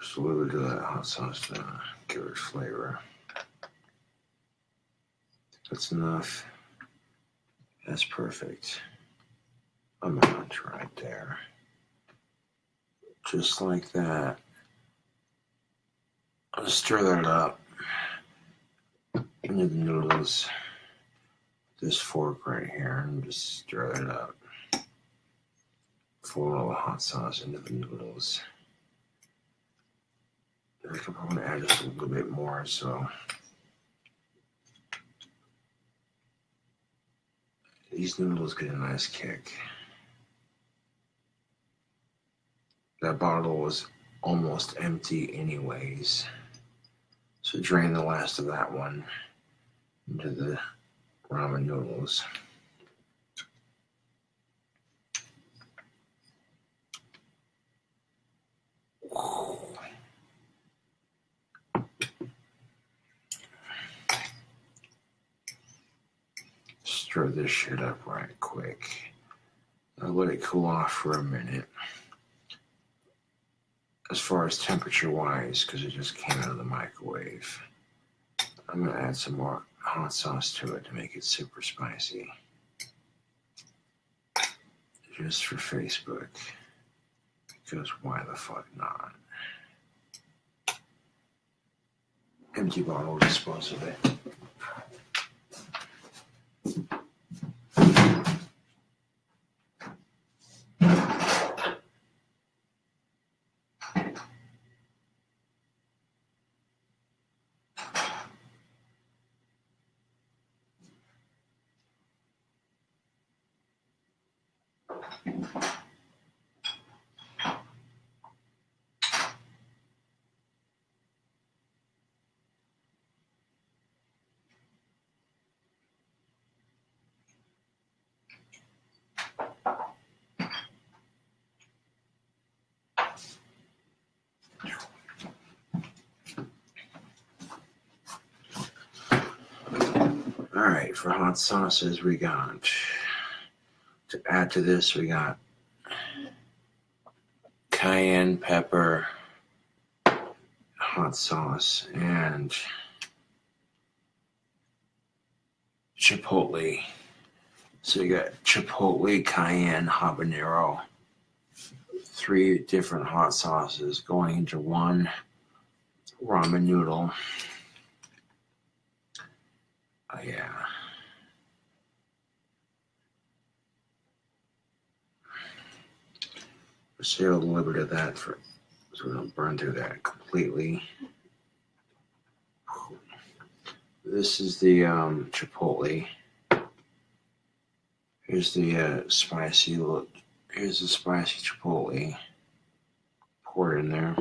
Just a little bit of that hot sauce to give it flavor. That's enough. That's perfect. Amount right there. Just like that. I'll stir that up into the noodles. This fork right here, and just stir it up. Pour a little hot sauce into the noodles. I could probably add just a little bit more, so these noodles get a nice kick. That bottle was almost empty anyways, so drain the last of that one into the ramen noodles. Stir this shit up right quick. I'll let it cool off for a minute. As far as temperature wise, because it just came out of the microwave, I'm gonna add some more hot sauce to it to make it super spicy. Just for Facebook. Because why the fuck not? Empty bottle, dispose of it. Alright, for hot sauces, we got, to add to this, we got cayenne pepper, hot sauce, and chipotle. So you got chipotle, cayenne, habanero. 3 different hot sauces going into one ramen noodle. Oh, yeah. Let's save a little bit of that so we don't burn through that completely. This is the chipotle. Here's the spicy look. Here's the spicy chipotle. Pour it in there.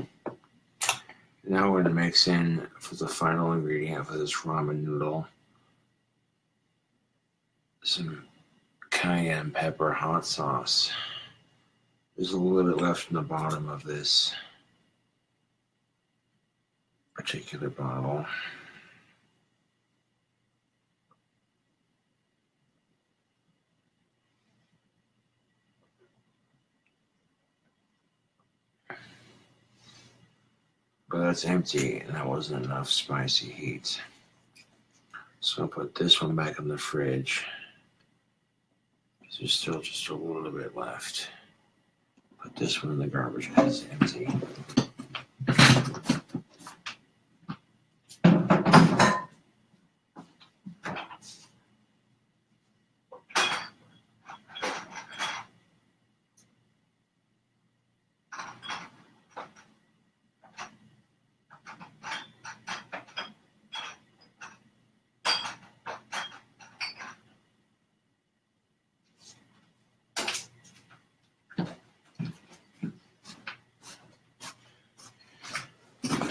Now we're going to mix in for the final ingredient for this ramen noodle some cayenne pepper hot sauce. There's a little bit left in the bottom of this particular bottle. But that's empty, and that wasn't enough spicy heat. So I'll put this one back in the fridge. There's still just a little bit left. Put this one in the garbage because it's empty.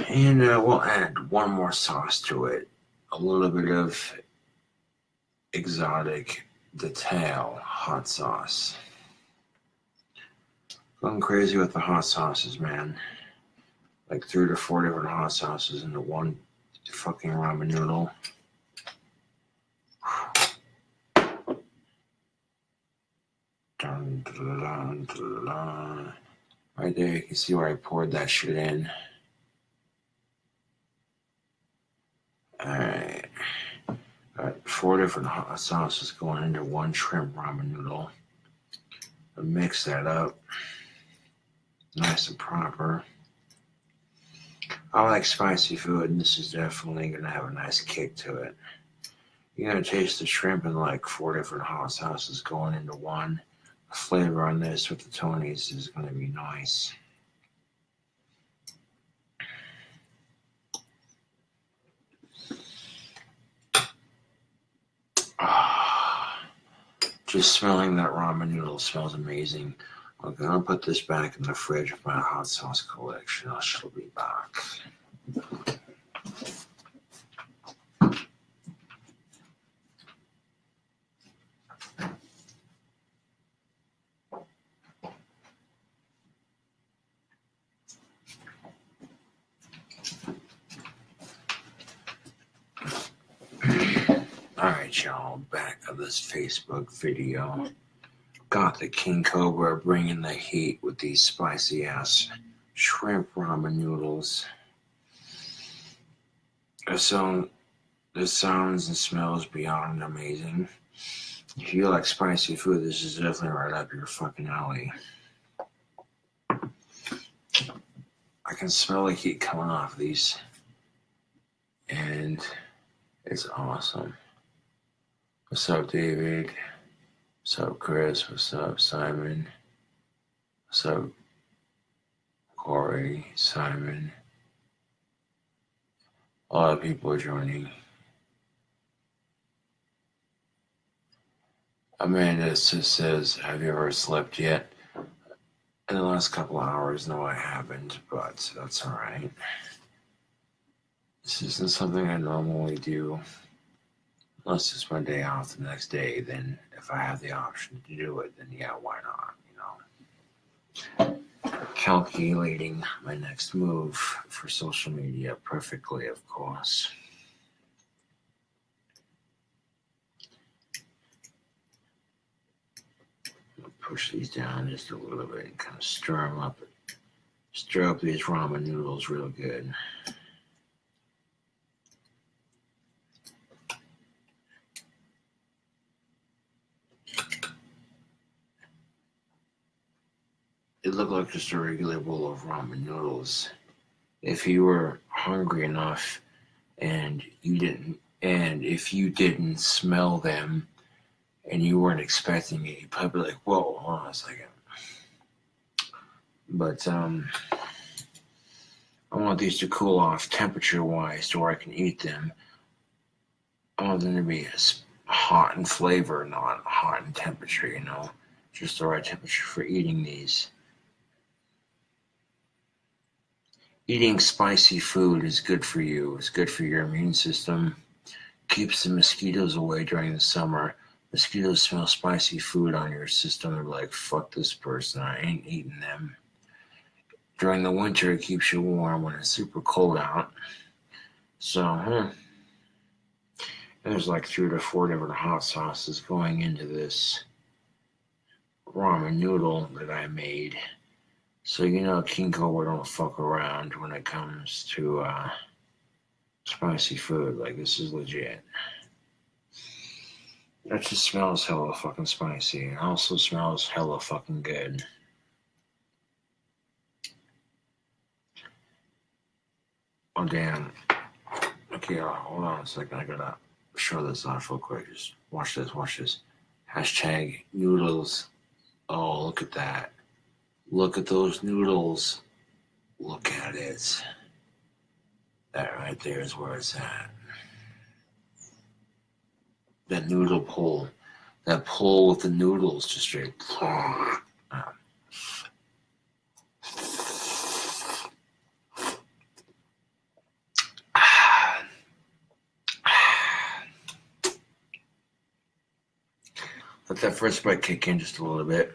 And we'll add one more sauce to it. A little bit of exotic detail hot sauce. Going crazy with the hot sauces, man. Like 3 to 4 different hot sauces into one fucking ramen noodle. Dun, dun, dun, dun, dun. Right there, you can see where I poured that shit in. Alright. Got 4 different hot sauces going into one shrimp ramen noodle. I'll mix that up. Nice and proper. I like spicy food, and this is definitely going to have a nice kick to it. You're going to taste the shrimp in like 4 different hot sauces going into one. The flavor on this with the Tonys is going to be nice. Just smelling that ramen noodle smells amazing. I'm going to put this back in the fridge of my hot sauce collection. I shall be back. Alright, y'all, back of this Facebook video. Got the King Cobra bringing the heat with these spicy ass shrimp ramen noodles. So The sounds and smells beyond amazing. If you like spicy food, this is definitely right up your fucking alley. I can smell the heat coming off these, and it's awesome. What's up, David? What's up, Chris? What's up, Simon? What's up, Corey? Simon? A lot of people are joining. Amanda just says, have you ever slept yet? In the last couple of hours, no, I haven't, but that's alright. This isn't something I normally do. Unless it's my day off the next day, then if I have the option to do it, then yeah, why not, you know? Calculating my next move for social media perfectly, of course. Push these down just a little bit and kind of stir them up. Stir up these ramen noodles real good. It looked like just a regular bowl of ramen noodles. If you were hungry enough and if you didn't smell them and you weren't expecting it, you'd probably be like, whoa, hold on a second. But I want these to cool off temperature-wise to where I can eat them. I want them to be hot in flavor, not hot in temperature, you know? Just the right temperature for eating these. Eating spicy food is good for you. It's good for your immune system. Keeps the mosquitoes away during the summer. Mosquitoes smell spicy food on your system. They're like, fuck this person. I ain't eating them. During the winter, it keeps you warm when it's super cold out. So, there's like 3 to 4 different hot sauces going into this ramen noodle that I made. So, you know, King Cobra don't fuck around when it comes to spicy food. Like, this is legit. That just smells hella fucking spicy. It also smells hella fucking good. Oh, damn. Okay, hold on a second. I gotta show this off real quick. Just watch this, watch this. Hashtag noodles. Oh, look at that. Look at those noodles. Look at it. That right there is where it's at. That noodle pull. That pull with the noodles just straight. Let that first bite kick in just a little bit.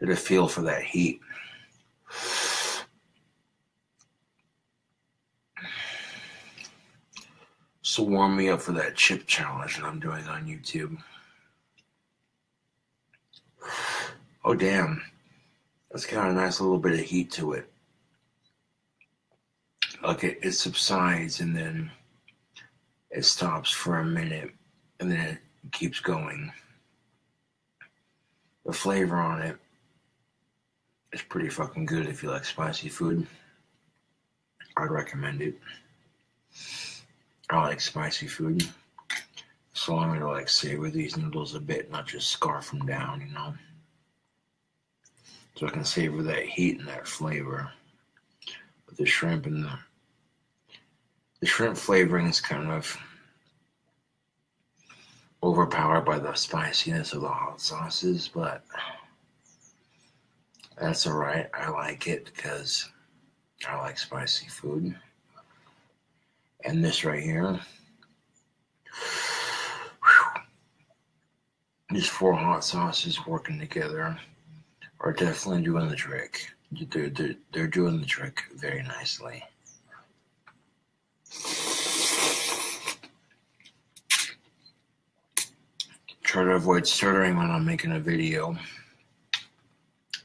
Get a feel for that heat. So warm me up for that chip challenge that I'm doing on YouTube. Oh, damn. That's got a nice little bit of heat to it. Like it subsides and then it stops for a minute and then it keeps going. The flavor on it is pretty fucking good if you like spicy food. I'd recommend it. I like spicy food. So I'm gonna like savor these noodles a bit, not just scarf them down, you know. So I can savor that heat and that flavor. But the shrimp and the shrimp flavoring is kind of overpowered by the spiciness of the hot sauces, but that's alright. I like it because I like spicy food. And this right here, these 4 hot sauces working together are definitely doing the trick. They're doing the trick very nicely. Try to avoid stuttering when I'm making a video.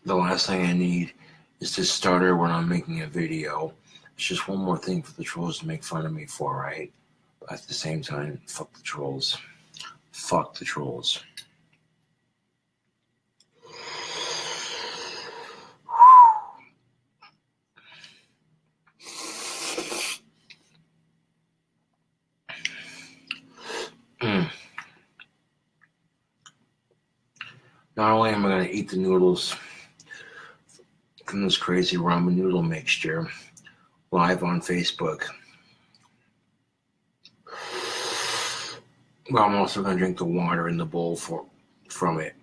The last thing I need is to stutter when I'm making a video. It's just one more thing for the trolls to make fun of me for, right? But at the same time, fuck the trolls. Fuck the trolls. Not only am I going to eat the noodles from this crazy ramen noodle mixture live on Facebook, but I'm also going to drink the water in the bowl from it.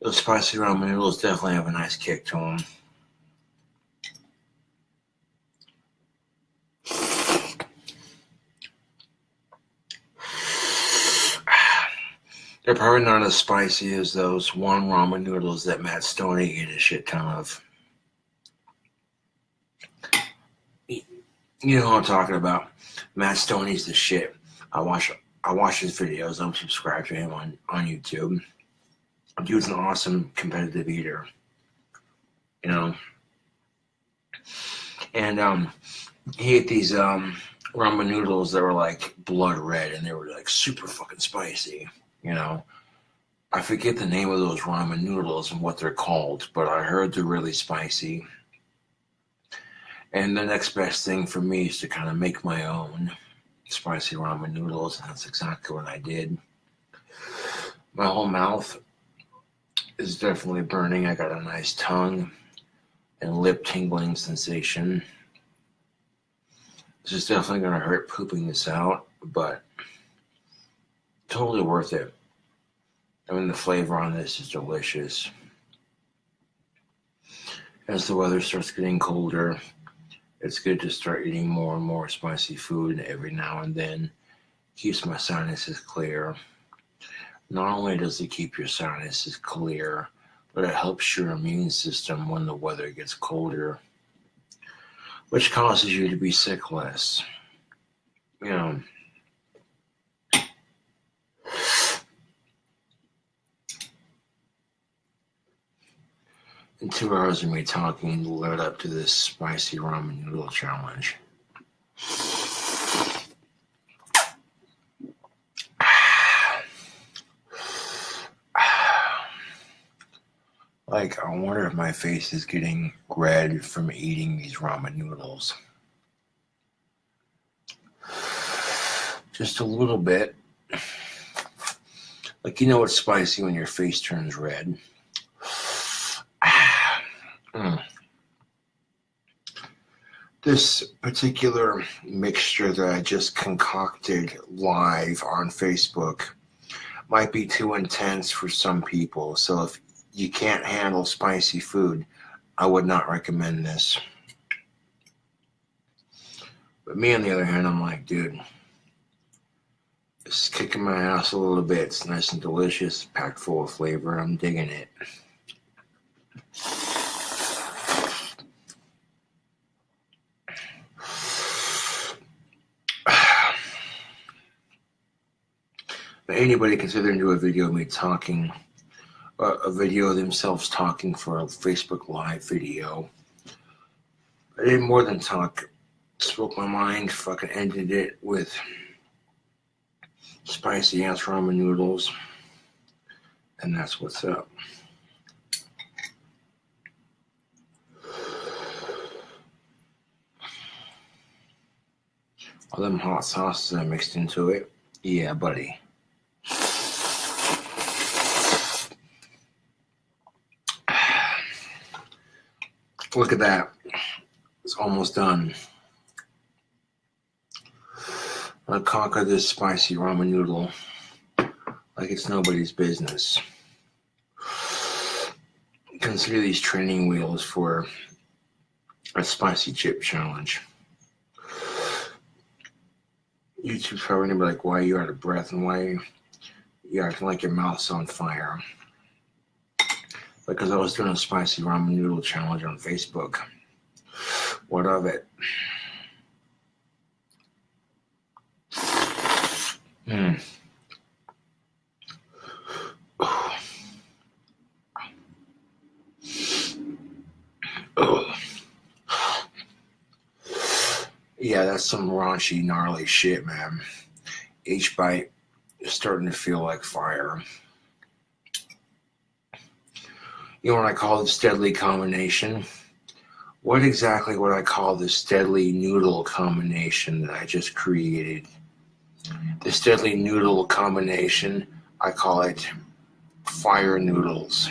Those spicy ramen noodles definitely have a nice kick to them. They're probably not as spicy as those one ramen noodles that Matt Stoney ate a shit ton of. You know who I'm talking about. Matt Stoney's the shit. I watch his videos. I'm subscribed to him on YouTube. Dude's an awesome competitive eater. You know. And he ate these ramen noodles that were like blood red, and they were like super fucking spicy. You know, I forget the name of those ramen noodles and what they're called, but I heard they're really spicy. And the next best thing for me is to kind of make my own spicy ramen noodles, and that's exactly what I did. My whole mouth is definitely burning. I got a nice tongue and lip tingling sensation. This is definitely going to hurt pooping this out, but totally worth it. I mean, the flavor on this is delicious. As the weather starts getting colder, it's good to start eating more and more spicy food every now and then. Keeps my sinuses clear. Not only does it keep your sinuses clear, but it helps your immune system when the weather gets colder, which causes you to be sick less. You know, in 2 hours of me talking led up to this spicy ramen noodle challenge. Like, I wonder if my face is getting red from eating these ramen noodles. Just a little bit. Like, you know it's spicy when your face turns red. This particular mixture that I just concocted live on Facebook might be too intense for some people. So if you can't handle spicy food, I would not recommend this. But me, on the other hand, I'm like, dude, this is kicking my ass a little bit. It's nice and delicious, packed full of flavor. I'm digging it. Anybody considering doing a video of me talking, a video of themselves talking for a Facebook Live video. I did more than talk. Spoke my mind, fucking ended it with spicy ass ramen noodles. And that's what's up. All them hot sauces I mixed into it. Yeah, buddy. Look at that. It's almost done. I'll conquer this spicy ramen noodle like it's nobody's business. Consider these training wheels for a spicy chip challenge. YouTube's probably gonna be like, why are you out of breath and why you acting like your mouth's on fire? Because I was doing a spicy ramen noodle challenge on Facebook. What of it? Yeah, that's some raunchy, gnarly shit, man. Each bite is starting to feel like fire. You know what I call this deadly combination? What exactly would I call this deadly noodle combination that I just created? This deadly noodle combination, I call it fire noodles.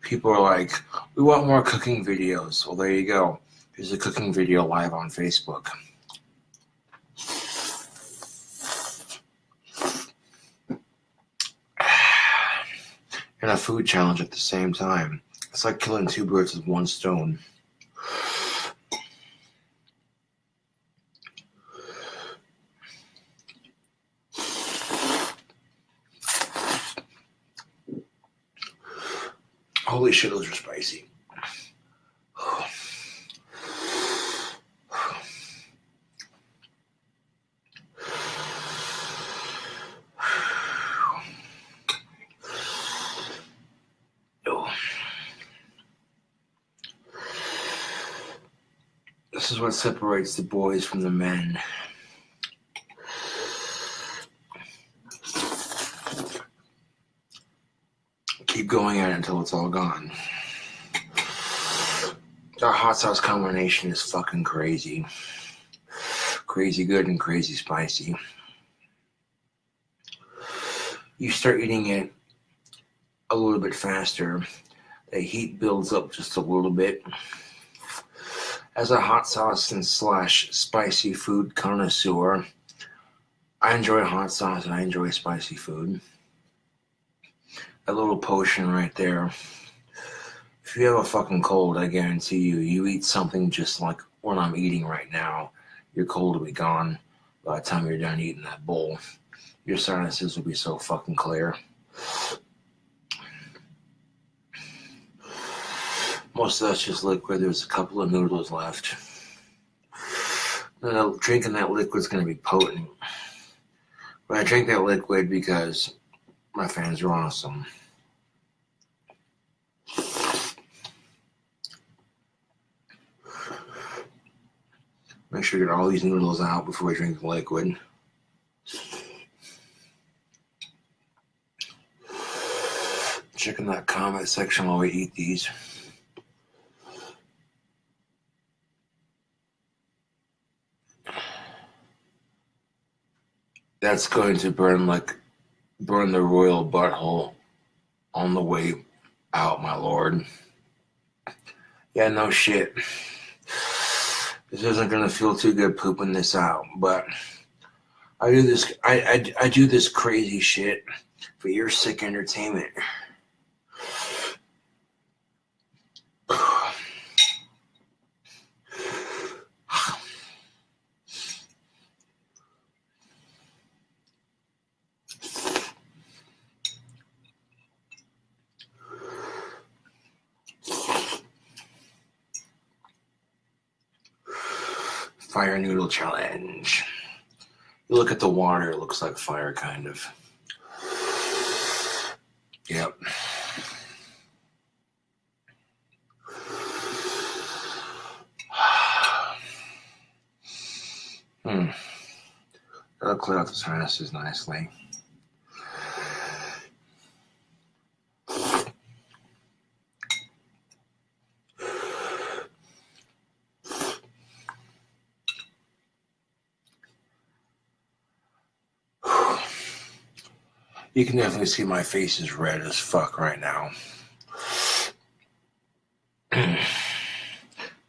People are like, we want more cooking videos. Well, there you go. There's a cooking video live on Facebook. And a food challenge at the same time. It's like killing two birds with one stone. Holy shit, those are spicy. This is what separates the boys from the men. Keep going at it until it's all gone. Our hot sauce combination is fucking crazy. Crazy good and crazy spicy. You start eating it a little bit faster, the heat builds up just a little bit. As a hot sauce and slash spicy food connoisseur, I enjoy hot sauce and I enjoy spicy food. A little potion right there. If you have a fucking cold, I guarantee you eat something just like what I'm eating right now, your cold will be gone by the time you're done eating that bowl. Your sinuses will be so fucking clear. Most of that's just liquid. There's a couple of noodles left. And drinking that liquid's going to be potent. But I drink that liquid because my fans are awesome. Make sure you get all these noodles out before I drink the liquid. Check in that comment section while we eat these. That's going to burn the royal butthole on the way out, my lord. Yeah, no shit. This isn't gonna feel too good pooping this out, but I do this. I do this crazy shit for your sick entertainment. Fire noodle challenge. You look at the water, it looks like fire, kind of. Yep. That'll clear out the sinuses nicely. You can definitely see my face is red as fuck right now.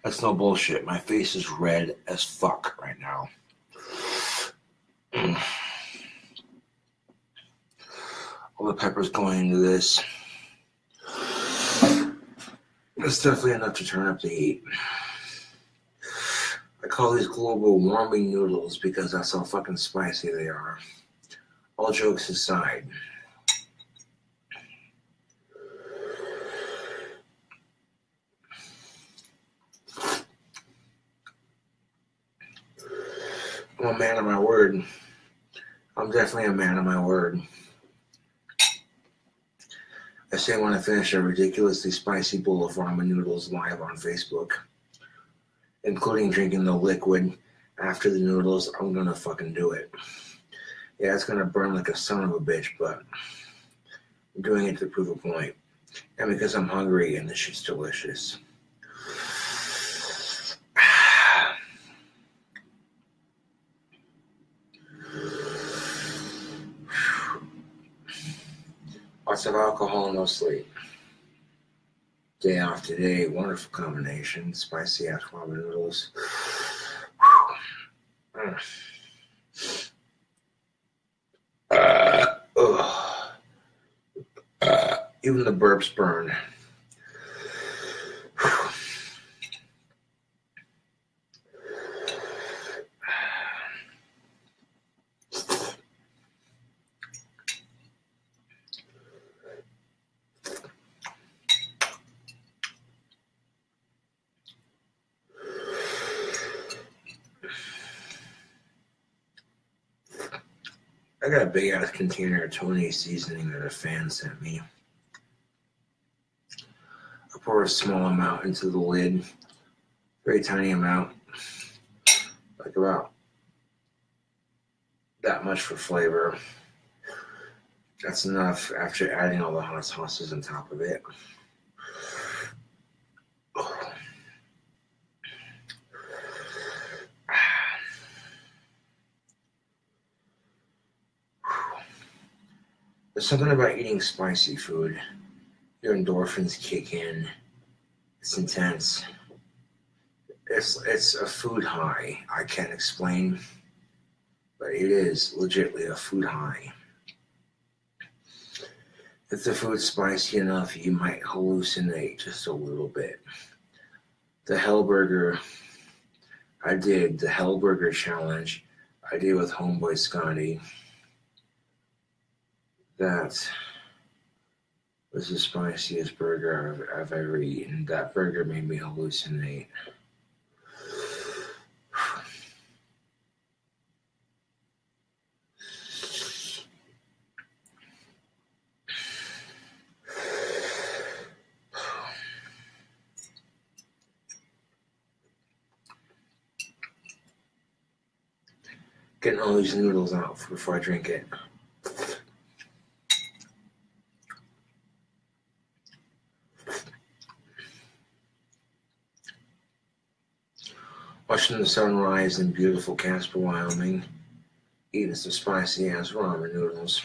That's no bullshit. My face is red as fuck right now. All the pepper's going into this. It's definitely enough to turn up the heat. I call these global warming noodles because that's how fucking spicy they are. All jokes aside. I'm a man of my word. I'm definitely a man of my word. I say when I finish a ridiculously spicy bowl of ramen noodles live on Facebook. including drinking the liquid after the noodles, I'm gonna fucking do it. Yeah, it's gonna burn like a son of a bitch, but I'm doing it to prove a point. And because I'm hungry and this shit's delicious. Lots of alcohol, no sleep. Day off today, wonderful combination. Spicy ass ramen noodles. Even the burps burn. I got a big ass container of Tony seasoning that a fan sent me. I pour a small amount into the lid, very tiny amount, like about that much for flavor. That's enough after adding all the hot sauces on top of it. There's something about eating spicy food. Your endorphins kick in. It's intense. It's a food high. I can't explain, but it is legitimately a food high. If the food's spicy enough, you might hallucinate just a little bit. The Hellburger, I did the Hellburger challenge. I did with homeboy Scotty. That was the spiciest burger I've ever eaten. That burger made me hallucinate. Getting all these noodles out before I drink it. Watching the sunrise in beautiful Casper, Wyoming. Eating some spicy ass ramen noodles.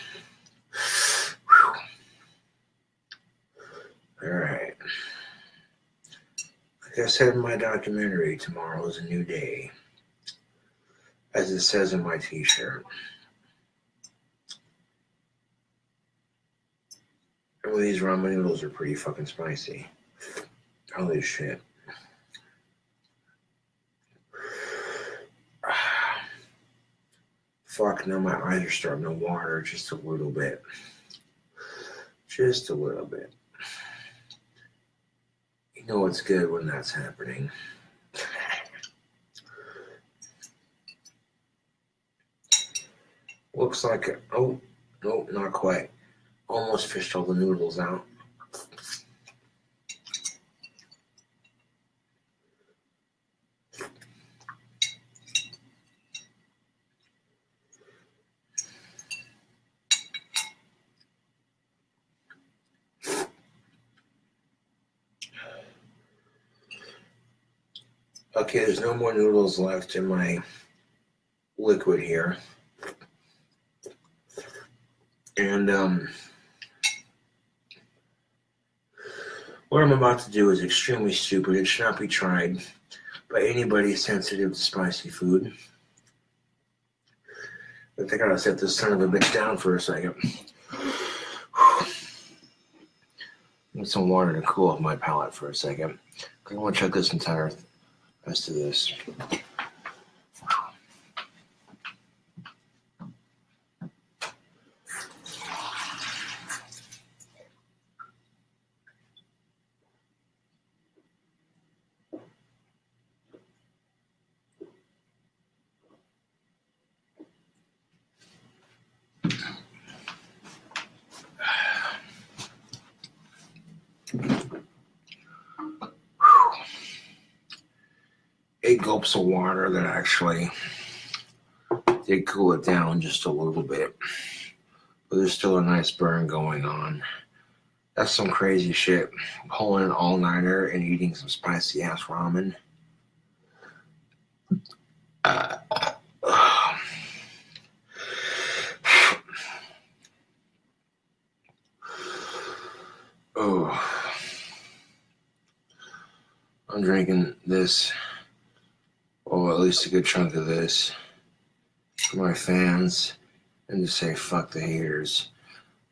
Alright. Like I said in my documentary, tomorrow is a new day. As it says in my t-shirt. Oh, these ramen noodles are pretty fucking spicy. Holy shit. Fuck, now my eyes are starting to water just a little bit. Just a little bit. You know it's good when that's happening. Looks like, oh, nope, not quite. Almost fished all the noodles out. Okay, there's no more noodles left in my liquid here. And what I'm about to do is extremely stupid. It should not be tried by anybody sensitive to spicy food. I think I gotta set this son of a bitch down for a second. Need some water to cool off my palate for a second. I want to check this entire rest of this. 8 gulps of water that actually did cool it down just a little bit. But there's still a nice burn going on. That's some crazy shit. Pulling an all-nighter and eating some spicy-ass ramen. Oh, I'm drinking this, or at least a good chunk of this, for my fans, and to say fuck the haters.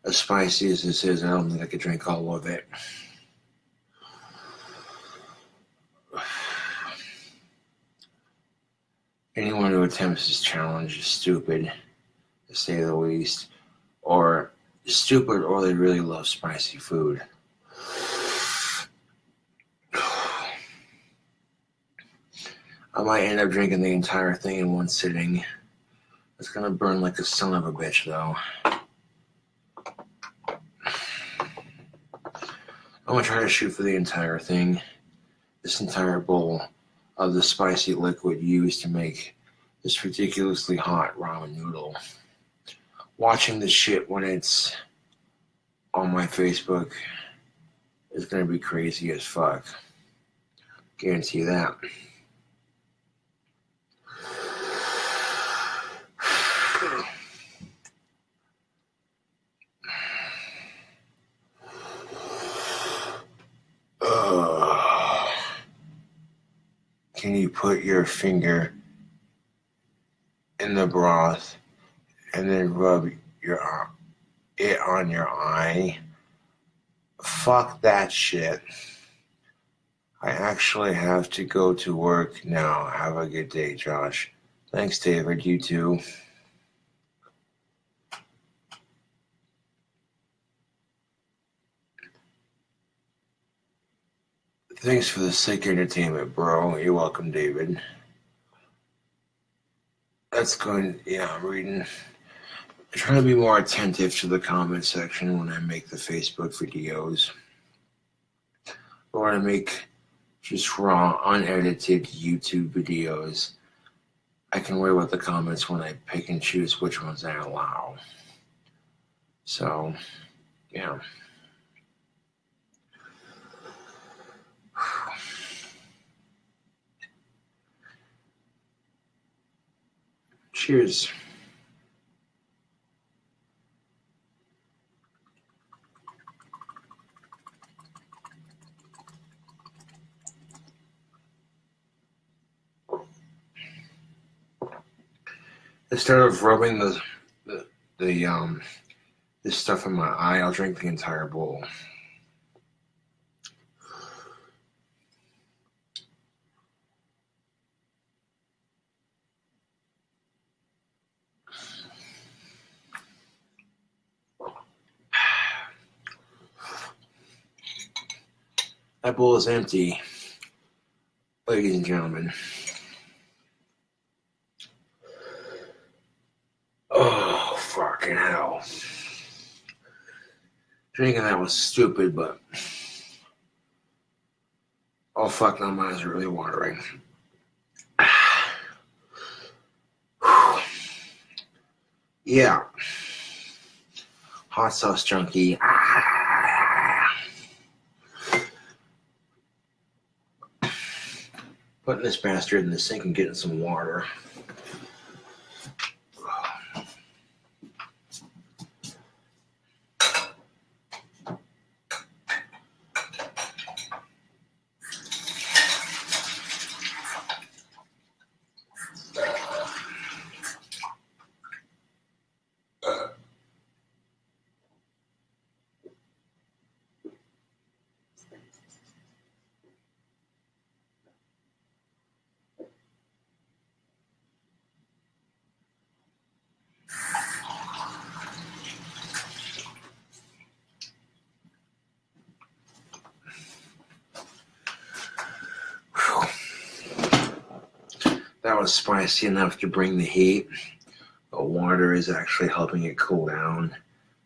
As spicy as this is, I don't think I could drink all of it. Anyone who attempts this challenge is stupid, to say the least, or stupid, or they really love spicy food. I might end up drinking the entire thing in one sitting. It's gonna burn like a son of a bitch, though. I'm gonna try to shoot for the entire thing. This entire bowl of the spicy liquid used to make this ridiculously hot ramen noodle. Watching this shit when it's on my Facebook is gonna be crazy as fuck. Guarantee that. Can you put your finger in the broth and then rub it on your eye? Fuck that shit. I actually have to go to work now. Have a good day, Josh. Thanks, David. You too. Thanks for the sick entertainment, bro. You're welcome, David. That's going, yeah, I'm reading. I try to be more attentive to the comment section when I make the Facebook videos. Or when I make just raw, unedited YouTube videos, I can worry about the comments when I pick and choose which ones I allow. So, yeah. Cheers. Instead of rubbing this stuff in my eye, I'll drink the entire bowl. That bowl is empty, ladies and gentlemen. Oh, fucking hell. Drinking that was stupid, but oh fuck, now my eyes are really watering. Yeah. Hot sauce junkie. Putting this bastard in the sink and getting some water. That was spicy enough to bring the heat, but water is actually helping it cool down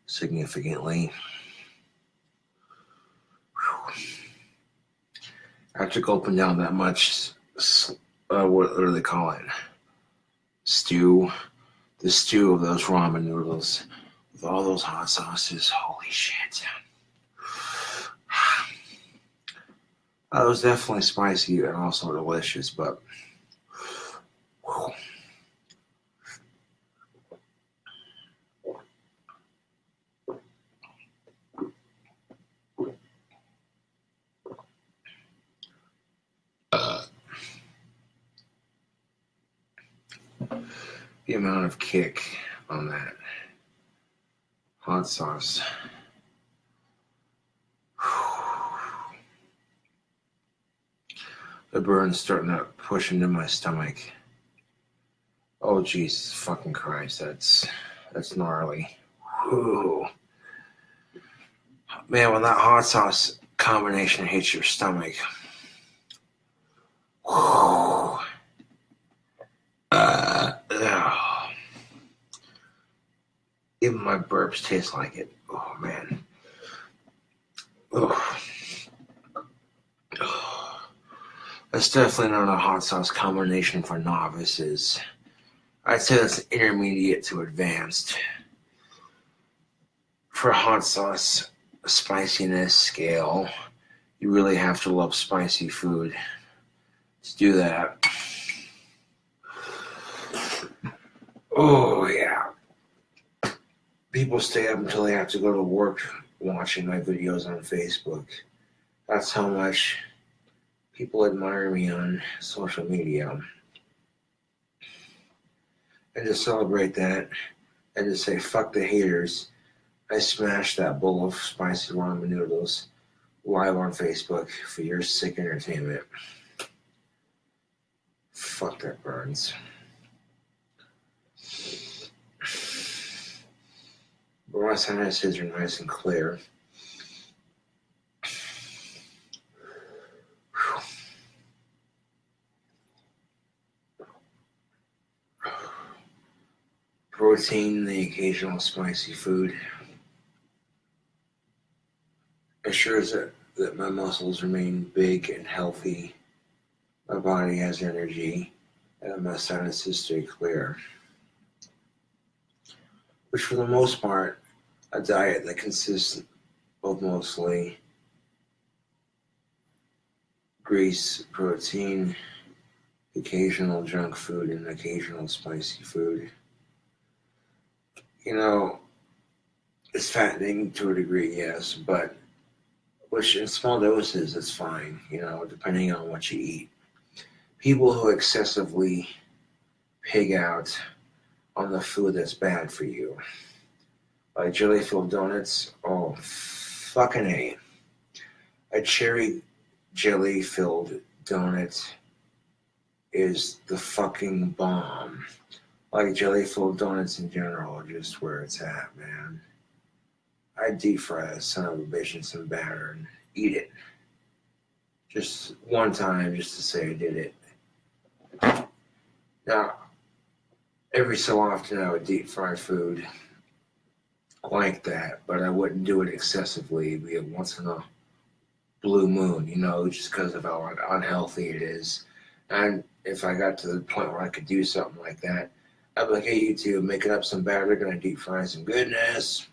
significantly. After gulping down that much what do they call it? Stew. The stew of those ramen noodles with all those hot sauces. Holy shit. It was definitely spicy and also delicious, but whew. The amount of kick on that hot sauce. The burn's starting to push into my stomach. Oh Jesus fucking Christ, that's gnarly. Whew. Man, when that hot sauce combination hits your stomach, whew, even my burps taste like it. Oh man. Oh. That's definitely not a hot sauce combination for novices. I'd say that's intermediate to advanced. For hot sauce spiciness scale, you really have to love spicy food to do that. Oh yeah. People stay up until they have to go to work watching my videos on Facebook. That's how much people admire me on social media. And to celebrate that, and to say fuck the haters, I smashed that bowl of spicy ramen noodles live on Facebook for your sick entertainment. Fuck, that burns. But my sinuses are nice and clear. Protein, the occasional spicy food assures that my muscles remain big and healthy, my body has energy, and my sinuses stay clear. Which, for the most part, a diet that consists of mostly grease, protein, occasional junk food, and occasional spicy food. You know, it's fattening to a degree, yes, but which in small doses, it's fine, you know, depending on what you eat. People who excessively pig out on the food that's bad for you, like jelly-filled donuts, oh, fucking A. A cherry jelly-filled donut is the fucking bomb. Like jelly-filled donuts in general are just where it's at, man. I deep fry that son of a bitch in some batter and eat it. Just one time, just to say I did it. Now, every so often I would deep fry food like that, but I wouldn't do it excessively. It'd be once in a blue moon, you know, just because of how unhealthy it is. And if I got to the point where I could do something like that, I'd be like, hey, YouTube, making up some batter, gonna deep fry some goodness.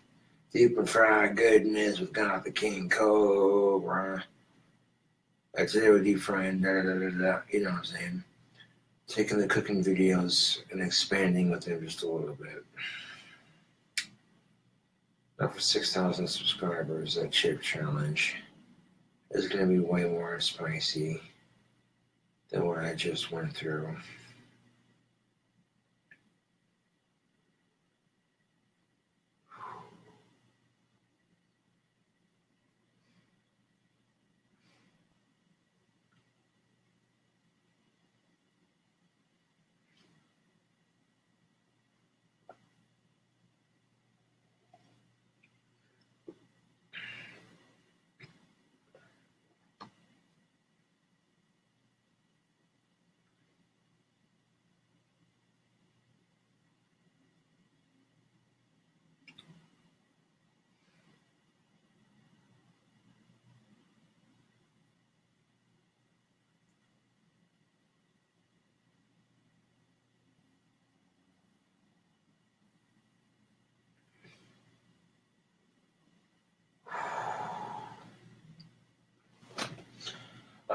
Deep and fried goodness with God the King Cobra. Like today we're deep frying, da da da da da. You know what I'm saying? Taking the cooking videos and expanding with them just a little bit. Now for 6,000 subscribers, that chip challenge is going to be way more spicy than what I just went through.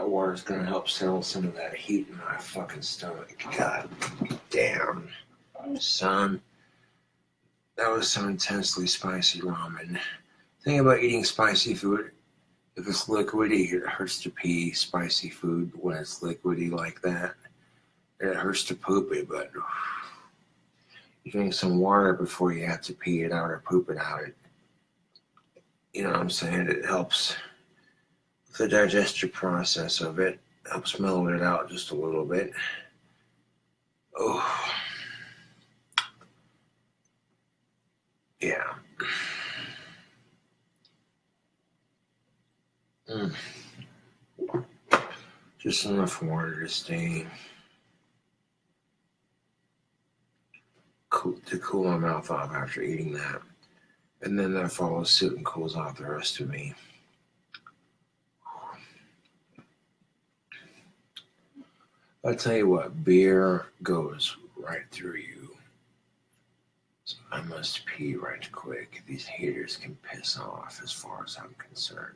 hot water is going to help settle some of that heat in my fucking stomach. God damn, son. That was some intensely spicy ramen. The thing about eating spicy food, if it's liquidy, it hurts to pee. Spicy food, when it's liquidy like that, it hurts to poop it, but you drink some water before you have to pee it out or poop it out. You know what I'm saying? It helps with the digestive process of it. Helps mellow it out just a little bit. Oh, yeah. Just enough water to stay cool, to cool my mouth off after eating that. And then that follows suit and cools off the rest of me. I'll tell you what, beer goes right through you. So I must pee right quick. These haters can piss off as far as I'm concerned.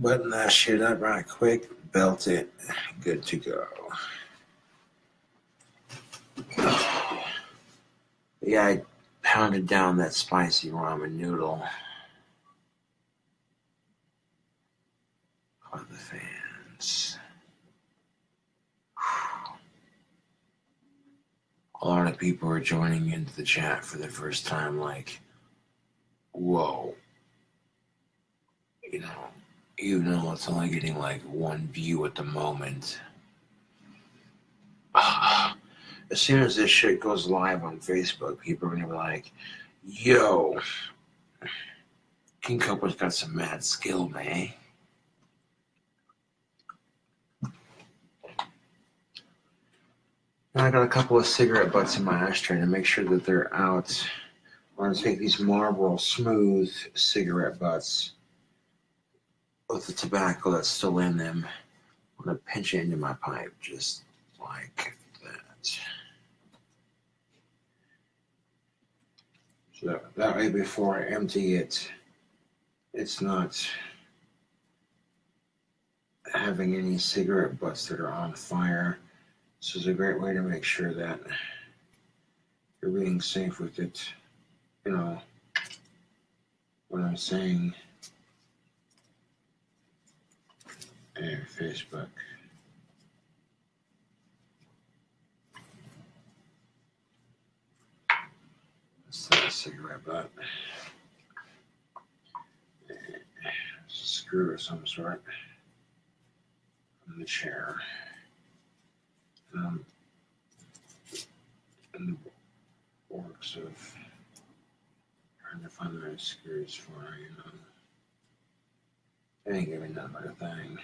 Button that shit up right quick, belt it, good to go. Yeah, I pounded down that spicy ramen noodle. For the fans. A lot of people are joining into the chat for the first time, like, whoa. Even though it's only getting like one view at the moment. As soon as this shit goes live on Facebook, people are gonna be like, yo, King Cobra's got some mad skill, man. And I got a couple of cigarette butts in my ashtray to make sure that they're out. I'm gonna take these Marlboro Smooth cigarette butts with the tobacco that's still in them. I'm gonna pinch it into my pipe just like that. So that way before I empty it, it's not having any cigarette butts that are on fire. This is a great way to make sure that you're being safe with it. You know what I'm saying? And Facebook. That's a cigarette butt. Screw of some sort on the chair. And the works of trying to find the right screws for it, They ain't giving nothing but a thing.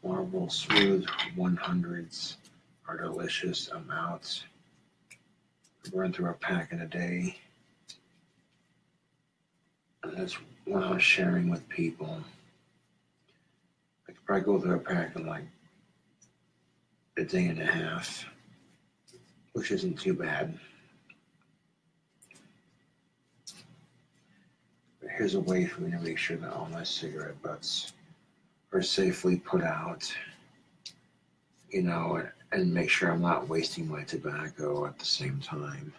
Marble Smooth 100s are delicious. I'm out. burn through a pack in a day. And that's what I was sharing with people. I could probably go through a pack in like a day and a half, which isn't too bad. But here's a way for me to make sure that all my cigarette butts are safely put out, you know, and make sure I'm not wasting my tobacco at the same time.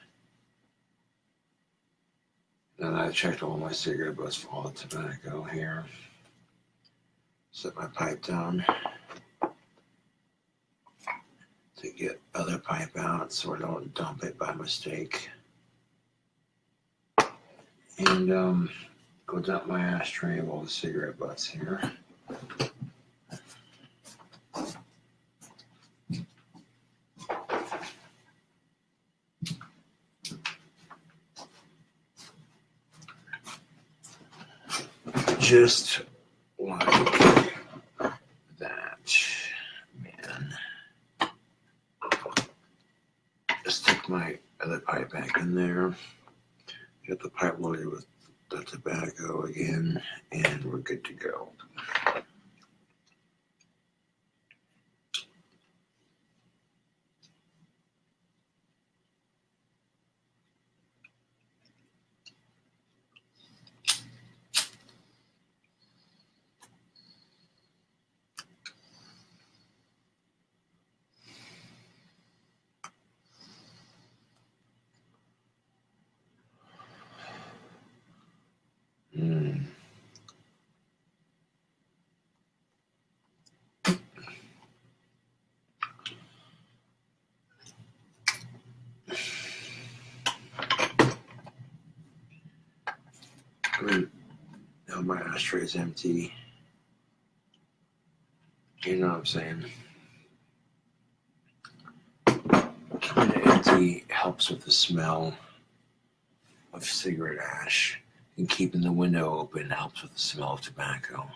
Then I checked all my cigarette butts for all the tobacco here. Set my pipe down to get other pipe out so I don't dump it by mistake. And go dump my ashtray of all the cigarette butts here. Just like that, man. Just stick my other pipe back in there. Get the pipe loaded with the tobacco again, and we're good to go. Now my ashtray is empty. You know what I'm saying? Keeping it empty helps with the smell of cigarette ash, and keeping the window open helps with the smell of tobacco.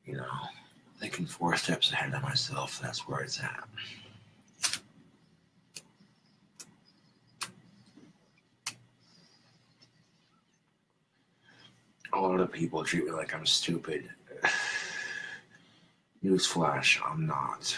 You know, thinking 4 steps ahead of myself, that's where it's at. A lot of people treat me like I'm stupid. Newsflash, I'm not.